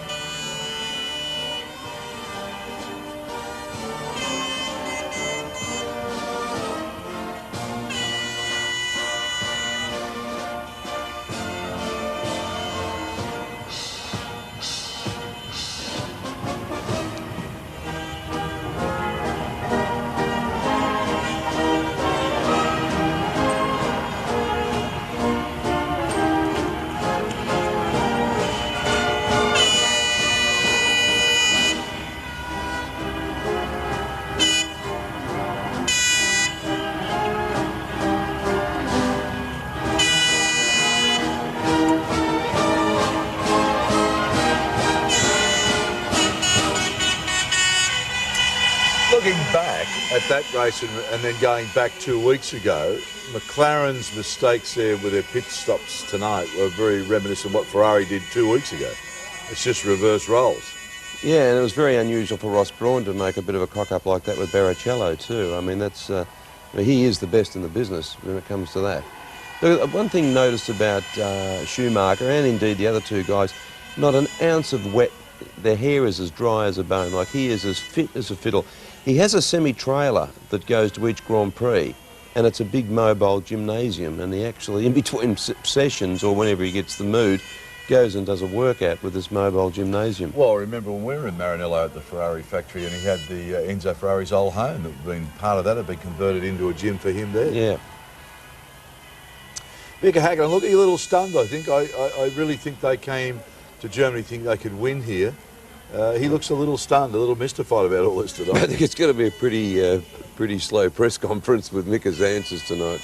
Looking back at that race and then going back 2 weeks ago, McLaren's mistakes there with their pit stops tonight were very reminiscent of what Ferrari did 2 weeks ago. It's just reverse roles. Yeah, and it was very unusual for Ross Brawn to make a bit of a cock-up like that with Barrichello too. I mean, that's he is the best in the business when it comes to that. One thing noticed about Schumacher and indeed the other two guys, not an ounce of wet. Their hair is as dry as a bone. Like, he is as fit as a fiddle. He has a semi-trailer that goes to each Grand Prix, and it's a big mobile gymnasium, and he actually, in between sessions or whenever he gets the mood, goes and does a workout with this mobile gymnasium. Well, remember when we were in Maranello at the Ferrari factory and he had the Enzo Ferrari's old home that had been part of that, had been converted into a gym for him there. Yeah. Mika Hakkinen, look, you're a little stunned, I think. I really think they came to Germany thinking they could win here. He looks a little stunned, a little mystified about all this tonight. I think it's going to be a pretty slow press conference with Mika's answers tonight.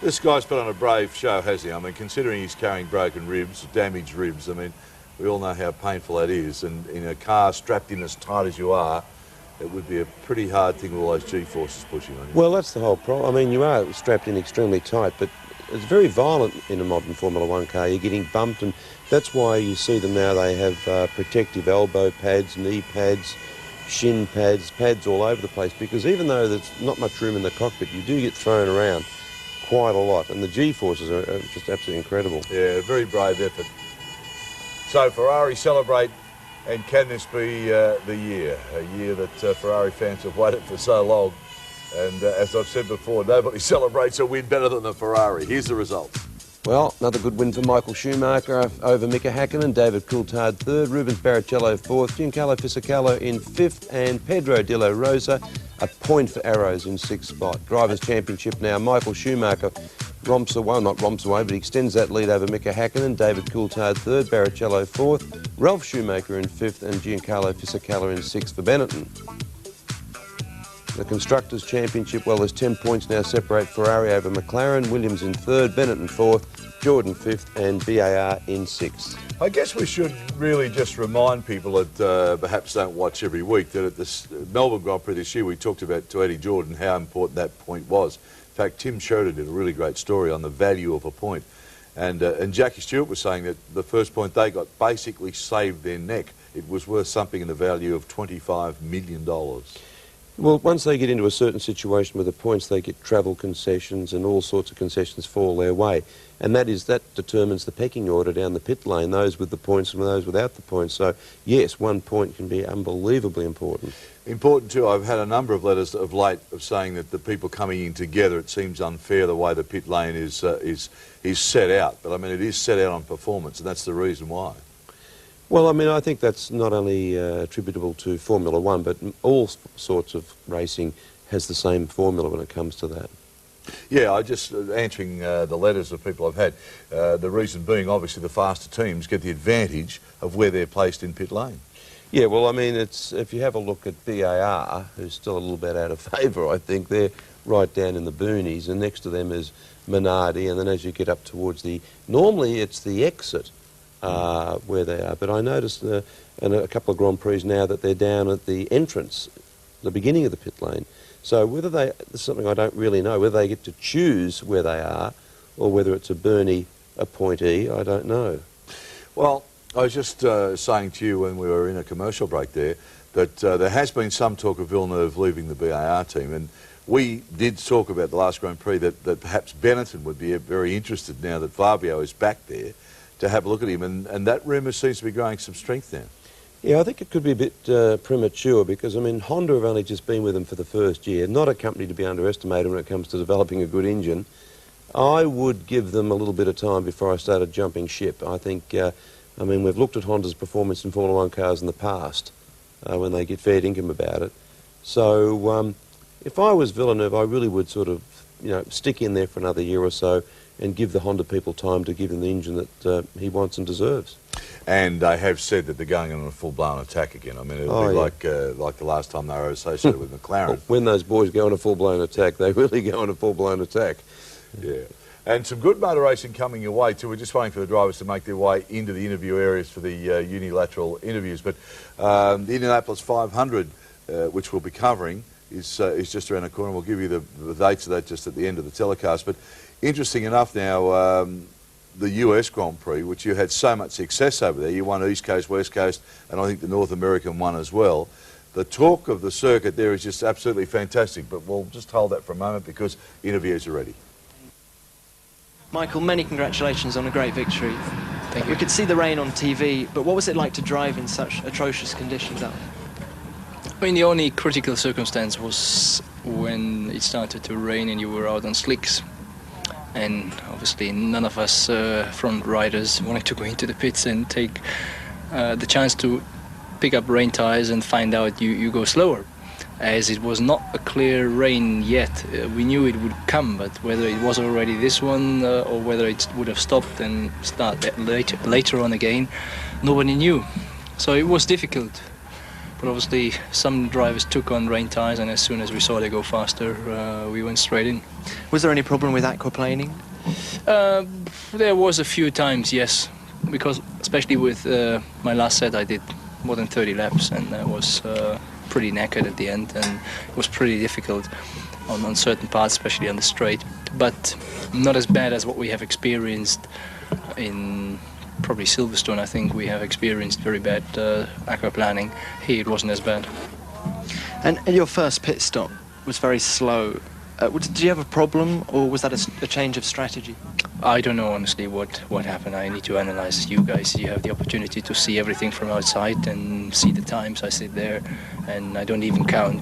This guy's put on a brave show, has he? I mean, considering he's carrying broken ribs, damaged ribs, I mean, we all know how painful that is. And in a car strapped in as tight as you are, it would be a pretty hard thing with all those G-forces pushing on you. Well, that's the whole problem. I mean, you are strapped in extremely tight, but it's very violent in a modern Formula One car. You're getting bumped, and that's why you see them now. They have protective elbow pads, knee pads, shin pads, pads all over the place, because even though there's not much room in the cockpit, you do get thrown around quite a lot, and the G-forces are just absolutely incredible. Yeah, very brave effort. So Ferrari celebrate, and can this be the year? A year that Ferrari fans have waited for so long. And as I've said before, nobody celebrates a win better than the Ferrari. Here's the result. Well, another good win for Michael Schumacher over Mika Hakkinen. David Coulthard third, Rubens Barrichello fourth, Giancarlo Fisichella in fifth, and Pedro de la Rosa a point for Arrows in sixth spot. Drivers' Championship now. Michael Schumacher romps away, well, not romps away, but extends that lead over Mika Hakkinen. David Coulthard third, Barrichello fourth, Ralph Schumacher in fifth, and Giancarlo Fisichella in sixth for Benetton. The Constructors' Championship, well, there's 10 points now separate Ferrari over McLaren, Williams in third, Benetton fourth, Jordan fifth, and BAR in sixth. I guess we should really just remind people that perhaps don't watch every week that at this Melbourne Grand Prix this year we talked about to Eddie Jordan how important that point was. In fact, Tim Schroeder did a really great story on the value of a point. And Jackie Stewart was saying that the first point they got basically saved their neck. It was worth something in the value of $25 million. Well, once they get into a certain situation with the points, they get travel concessions and all sorts of concessions fall their way. And that determines the pecking order down the pit lane, those with the points and those without the points. So, yes, 1 point can be unbelievably important. Important too, I've had a number of letters of late of saying that the people coming in together, it seems unfair the way the pit lane is set out. But I mean, it is set out on performance, and that's the reason why. Well, I mean, I think that's not only attributable to Formula One, but all sorts of racing has the same formula when it comes to that. Yeah, I just answering the letters of people I've had. The reason being, obviously, the faster teams get the advantage of where they're placed in pit lane. Yeah, well, I mean, if you have a look at BAR, who's still a little bit out of favour, I think they're right down in the boonies, and next to them is Minardi, and then as you get up towards normally it's the exit. Where they are, but I noticed in a couple of Grand Prix now that they're down at the entrance, the beginning of the pit lane. So whether this is something I don't really know, whether they get to choose where they are or whether it's a Bernie appointee, I don't know. Well, I was just saying to you when we were in a commercial break there that there has been some talk of Villeneuve leaving the BAR team, and we did talk about the last Grand Prix that perhaps Benetton would be very interested now that Fabio is back there to have a look at him, and that rumour seems to be growing some strength now. Yeah, I think it could be a bit premature because, I mean, Honda have only just been with them for the first year, not a company to be underestimated when it comes to developing a good engine. I would give them a little bit of time before I started jumping ship. I think, I mean, we've looked at Honda's performance in Formula 1 cars in the past when they get fair income about it. So if I was Villeneuve, I really would sort of, you know, stick in there for another year or so and give the Honda people time to give him the engine that he wants and deserves. And they have said that they're going on a full-blown attack again. I mean, it'll be like the last time they were associated with McLaren. When those boys go on a full-blown attack, they really go on a full-blown attack. Yeah. And some good motor racing coming your way too. We're just waiting for the drivers to make their way into the interview areas for the unilateral interviews. But the Indianapolis 500, which we'll be covering, is just around the corner. We'll give you the dates of that just at the end of the telecast. But interesting enough now, the US Grand Prix, which you had so much success over there. You won East Coast, West Coast, and I think the North American one as well. The talk of the circuit there is just absolutely fantastic. But we'll just hold that for a moment because interviews are ready. Michael, many congratulations on a great victory. Thank you. We could see the rain on TV, but what was it like to drive in such atrocious conditions out? I mean, the only critical circumstance was when it started to rain and you were out on slicks. And obviously none of us front riders wanted to go into the pits and take the chance to pick up rain tires and find out you go slower. As it was not a clear rain yet, we knew it would come, but whether it was already this one or whether it would have stopped and start later on again, nobody knew. So it was difficult. But obviously some drivers took on rain tires, and as soon as we saw they go faster, we went straight in. Was there any problem with aquaplaning? There was a few times, yes, because especially with my last set I did more than 30 laps, and I was pretty knackered at the end, and it was pretty difficult on certain parts, especially on the straight, but not as bad as what we have experienced in probably Silverstone. I think we have experienced very bad aquaplaning. Here it wasn't as bad. And your first pit stop was very slow. Did you have a problem, or was that a change of strategy? I don't know honestly what happened. I need to analyze you guys. You have the opportunity to see everything from outside and see the times. I sit there and I don't even count.